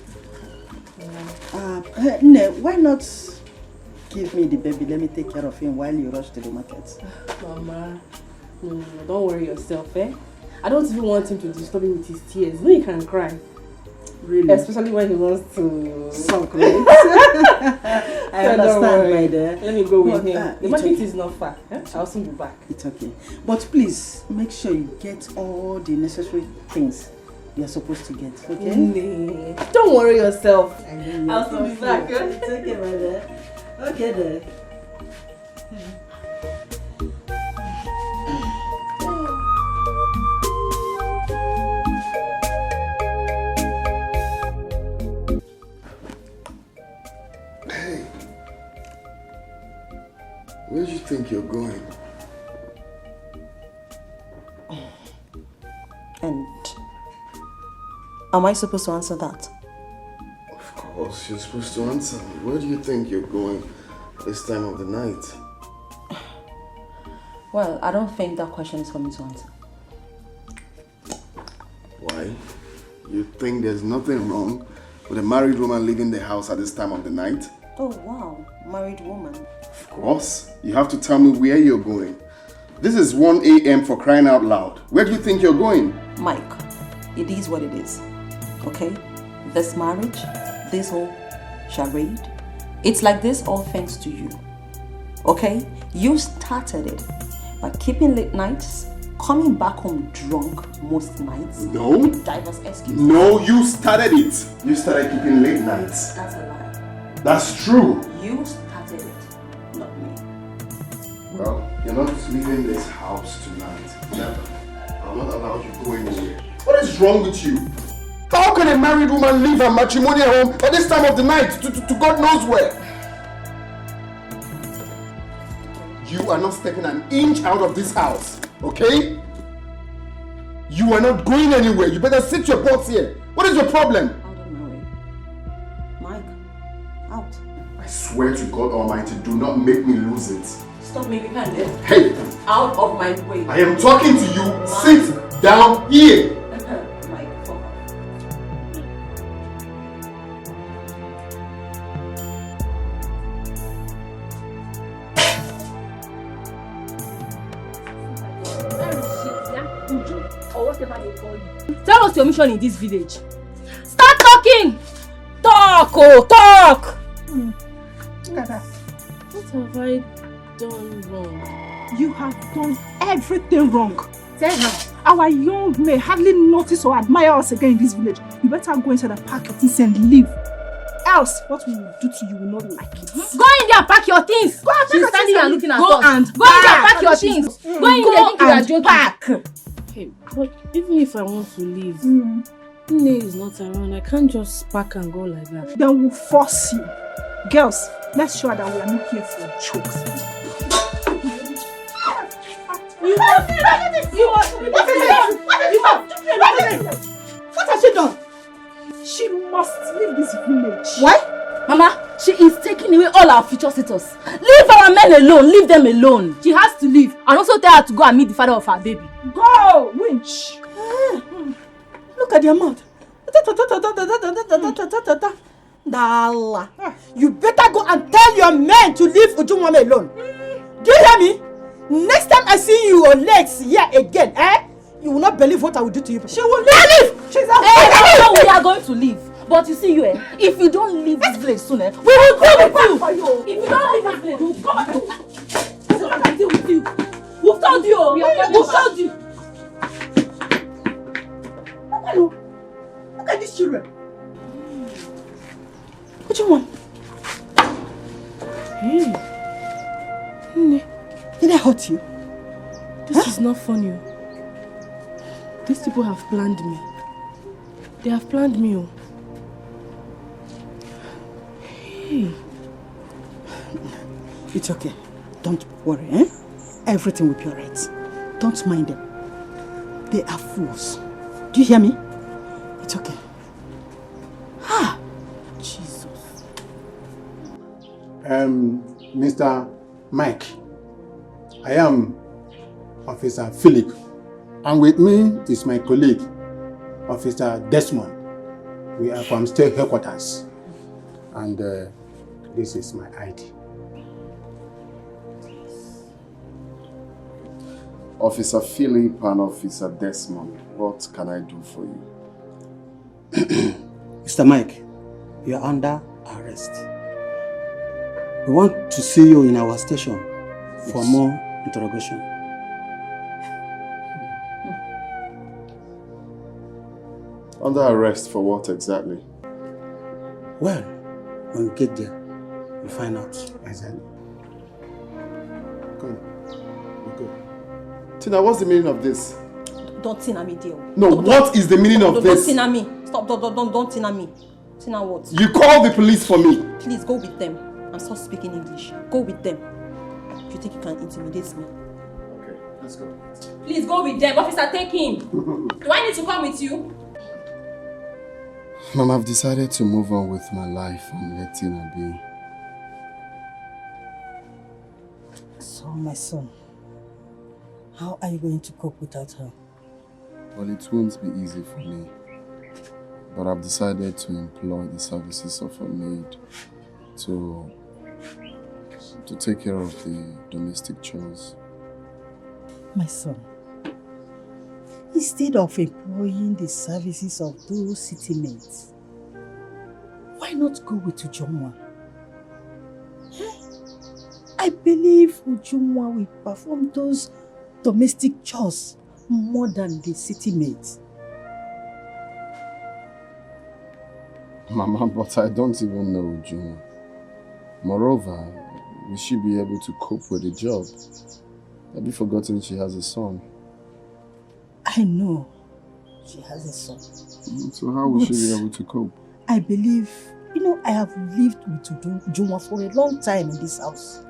Ne, why not give me the baby? Let me take care of him while you rush to the market. Mama, no, don't worry yourself, eh? I don't even want him to disturb me with his tears. No, he can cry. Really? Especially when he wants to... Suck, right? I understand, my dear. Let me go with But, him. The it's market okay. is not far. Eh? I'll soon be back. It's okay. But please, make sure you get all the necessary things you're supposed to get, okay? Nee. Don't worry yourself. I'll soon be back. It's okay, my dear. Okay, then. Hey, where do you think you're going? And am I supposed to answer that? Of course, you're supposed to answer me. Where do you think you're going this time of the night? Well, I don't think that question is for me to answer. Why? You think there's nothing wrong with a married woman leaving the house at this time of the night? Oh wow, married woman. Of course. You have to tell me where you're going. This is 1 a.m. for crying out loud. Where do you think you're going? Mike, it is what it is. Okay? This marriage, this whole charade, it's like this all thanks to you. Okay? You started it by keeping late nights, coming back home drunk most nights. No. Diverse excuses. No, you started it. You started keeping late nights. That's a lie. That's true. You started it, not me. Well, you're not leaving this house tonight. Never. I'll not allow you to go anywhere. What is wrong with you? How can a married woman leave her matrimonial home at this time of the night to God knows where? You are not stepping an inch out of this house, okay? You are not going anywhere. You better sit your butts here. What is your problem? Mike, out. I swear to God Almighty, do not make me lose it. Stop making me handle. Hey! Out of my way. I am talking to you. Sit down here. Mike, fuck off. Or whatever they call you. Tell us your mission in this village. Start talking! Talk! Oh, talk! Look at that. What have I done wrong? You have done everything wrong. Tell her. Our young may hardly notice or admire us again in this village. You better go inside and pack your things and leave. Else, what we will do to you will not like it. Go in there and pack your things. Go and She's pack standing your and things looking at go us. and Go in there and pack. pack your things. Go in there, think you are joking. Pack. Hey, but even if I want to leave, Nne is not around. I can't just pack and go like that. Then we'll force you. Girls, let's show her that we are not here for jokes. What has she done? She must leave this village. Why? Mama, she is taking away all our future status. Leave our men alone. Leave them alone. She has to leave. And also tell her to go and meet the father of her baby. Go, winch. Look at their mouth. Dala. You better go and tell your men to leave Ujunwame alone. Do you hear me? Next time I see you on legs here again, you will not believe what I will do to you. She will leave. She's out. We are going to leave. But you see, if you don't leave this place soon, we will deal with you. If you don't leave this place, we will come back to deal with you. We've told you. We've told you. Look at these children. What do you want? Did I hurt you? This is not funny. These people have planned me. They have planned me. Hey. It's okay. Don't worry, Everything will be alright. Don't mind them. They are fools. Do you hear me? It's okay. Jesus. Mr. Mike, I am Officer Philip, and with me is my colleague, Officer Desmond. We are from state headquarters, and this is my ID. Officer Philip and Officer Desmond, what can I do for you? Mr. Mike, you are under arrest. We want to see you in our station for more interrogation. Under arrest for what exactly? Well, when we get there, we'll find out. Exactly. Come on. Okay. Tina, what's the meaning of this? Don't Tina me, dear. No, what is the meaning of this? Don't Tina me. Stop, don't Tina me. Tina what? You call the police for me. Please go with them. I'm still speaking English. Go with them. If you think you can intimidate me. Okay, let's go. Please go with them. Officer, take him. Do I need to come with you? Mom, I've decided to move on with my life and let Tina be. So, my son, how are you going to cope without her? Well, it won't be easy for me. But I've decided to employ the services of a maid to take care of the domestic chores. My son, instead of employing the services of those city maids, why not go with Ujunwa? I believe Ujunwa will perform those domestic chores more than the city maids. Mama, but I don't even know Ujunwa. Moreover, will she be able to cope with the job? Have you forgotten she has a son? I know she has a son. So how will she be able to cope? I believe, I have lived with Ujunwa for a long time in this house.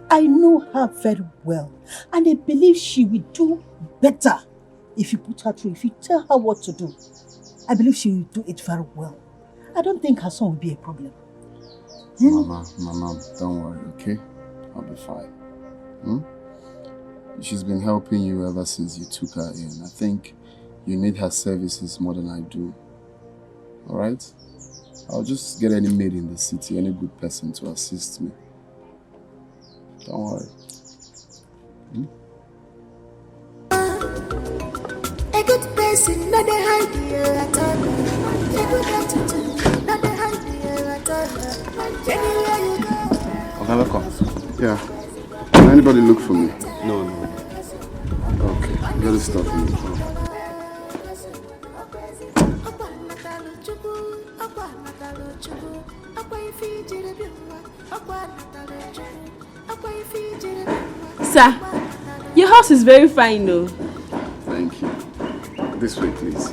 I know her very well. And I believe she will do better if you put her through, if you tell her what to do. I believe she will do it very well. I don't think her son will be a problem. Mama, don't worry, okay? I'll be fine. She's been helping you ever since you took her in. I think you need her services more than I do. Alright? I'll just get any maid in the city, any good person to assist me. Don't worry. A good person, not a hide here at all. A good attitude, not a hide here at all. Anywhere you go. Okay, welcome. Yeah. Can anybody look for me? No. Okay, get this stuff in the car. Sir, your house is very fine though. Thank you. This way, please.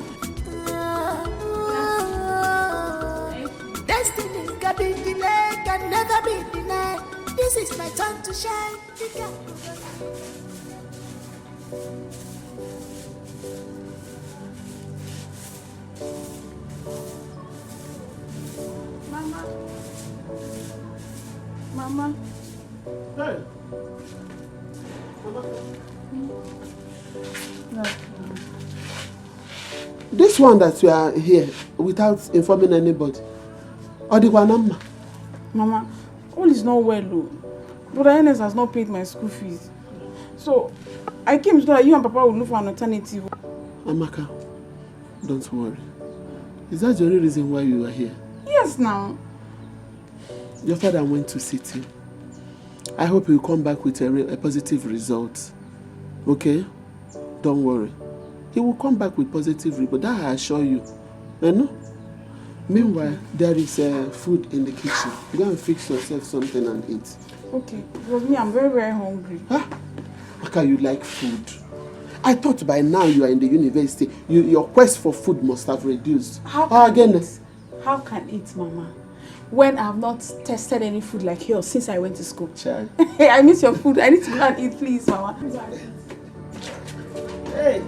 Destiny can be delayed, can never be denied. This is my time to shine. Mama. Hey. No. This one that you are here without informing anybody. Odiwanama. Mama, all is not well, though. But Ernest has not paid my school fees. So, I came so that you and Papa would look for an alternative. Amaka, don't worry. Is that the only reason why you are here? Yes, now. Your father went to city. I hope he'll come back with a positive result. Okay? Don't worry. He will come back with positive result, that I assure you. You know? Meanwhile, there is food in the kitchen. Go and fix yourself something and eat. Okay, because me, I'm very, very hungry. Huh? Maka, you like food. I thought by now you are in the university. Your quest for food must have reduced. How can eat, Mama? When I have not tested any food like yours since I went to school. Child. I miss your food. I need to go and eat, please, Mama. Hey!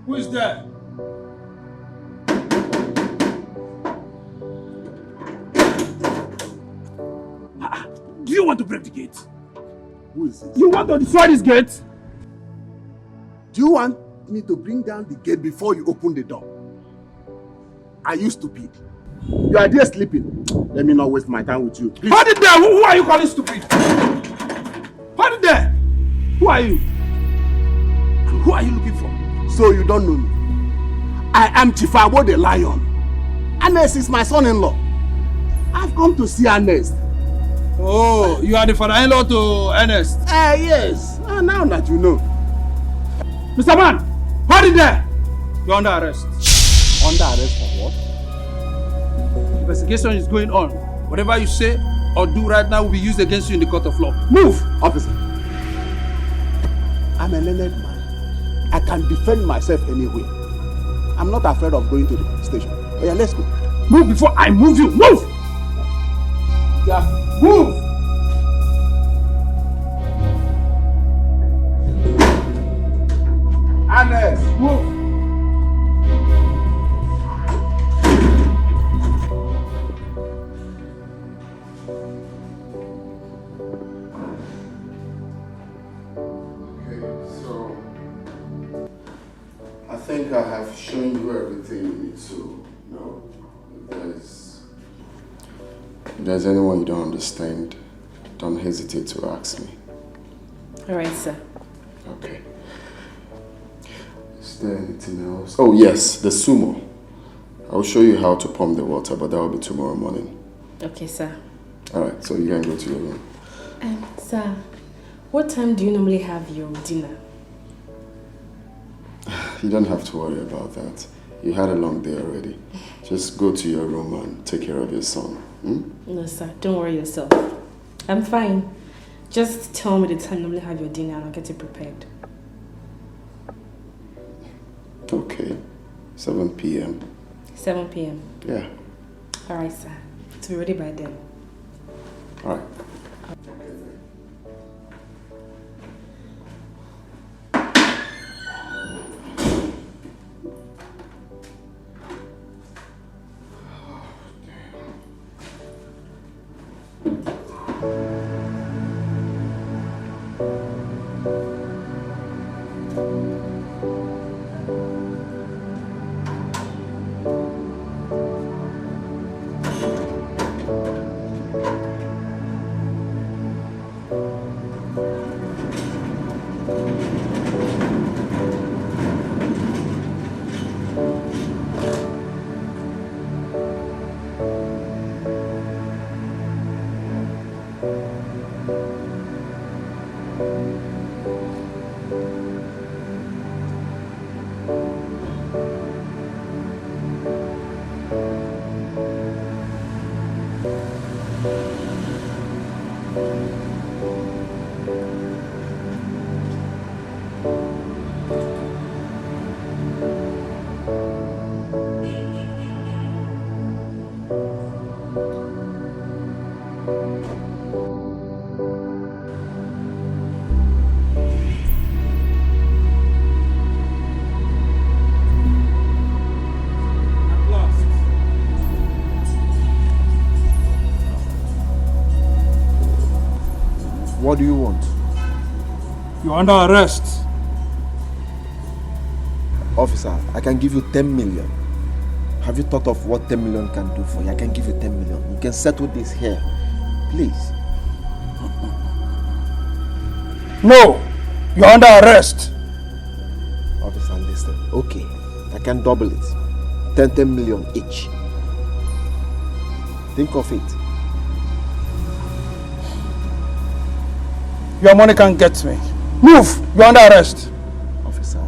Who is there? Do you want to break the gate? Who is it? You want to destroy this gate? Do you want me to bring down the gate before you open the door? Are you stupid? You are there sleeping. Let me not waste my time with you. Please. Hold it there! Who are you calling stupid? Hold it there! Who are you? Who are you looking for? So you don't know me. I am Chifabo the Lion. Ernest is my son-in-law. I've come to see Ernest. Oh, you are the father-in-law to Ernest? Yes. Now that you know. Mr. Man, hold it there! You're under arrest. Under arrest for what? Investigation is going on. Whatever you say or do right now will be used against you in the court of law. Move! Officer. I'm a learned man. I can defend myself anyway. I'm not afraid of going to the station. Oh yeah, let's go. Move before I move you. Move! Yeah, move! Ernest, move! I think I have shown you everything you need to know. If there's anyone you don't understand, don't hesitate to ask me. All right, sir. Okay. Is there anything else? Oh yes, the sumo. I'll show you how to pump the water, but that will be tomorrow morning. Okay, sir. All right, so you can go to your room. Sir, what time do you normally have your dinner? You don't have to worry about that. You had a long day already. Just go to your room and take care of your son. Hmm? No, sir. Don't worry yourself. I'm fine. Just tell me the time you normally have your dinner and I'll get it prepared. Okay. 7 p.m. 7 p.m. Yeah. All right, sir. To be ready by then. All right. want? You're under arrest. Officer, I can give you 10 million. Have you thought of what 10 million can do for you? I can give you 10 million. You can settle this here. Please. No! You're under arrest. Officer, listen. Okay, I can double it. 10 million each. Think of it. Your money can't get me. Move! You're under arrest. Officer,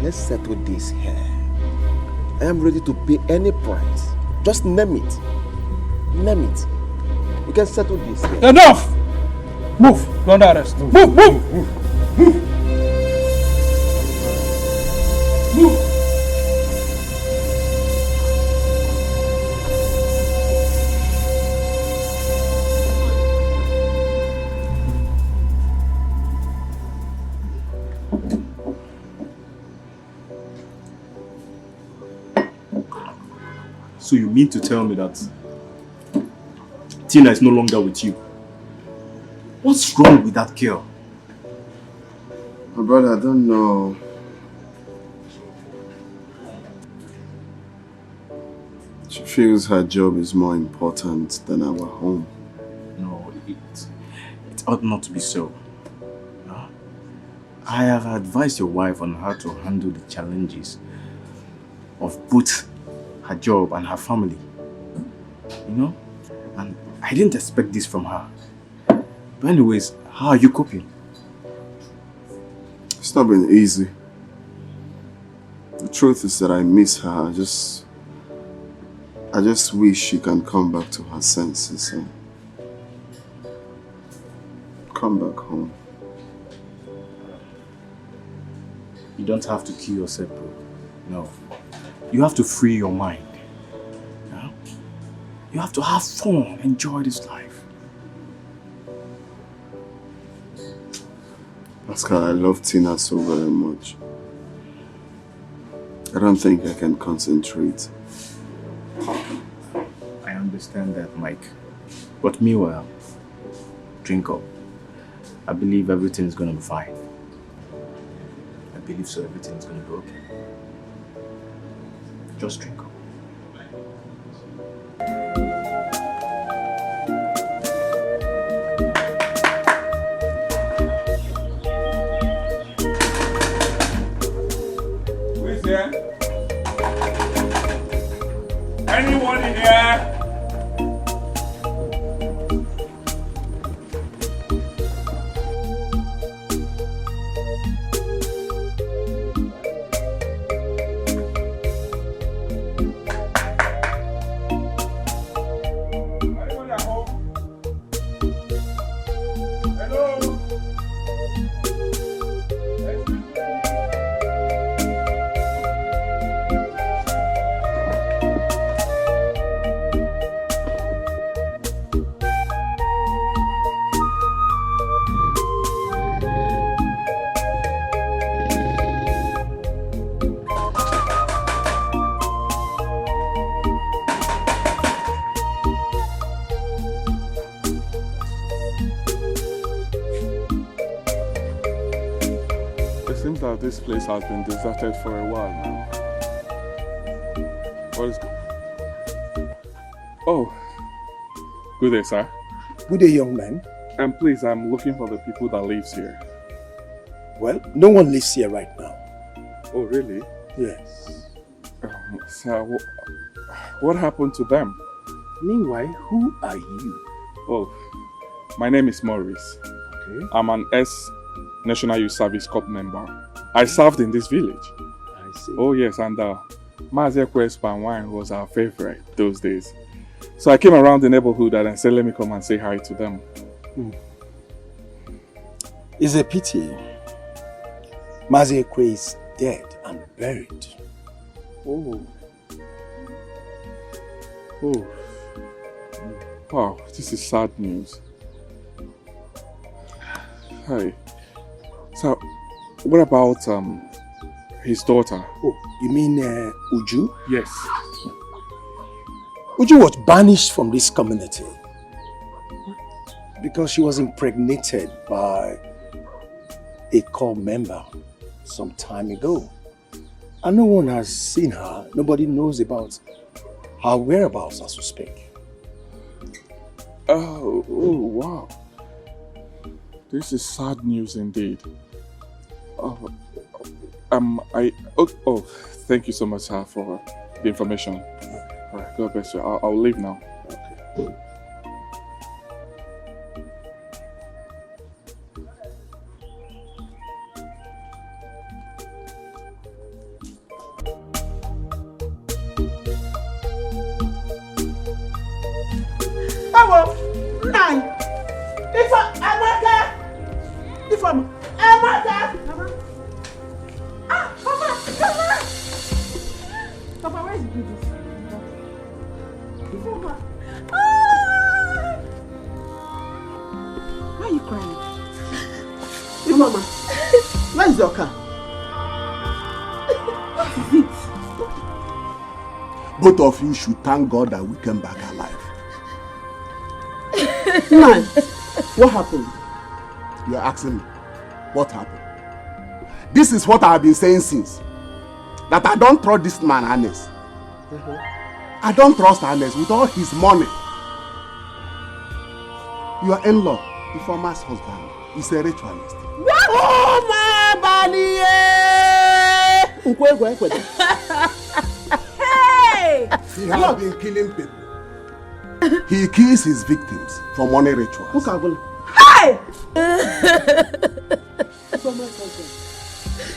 let's settle this here. I am ready to pay any price. Just name it. Name it. We can settle this here. Enough! Move! You're under arrest. Move! Move! Move! Move! Move! So you mean to tell me that Tina is no longer with you? What's wrong with that girl? My brother, I don't know. She feels her job is more important than our home. No, it ought not to be so. I have advised your wife on how to handle the challenges of both her job and her family. You know? And I didn't expect this from her. But anyways, how are you coping? It's not been easy. The truth is that I miss her. I just wish she can come back to her senses and come back home. You don't have to kill yourself, bro. No. You have to free your mind. Yeah? You have to have fun, enjoy this life. Oscar, I love Tina so very much. I don't think I can concentrate. I understand that, Mike. But meanwhile, drink up. I believe everything is going to be fine. I believe so everything is going to be okay. Just drink up. Who is here? Anyone in here? This place has been deserted for a while now. What is... Oh, good day, sir. Good day, young man. Please, I'm looking for the people that lives here. Well, no one lives here right now. Oh, really? Yes. Sir, what happened to them? Meanwhile, who are you? Oh, my name is Maurice. Okay. I'm an National Youth Service Corps member. I served in this village. I see. Oh yes, and Mazi Ekwe's wine was our favorite those days. So I came around the neighborhood and I said, let me come and say hi to them. It's a pity. Mazi Ekwe is dead and buried. Oh. Oh. Wow, this is sad news. Hi. So, what about his daughter? Oh, you mean Uju? Yes. Uju was banished from this community. because she was impregnated by a corps member some time ago. And no one has seen her. Nobody knows about her whereabouts as we speak. Oh, wow. This is sad news indeed. Thank you so much, sir, for the information. All right, God bless you. I'll leave now. Okay. Papa, where is the baby? Why are you crying? Mama, where is your car? What is it? Both of you should thank God that we came back alive. Man, what happened? You're asking me, what happened? This is what I've been saying since. That I don't trust this man, Ernest. I don't trust Ernest with all his money. Your in-law, the former's husband, is a ritualist. What? Oh, my body! Hey! He has been killing people. He kills his victims for money rituals. Hey!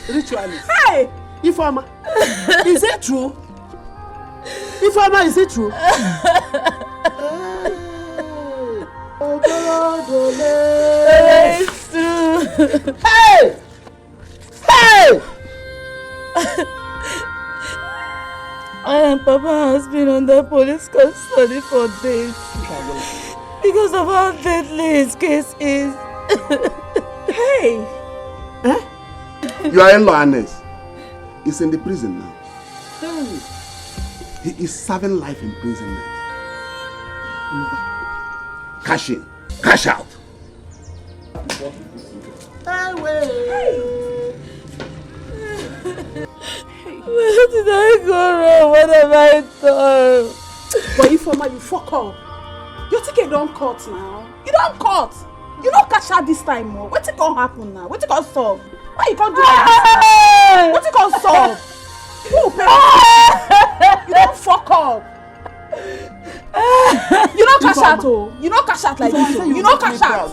Ritualist. Hey! Ifeoma, is it true? Ifeoma, is it true? It's true. Hey! Hey! I and Papa has been under police custody for days because of how deadly his case is. Hey! Eh? Your in-law, Ernest, is in the prison now. He is serving life imprisonment. Cash in, cash out. Where did I go wrong? What have I done? But Ifeoma, you fuck up. Your ticket don't cut now. You don't cut. You don't cash out this time more. What's it gonna happen now? What's it gonna solve? Why you can't do that? What's it gonna solve? Who will pay? You don't fuck up. You don't cash out, oh. You don't cash out like this, oh. You don't cash out.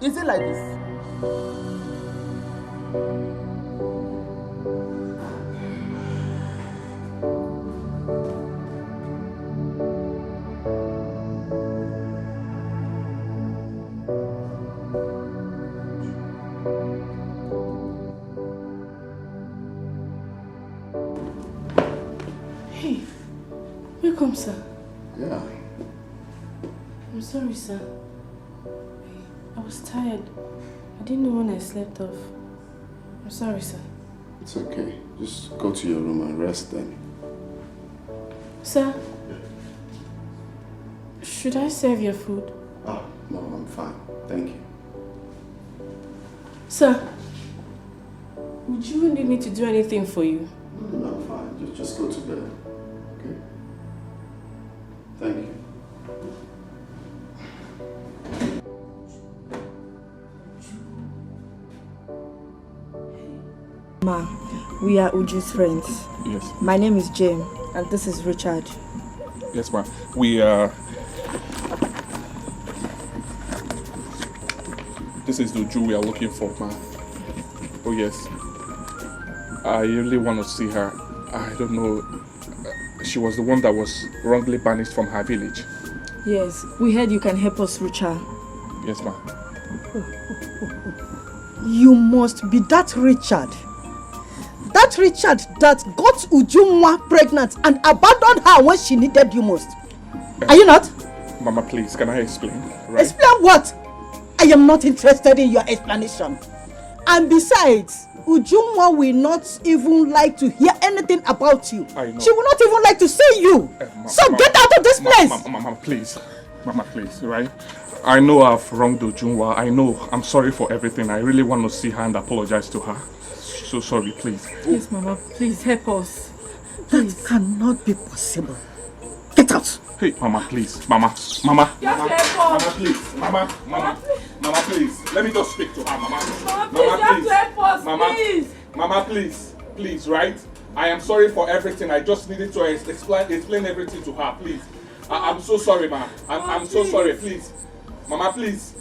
Is it like this? Hey, welcome, sir. Yeah. I'm sorry, sir. I was tired. I didn't know when I slept off. I'm sorry, sir. It's okay. Just go to your room and rest then. Sir, should I serve your food? Oh, no, I'm fine. Thank you. Sir, would you need me to do anything for you? No, I'm fine. Just go to bed. Okay? Thank you. Ma, we are Uju's friends. Yes. My name is Jane, and this is Richard. Yes, ma'am. We this is the Jew we are looking for, ma'am. Oh yes. I really want to see her. I don't know. She was the one that was wrongly banished from her village. Yes, we heard you can help us reach her. Yes, ma'am. You must be that Richard. That Richard that got Ujunwa pregnant and abandoned her when she needed you most. Are you not? Mama, please, can I explain? Right? Explain what? I am not interested in your explanation. And besides, Ujunwa will not even like to hear anything about you. I know. She will not even like to see you. So get out of this place! Mama, please. Mama, please, right? I know I've wronged Ujunwa. I know. I'm sorry for everything. I really want to see her and apologize to her. So sorry, please. Please, Mama, please help us. That cannot be possible. Get out. Hey, Mama, please. Mama. Mama, please. Mama, please. Let me just speak to her, Mama. Mama, please, you have to help us, Mama, please. Mama, please. Please, right? I am sorry for everything. I just needed to explain everything to her, please. I'm so sorry, Ma. I'm so sorry, please. Mama, please.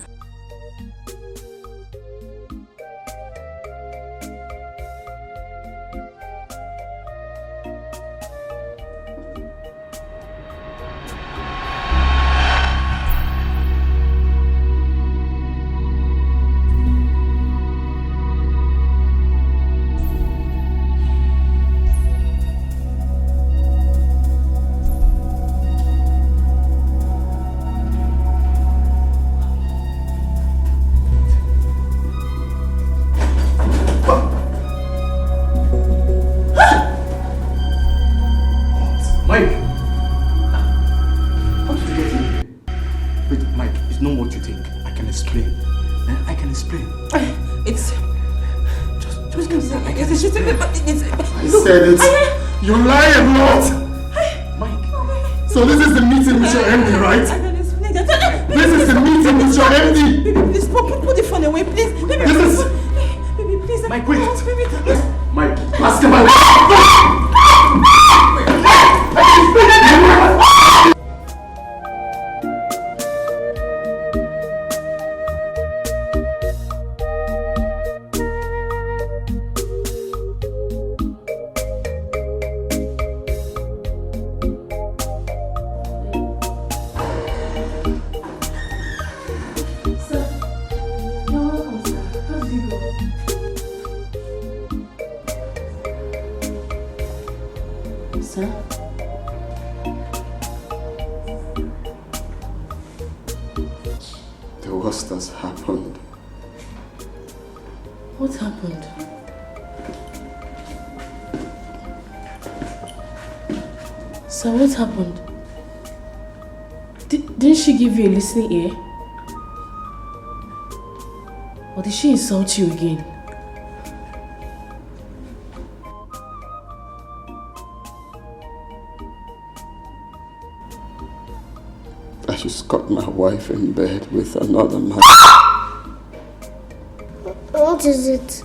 You lie a lot! Mike. So this is the meeting with your MD, right? I can explain that. This is the meeting with your MD! Baby, please put the phone away, please. Baby, This is... Baby, please. Mike, wait. Baby, Mike, ask him out. The worst has happened. What happened? Sir, what happened? Didn't she give you a listening ear? Or did she insult you again? I just got my wife in bed with another man. What is it?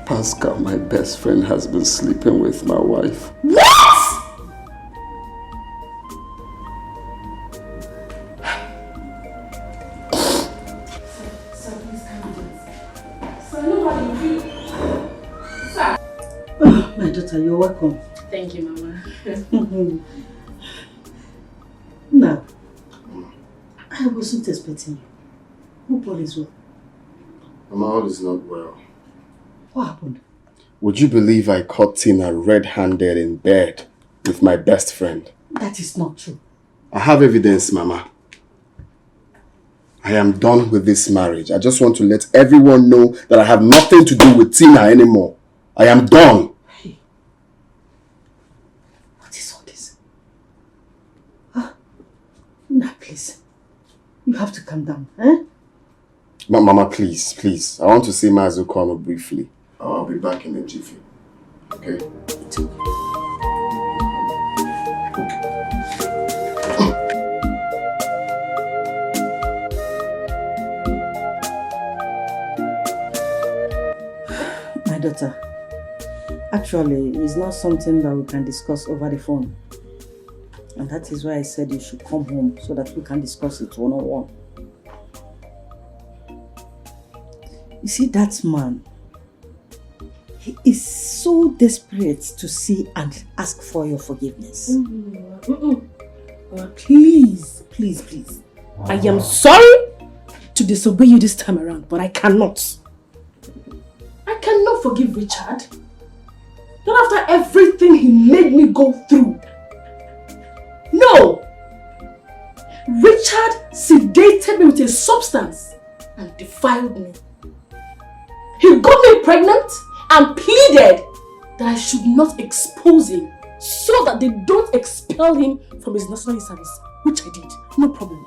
Pascal, my best friend, has been sleeping with my wife. What? Oh, my daughter, you're welcome. Thank you, Mama. No, I wasn't expecting you. Hope all is well. Mama, all is not well. What happened? Would you believe I caught Tina red-handed in bed with my best friend? That is not true. I have evidence, Mama. I am done with this marriage. I just want to let everyone know that I have nothing to do with Tina anymore. I am done. Hey. What is all this? Nah, please. You have to calm down, eh? Mama, please, please. I want to see Mazu Kono briefly. I'll be back in a jiffy. Okay? It's okay. My daughter, actually, it's not something that we can discuss over the phone. And that is why I said you should come home so that we can discuss it one-on-one. You see, that man, he is so desperate to see and ask for your forgiveness. Please, please, please. I am sorry to disobey you this time around, but I cannot. I cannot forgive Richard. Not after everything he made me go through. No! Richard sedated me with a substance and defiled me. He got me pregnant and pleaded that I should not expose him so that they don't expel him from his national service, which I did. No problem.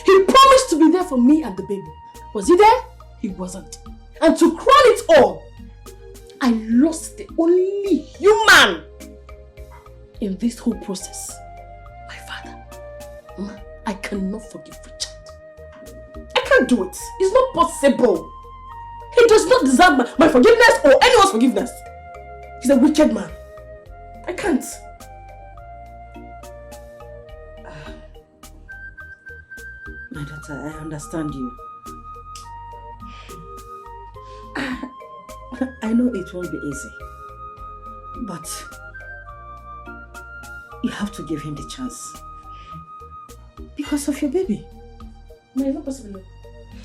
He promised to be there for me and the baby. Was he there? He wasn't. And to crown it all, I lost the only human in this whole process. My father. Mama, I cannot forgive Richard. I can't do it. It's not possible. He does not deserve my forgiveness or anyone's forgiveness. He's a wicked man. I can't. My daughter, I understand you. I know it won't be easy. But you have to give him the chance. Because of your baby. No, it's not possible.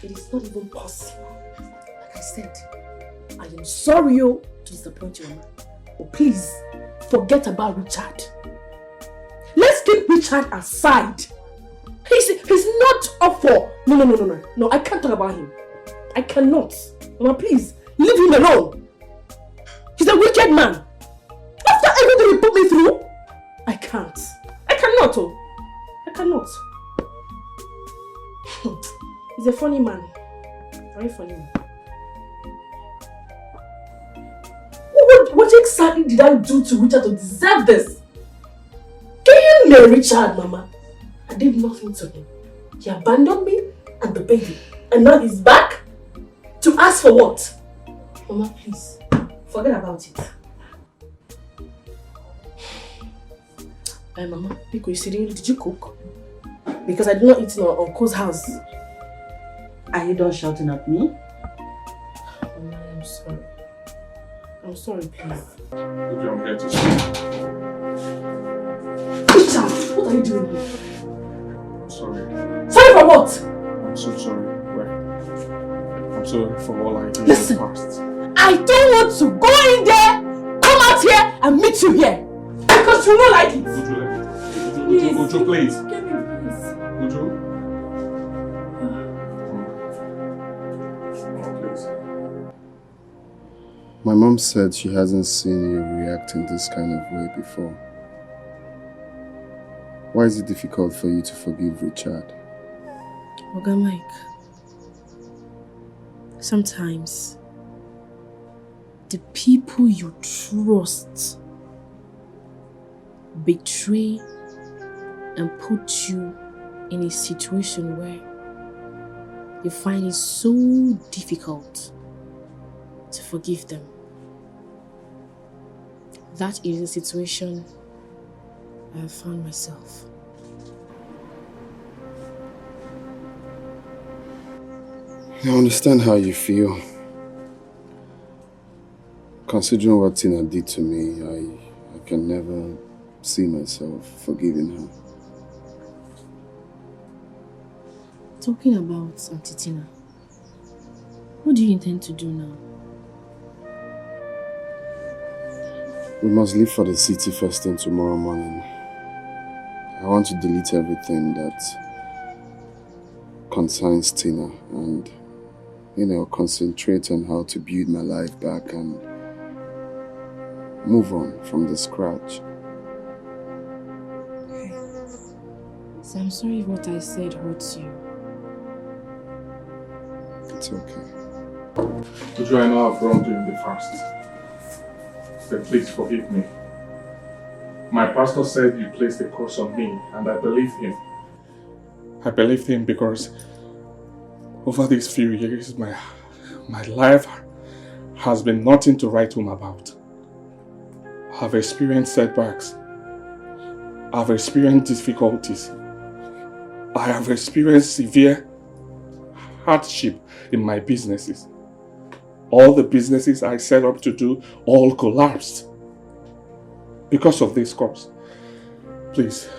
It is not even possible. Like I said, I am sorry to disappoint you, Mama. But please, forget about Richard. Let's keep Richard aside. He's not up for... No, I can't talk about him. I cannot. Mama, please, leave him alone. He's a wicked man. After everything he put me through, I can't. I cannot. I cannot. He's a funny man. Very funny man. What exactly did I do to Richard to deserve this? Can you marry Richard, Mama? I did nothing to him. He abandoned me and the baby. And now he's back to ask for what? Mama, please, forget about it. Hey, Mama, because did you cook? Because I did not eat in our uncle's house. Are you done shouting at me? Mama, I'm sorry. I'm sorry, please. Would you get to sleep? Richard, what are you doing here? I'm sorry. Sorry for what? I'm so sorry. Right. I'm sorry for all I did in the past. I don't want to go in there, come out here and meet you here. Because you don't like it. Uju, please. Get me, please. Uju. My mom said she hasn't seen you react in this kind of way before. Why is it difficult for you to forgive Richard? Oga Mike, sometimes the people you trust betray and put you in a situation where you find it so difficult to forgive them. That is the situation I have found myself. I understand how you feel. Considering what Tina did to me, I can never see myself forgiving her. Talking about Auntie Tina, what do you intend to do now? We must leave for the city first thing tomorrow morning. I want to delete everything that concerns Tina and, concentrate on how to build my life back and move on from the scratch. So I'm sorry if what I said hurts you. It's okay. Uju, I know I've wronged you in the past. Then please forgive me. My pastor said you placed a curse on me, and I believed him. I believed him because over these few years, my life has been nothing to write home about. I've experienced setbacks. I've experienced difficulties. I have experienced severe hardship in my businesses. All the businesses I set up to do all collapsed because of this curse. Please,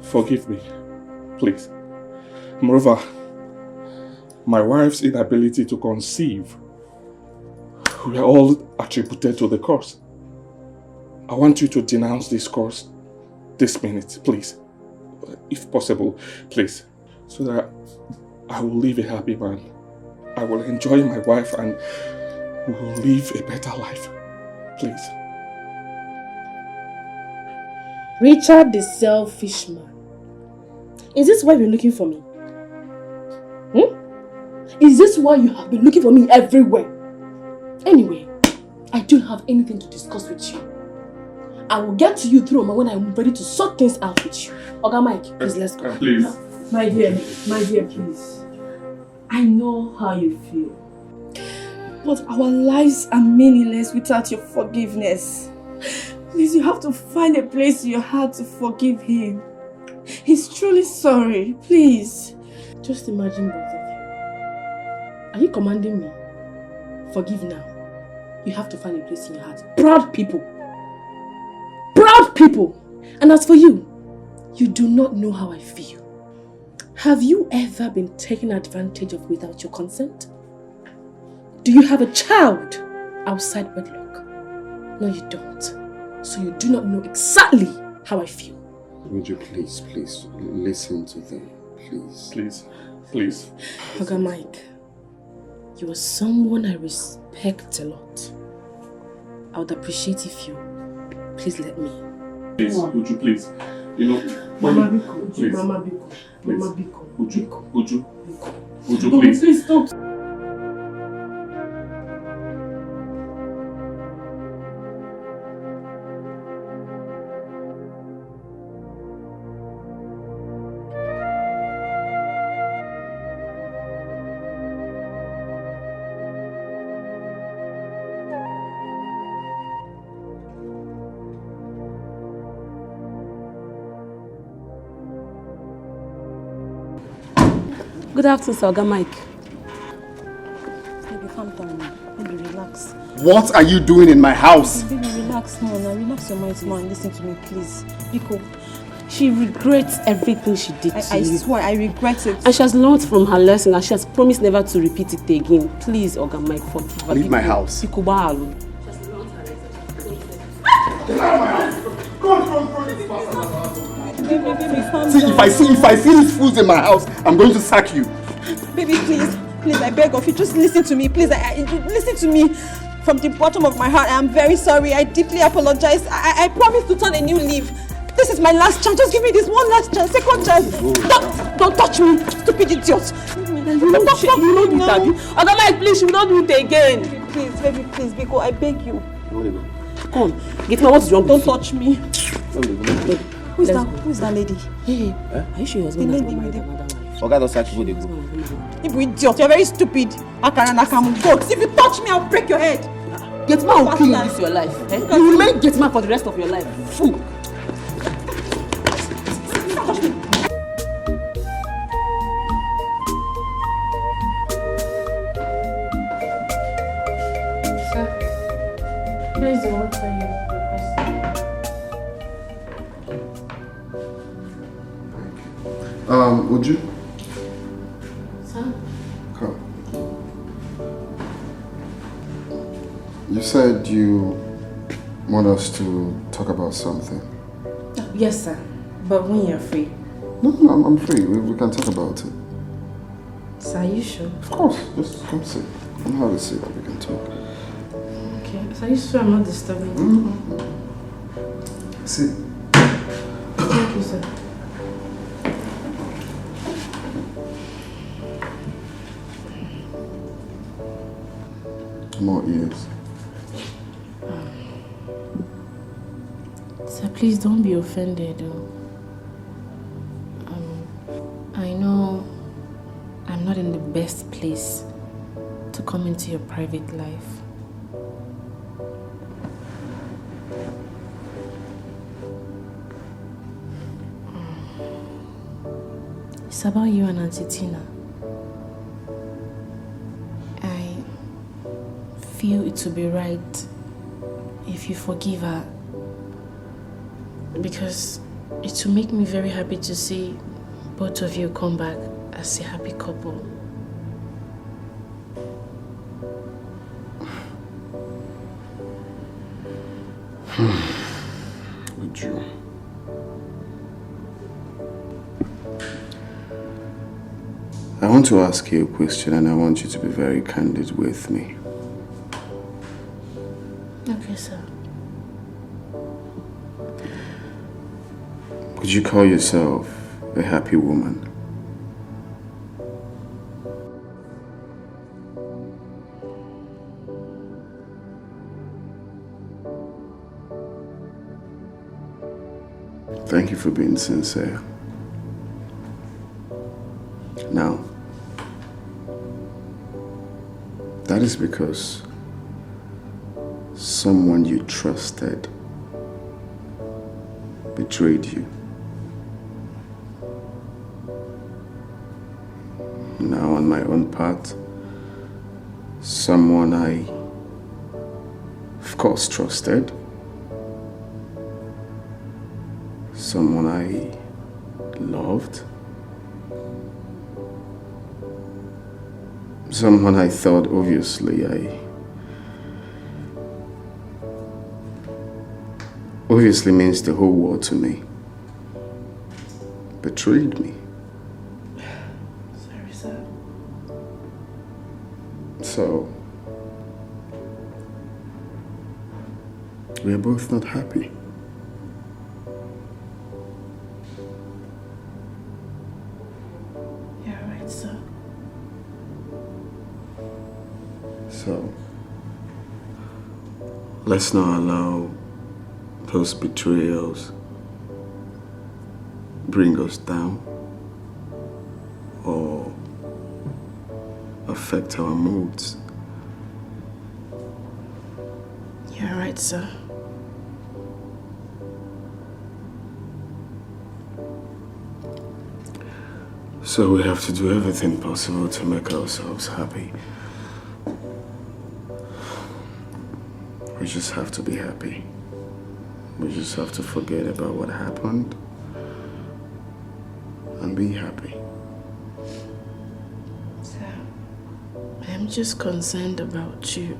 forgive me. Please. Moreover, my wife's inability to conceive were all attributed to the curse. I want you to denounce this curse this minute, please. If possible, please. So that I will live a happy man. I will enjoy my wife and we will live a better life. Please. Richard the selfish man. Is this why you're looking for me? Is this why you have been looking for me everywhere? Anyway, I don't have anything to discuss with you. I will get to you through when I'm ready to sort things out with you. Oga Mike, please let's go. Please. My dear, please. I know how you feel. But our lives are meaningless without your forgiveness. Please, you have to find a place in your heart to forgive him. He's truly sorry. Please. Just imagine both of you. Are you commanding me? Forgive now. You have to find a place in your heart. Proud people. Proud people. And as for you, you do not know how I feel. Have you ever been taken advantage of without your consent? Do you have a child outside wedlock? No, you don't. So you do not know exactly how I feel. Would you please listen to them, please? Please. Oga Mike, you are someone I respect a lot. I would appreciate if you please let me. Please, would you please? You know, Mama Biko, please. Mama Biko, Mama Biko. Would you Don't, please? please stop. Good afternoon, Sir Oga Mike. Baby, calm down now. Baby, relax. What are you doing in my house? Baby, relax now. Relax your mind now and listen to me, please. Biko, she regrets everything she did to I you. swear, I regret it. And she has learned from her lesson and she has promised never to repeat it again. Please, Oga Mike, forgive her. Leave my house. Biko, ba alone. Get out of my house! Go! Baby, calm See, down. if I see these fools in my house, I'm going to sack you. Baby, please, I beg of you, just listen to me, please. Listen to me from the bottom of my heart. I am very sorry. I deeply apologize. I promise to turn a new leaf. This is my last chance. Just give me this one last chance, second chance. Don't touch me, stupid idiot. You don't do that. Oga Mike, please, you will not do it again. Baby, please, Biko, I beg you. Come on, get me. What's wrong? Don't touch me. Who's that lady? Hey, are you sure your husband the has lady not with married the... another wife? Oga don sack you dey go. You idiot, you're very stupid. Akamu, go. If you touch me, I'll break your head. Get man will kill you this your life. Eh? You will remain get man for the rest of your life. Fool. Here is the water you requested. Would you? Sir? Come. You said you want us to talk about something. Yes, sir. But when you're free. No, I'm free. We can talk about it. Sir, are you sure? Of course. Just come sit. Come have a seat that we can talk. Okay. So are you sure I'm not disturbing you? Sit. Thank you, sir. More ears. Sir, please don't be offended. I know I'm not in the best place to come into your private life. It's about you and Auntie Tina. I feel it would be right if you forgive her, because it will make me very happy to see both of you come back as a happy couple. Would you? I want to ask you a question and I want you to be very candid with me. Okay, sir. Could you call yourself a happy woman? Thank you for being sincere. Now, that is because someone you trusted betrayed you. Now, on my own part, someone I, of course, trusted, someone I loved, someone I thought obviously means the whole world to me, betrayed me. Sorry, sir. So, we're both not happy. You're right, sir. So, let's not allow those betrayals bring us down or affect our moods. You're right, sir. So we have to do everything possible to make ourselves happy. We just have to be happy. We just have to forget about what happened and be happy. Sir, I'm just concerned about you.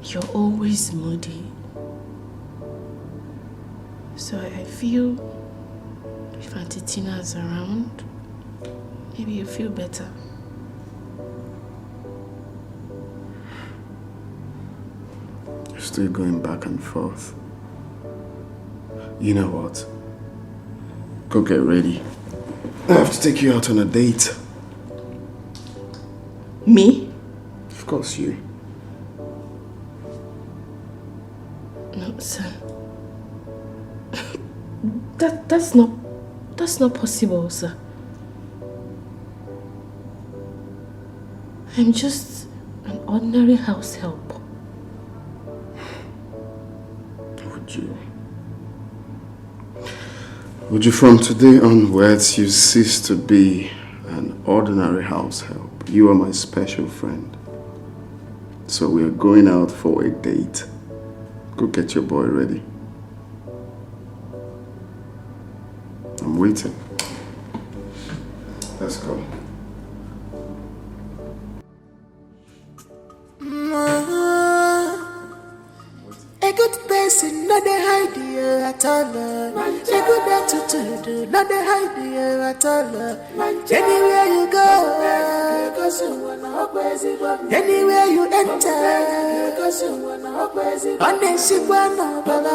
You're always moody. So I feel if Auntie Tina's around, maybe you feel better. Still going back and forth. You know what? Go get ready. I have to take you out on a date. Me? Of course, you. No, sir. That's not possible, sir. I'm just an ordinary house help. Would you from today onwards, you cease to be an ordinary house help. You are my special friend. So we are going out for a date. Go get your boy ready. I'm waiting. Let's go. A good person, not the idea at all. A good attitude, not the idea at all. Anywhere you go, anywhere you enter, on the Sibano Baba,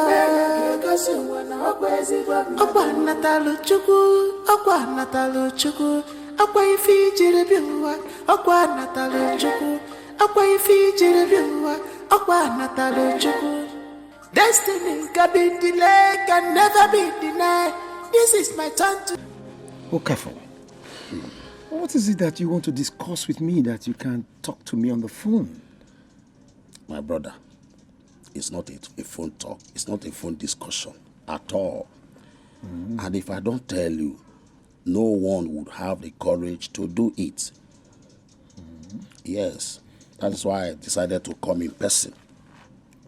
Aqua Natalu Chuku, Aqua Natalu Chuku, Aqua Fiji Rebuwa, Aqua Natalu Chuku, Aqua Fiji Rebuwa, Aqua Natalu Chuku. Destiny can be delayed, can never be denied. This is my turn to... Oh, careful. What is it that you want to discuss with me that you can't talk to me on the phone? My brother, it's not a phone talk. It's not a phone discussion at all. And if I don't tell you, no one would have the courage to do it. Yes, that is why I decided to come in person.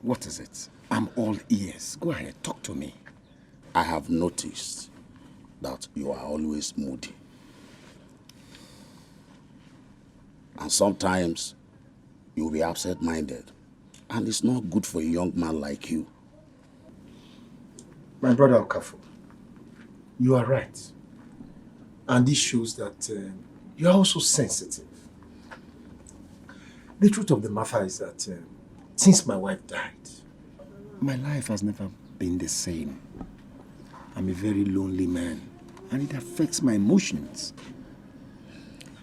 What is it? I'm all ears. Go ahead, talk to me. I have noticed that you are always moody. And sometimes you'll be absent-minded. And it's not good for a young man like you. My brother Okafor, you are right. And this shows that you are also sensitive. The truth of the matter is that since my wife died, my life has never been the same. I'm a very lonely man, and it affects my emotions.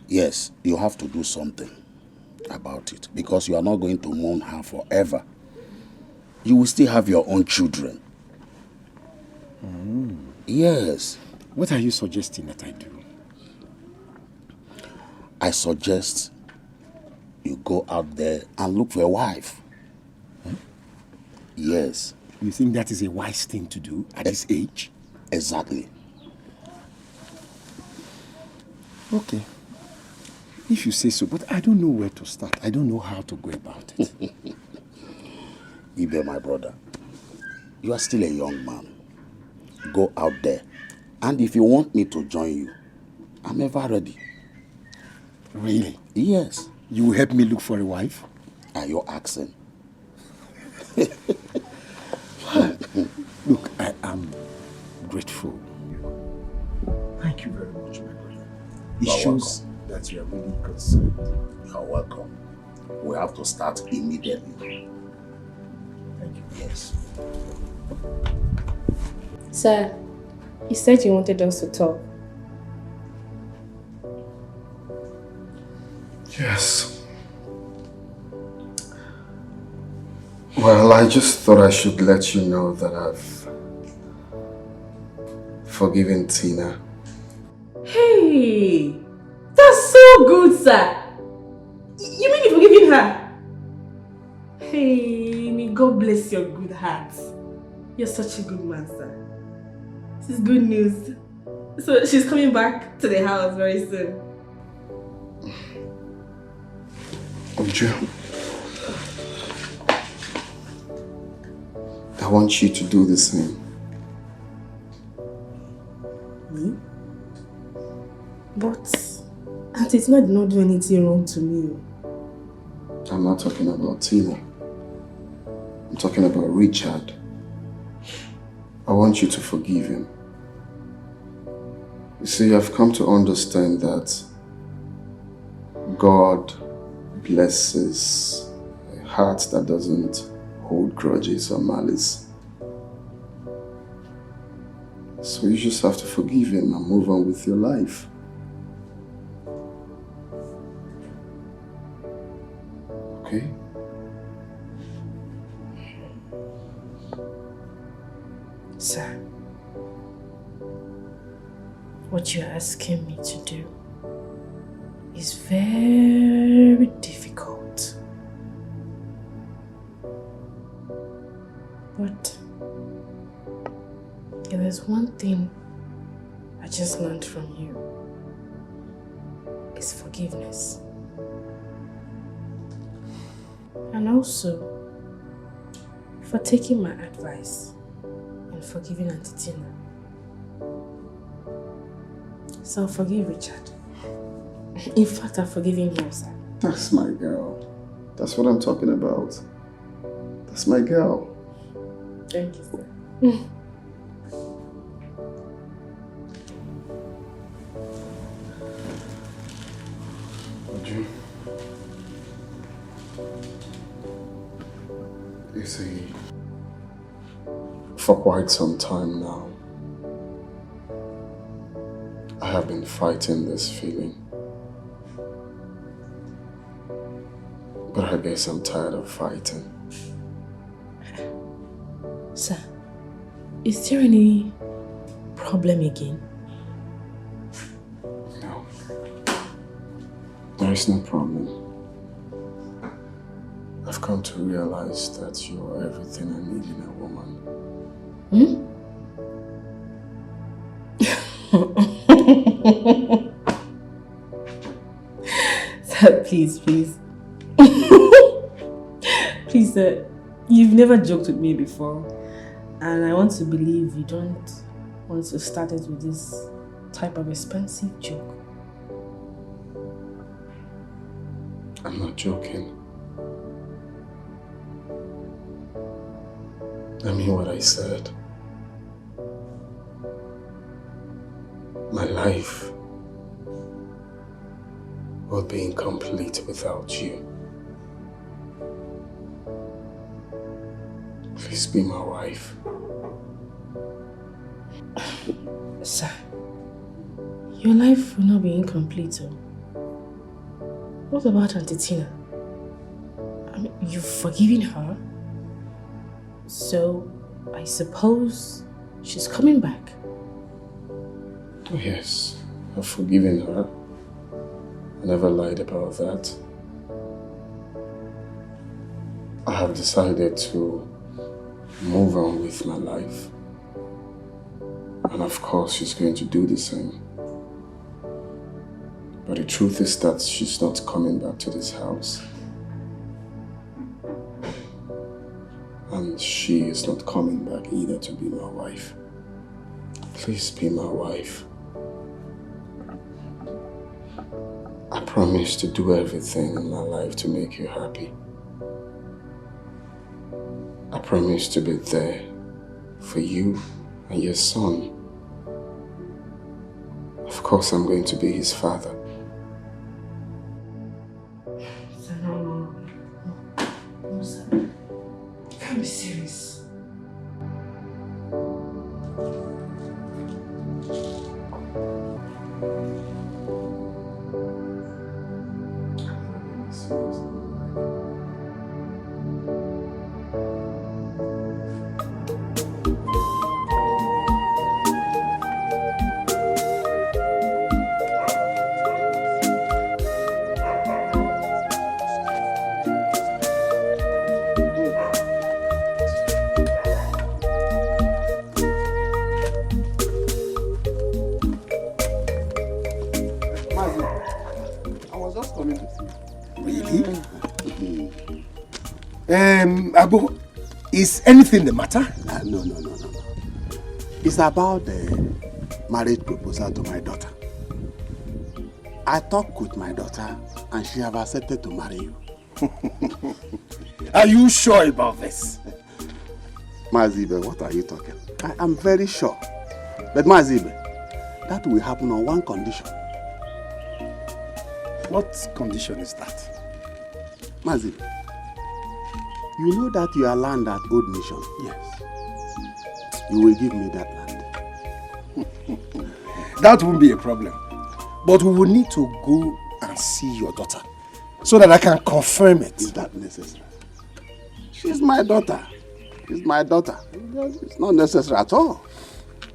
Yes, you have to do something about it, because you are not going to mourn her forever. You will still have your own children. Yes. What are you suggesting that I do? I suggest you go out there and look for a wife. Yes. You think that is a wise thing to do at this age? Exactly. Okay. If you say so, but I don't know where to start. I don't know how to go about it. Ibe, my brother, you are still a young man. Go out there. And if you want me to join you, I'm ever ready. Really? Yes. You will help me look for a wife? Are you asking? Look, I am grateful. Thank you very much, my brother. It shows that you are really concerned. You're welcome. We have to start immediately. Thank you. Yes. Sir, you said you wanted us to talk. Yes. Well, I just thought I should let you know that I've forgiven Tina. Hey, that's so good, sir. You mean you've forgiven her? Hey, may God bless your good heart. You're such a good man, sir. This is good news. So she's coming back to the house very soon. Uju, I want you to do the same. Me? But Auntie Tina did not do anything wrong to me. I'm not talking about Tina. I'm talking about Richard. I want you to forgive him. You see, I've come to understand that God blesses a heart that doesn't hold grudges or malice. So you just have to forgive him and move on with your life. Okay? Sir, what you're asking me to do is very difficult. But if there's one thing I just learned from you, it's forgiveness. And also for taking my advice and forgiving Auntie Tina. So I'll forgive Richard. In fact, I've forgiven him, sir. That's my girl. That's what I'm talking about. That's my girl. Thank you, sir. Uju, you see, for quite some time now, I have been fighting this feeling. But I guess I'm tired of fighting. Sir, is there any problem again? No. There is no problem. I've come to realize that you are everything I need in a woman. Sir, please. Please, sir, you've never joked with me before. And I want to believe you don't want to start it with this type of expensive joke. I'm not joking. I mean what I said. My life will be incomplete without you. Please be my wife. Sir, your life will not be incomplete. What about Auntie Tina? I mean, you've forgiven her? So, I suppose She's coming back. Oh yes, I've forgiven her. I never lied about that. I have decided to move on with my life. And of course, she's going to do the same. But the truth is that she's not coming back to this house. And she is not coming back either to be my wife. Please be my wife. I promise to do everything in my life to make you happy. I promise to be there for you and your son. Of course, I'm going to be his father. No. You can't be serious. Agbo, is anything the matter? No. It's about the marriage proposal to my daughter. I talked with my daughter and she have accepted to marry you. Are you sure about this? Mazibe, what are you talking? I am very sure. But Mazibe, that will happen on one condition. What condition is that? Mazibe, you know that your land at Old Mission? Yes. You will give me that land. That won't be a problem. But we will need to go and see your daughter so that I can confirm it. Is that necessary? She's my daughter. She's my daughter. It's not necessary at all.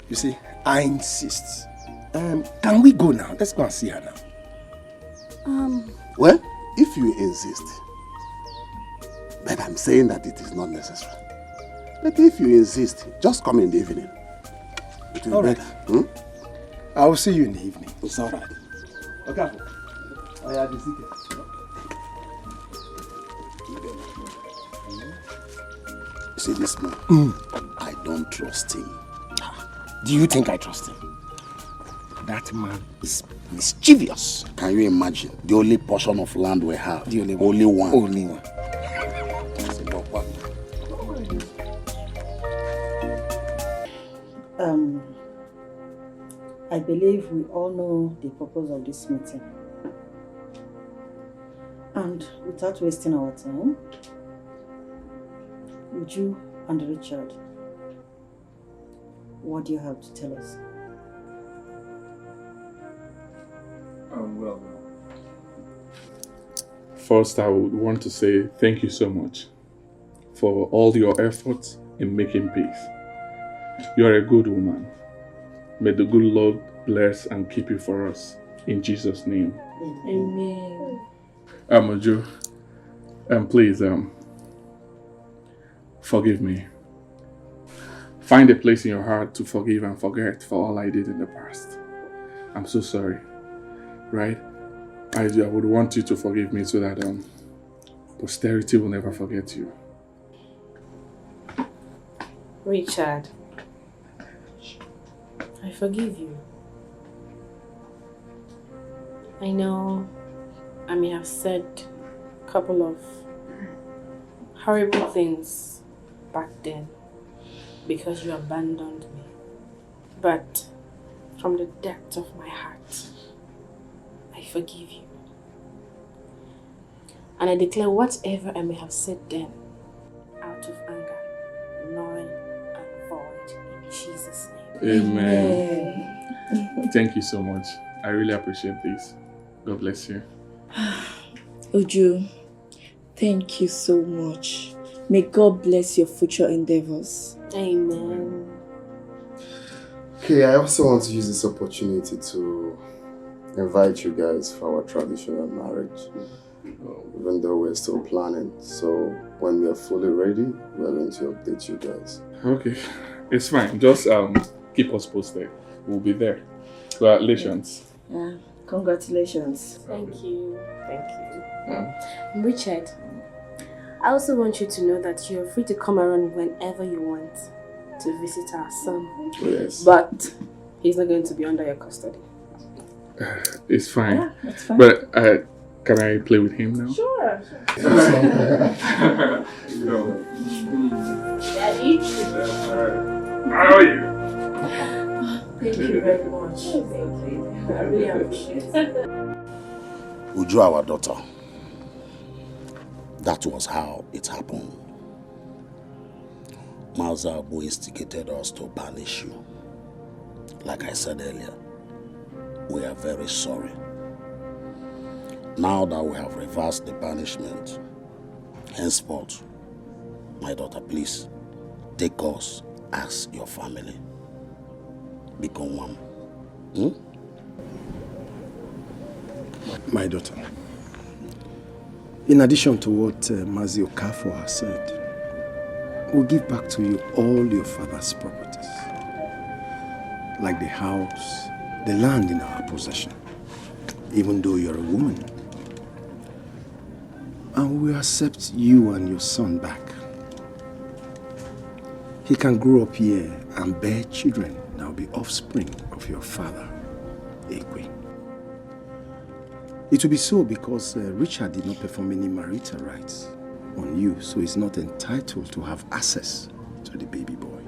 You see, I insist. Can we go now? Let's go and see her now. Well, if you insist, but I'm saying that it is not necessary. But if you insist, just come in the evening. It will All be right. better. I will see you in the evening. It's all right. Okay. See this man? I don't trust him. Do you think I trust him? That man is mischievous. Can you imagine? The only portion of land we have. The only one. Only one. I believe we all know the purpose of this meeting. And without wasting our time, Uju and Richard, what do you have to tell us? Well, first I would want to say thank you so much for all your efforts in making peace. You are a good woman. May the good Lord bless and keep you for us. In Jesus' name. Amen. Uju, please, forgive me. Find a place in your heart to forgive and forget for all I did in the past. I'm so sorry, right? I would want you to forgive me so that posterity will never forget you. Richard, I forgive you. I know I may have said a couple of horrible things back then because you abandoned me. But from the depth of my heart, I forgive you. And I declare whatever I may have said then, out of anger, null and void, in Jesus' name. Amen. Thank you so much. I really appreciate this. God bless you. Uju, thank you so much. May God bless your future endeavors. Amen. Okay, I also want to use this opportunity to invite you guys for our traditional marriage. Even though we're still planning. So when we are fully ready, we're going to update you guys. Okay, it's fine. Just keep us posted. We'll be there. Congratulations. Yeah, congratulations. Thank you. Thank you. Richard, I also want you to know that you're free to come around whenever you want to visit our son. Yes. But he's not going to be under your custody. It's fine. Yeah, that's fine. But can I play with him now? Sure. Daddy? How are you? Thank you very much. Thank you. I really appreciate it. Uju, our daughter. That was how it happened. Mazabu instigated us to banish you. Like I said earlier, we are very sorry. Now that we have reversed the banishment, henceforth, my daughter, please, take us as your family. Become one. My daughter, in addition to what Mazi Okafor has said, we'll give back to you all your father's properties, like the house, the land in our possession, even though you're a woman. And we accept you and your son back. He can grow up here and bear children that will be offspring of your father, Ekwe. It will be so because Richard did not perform any marital rights on you, so he's not entitled to have access to the baby boy.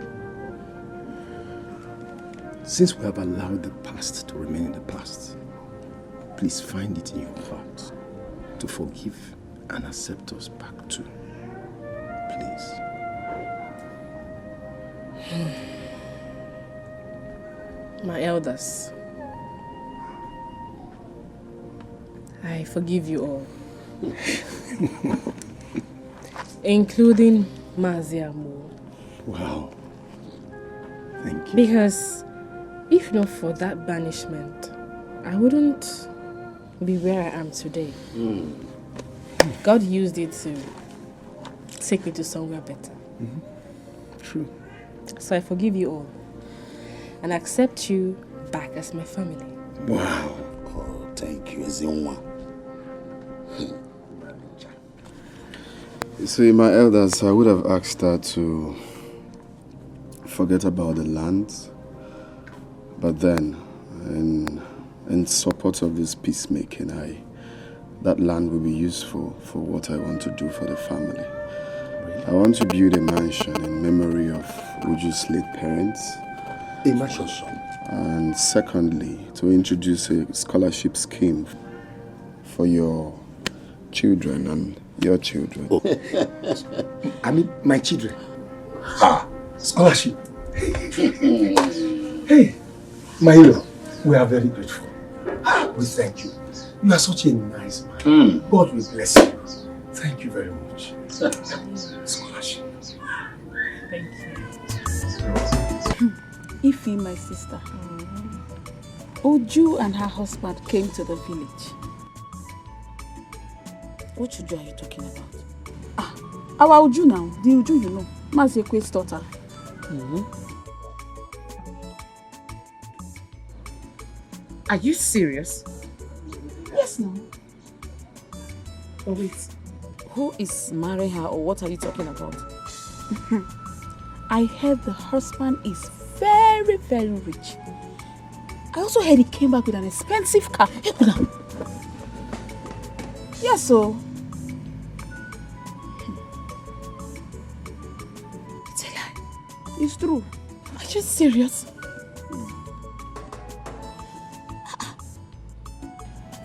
Since we have allowed the past to remain in the past, please find it in your heart to forgive and accept us back too. Please. My elders, I forgive you all. Including Maziamo. Wow. Thank you. Because if not for that banishment, I wouldn't be where I am today. God used it to take me to somewhere better. True. So I forgive you all and accept you back as my family. Wow. Oh, thank you, Ezinwa. You see, my elders, I would have asked her to forget about the land, but then, in support of this peacemaking, that land will be useful for what I want to do for the family. I want to build a mansion in memory of Uju's late parents. A mansion, son. And secondly, to introduce a scholarship scheme for your children and your children. I mean, my children. Scholarship. Hey, my in-law, we are very grateful. We thank you. You are such a nice man. God will bless you. Thank you very much. Scholarship. Thank you. Ife, my sister. Uju and her husband came to the village. What Uju are you talking about? Our Uju now, the Uju you know, Mazekwe's daughter. Are you serious? Yes, no. Oh, wait. Who is marrying her or what are you talking about? I heard the husband is very, very rich. I also heard he came back with an expensive car. Yes, so. It's a lie. It's true. Are you serious?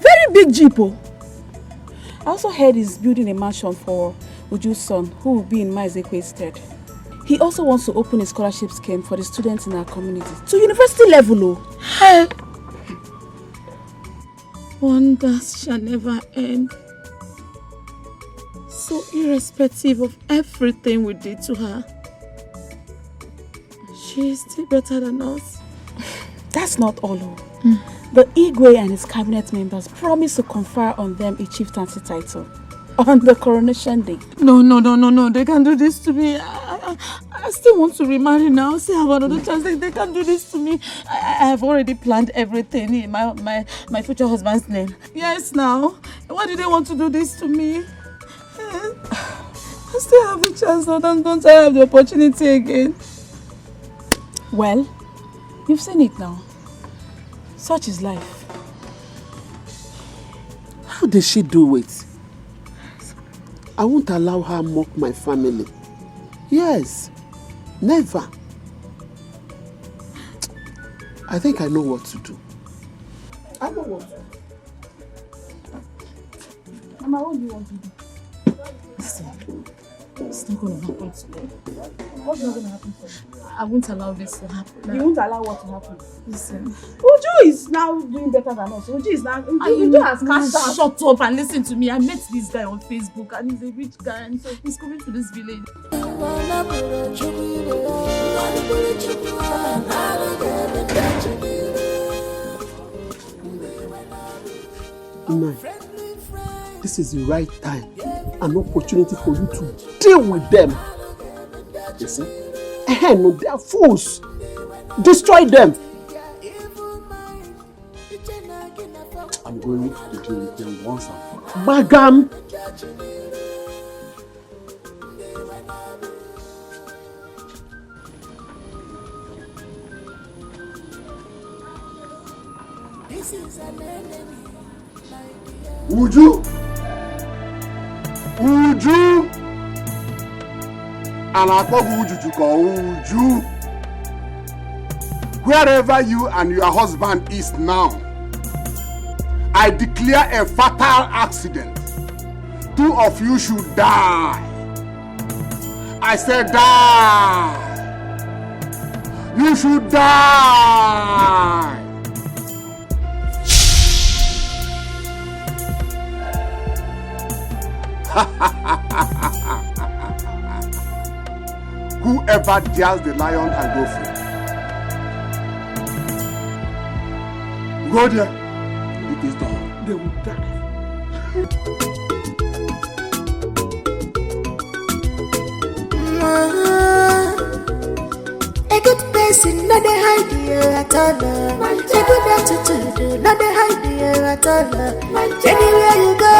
Very big jeep. I also heard he's building a mansion for Uju's son, who will be in Maizekwe's stead. He also wants to open a scholarship scheme for the students in our community to university level. Hey. Wonders shall never end. So irrespective of everything we did to her, she is still better than us. That's not all. The Igwe and his cabinet members promised to confer on them a chieftaincy title on the coronation day. No. They can't do this to me. I still want to remarry now. I still have another chance. They can't do this to me. I have already planned everything in my future husband's name. Yes, now. Why do they want to do this to me? I still have a chance. So don't I have the opportunity again? Well, you've seen it now. Such is life. How did she do it? I won't allow her mock my family. Yes, never. I think I know what to do. I know what to do. Mama, what do you want to do? Listen, it's not going to happen today. What's not going to happen today? I won't allow this to happen. You won't allow what to happen? Listen. Uju is now doing better than us. Uju is now... Uju has cashed out. Shut up and listen to me. I met this guy on Facebook and he's a rich guy and so he's coming to this village. No. This is the right time, an opportunity for you to deal with them. You see? No, they are fools. Destroy them. I'm going to deal with them once and for all. Bagam. Uju! And I call Uju to call Uju. Wherever you and your husband is now, I declare a fatal accident. 2 of you should die. I said die. You should die. Whoever dares the lion can go free. Go there. It is done. They will die. A good person, not a hide here at all. A good attitude, not a hide here at all. Anywhere you go,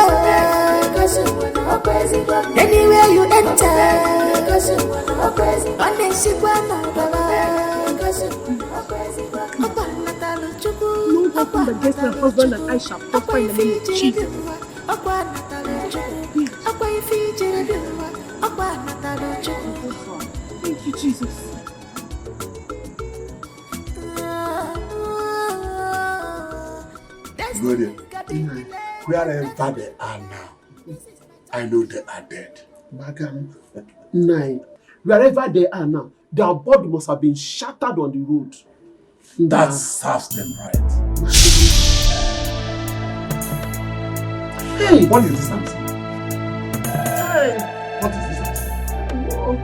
anywhere you enter, on the Shibana, no weapon against my husband and I shall prosper in the name of Jesus. Thank you, Jesus. Good. Wherever they are now, I know they are dead. Bagam. 9. Wherever they are now, their body must have been shattered on the road. That serves them right. Hey! What is this I'm saying? Hey! What is this I'm saying?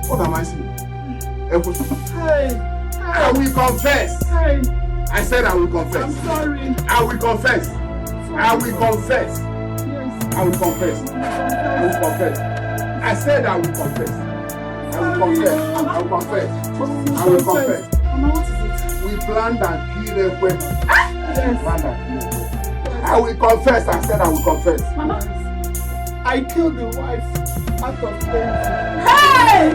What am I saying? Hey! I will confess. Hey! I said I will confess. I'm sorry. I will confess. I will confess. Yes. I will confess. I will confess. I said I will confess. I will confess. I will confess. I will confess. Mama, what is it? We planned and killed a weapon. Yes. Planned and killed a weapon. I will confess. I said I will confess. Mama. I killed the wife out of pain. Hey!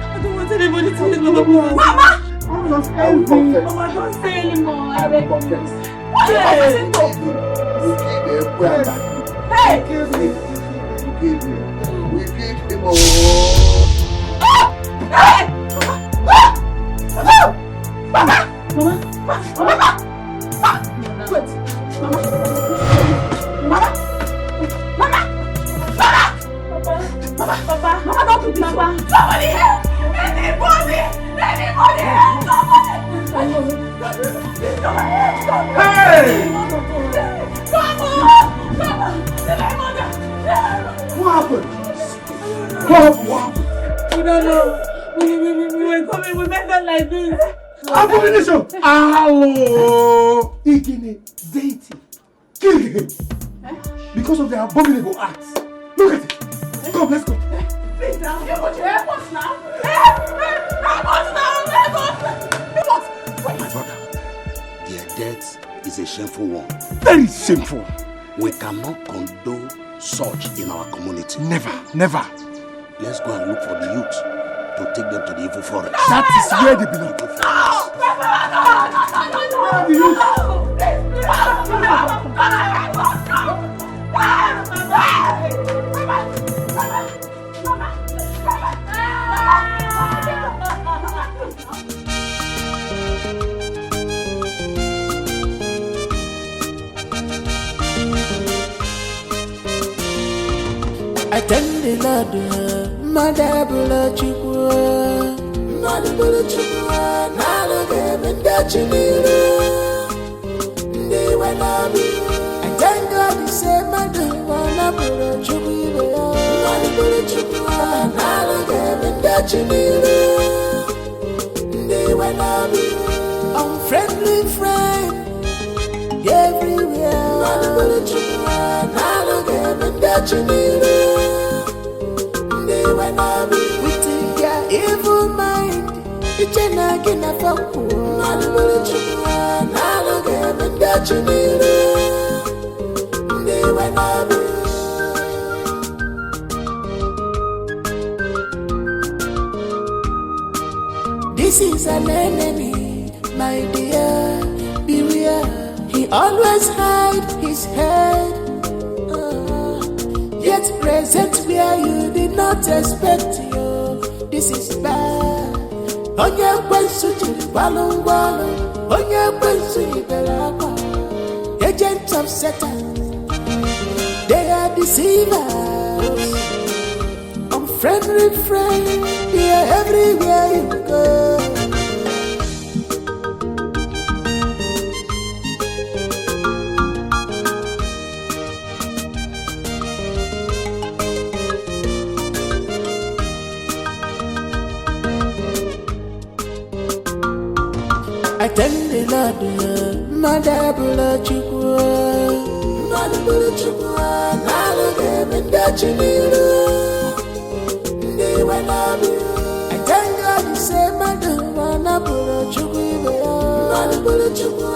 I don't want anybody to see Mama. Mama! I will confess. Mama, don't say anymore. I will confess. Hey! You killed a weapon. Hey! We killed him. We killed him. Hey! Mama! Mama! Wait. Mama! Mama! Mama! Mama! Mama, don't do this. Mama! Somebody help! Anybody! Help! Somebody! Hey! What happened? What happened? We don't know. We were coming. We met them like this. Abomination! Hello! Igene, deity, kill him because of their abominable acts. Look at it. Come, let's go. Please now, you put your airports now. Airports now, airports. My brother, their death is a shameful one. Very shameful. We cannot condone such in our community. Never, never. Let's go and look for the youth to take them to the evil forest. That is where they belong. I thank the Lord, Mother Bulachukwu, Mother Bulachukwu, Naloge Bendachiniru, Ndiwanabi. I thank God He said, Mother Bulachukwu, Mother Bulachukwu, Naloge Bendachiniru, Ndiwanabi. Unfriendly friend, everywhere, Mother Bulachukwu, Naloge Bendachiniru. With their evil mind, it's an again of a poor. This is an enemy, my dear. Beware, he always hides his head. Yet present where you did not expect you. This is bad. Onye kwensu jiri balung balung. Onye kwensu iberapa. Agents of Satan. They are deceivers. Unfriendly friend. They are everywhere you go. I thank the Lord, Mother Bulachukwu, Mother Bulachukwu, Naloge Bendachiniru, Ndiwanabi. I thank God He said, Mother Bulachukwu, Mother Bulachukwu,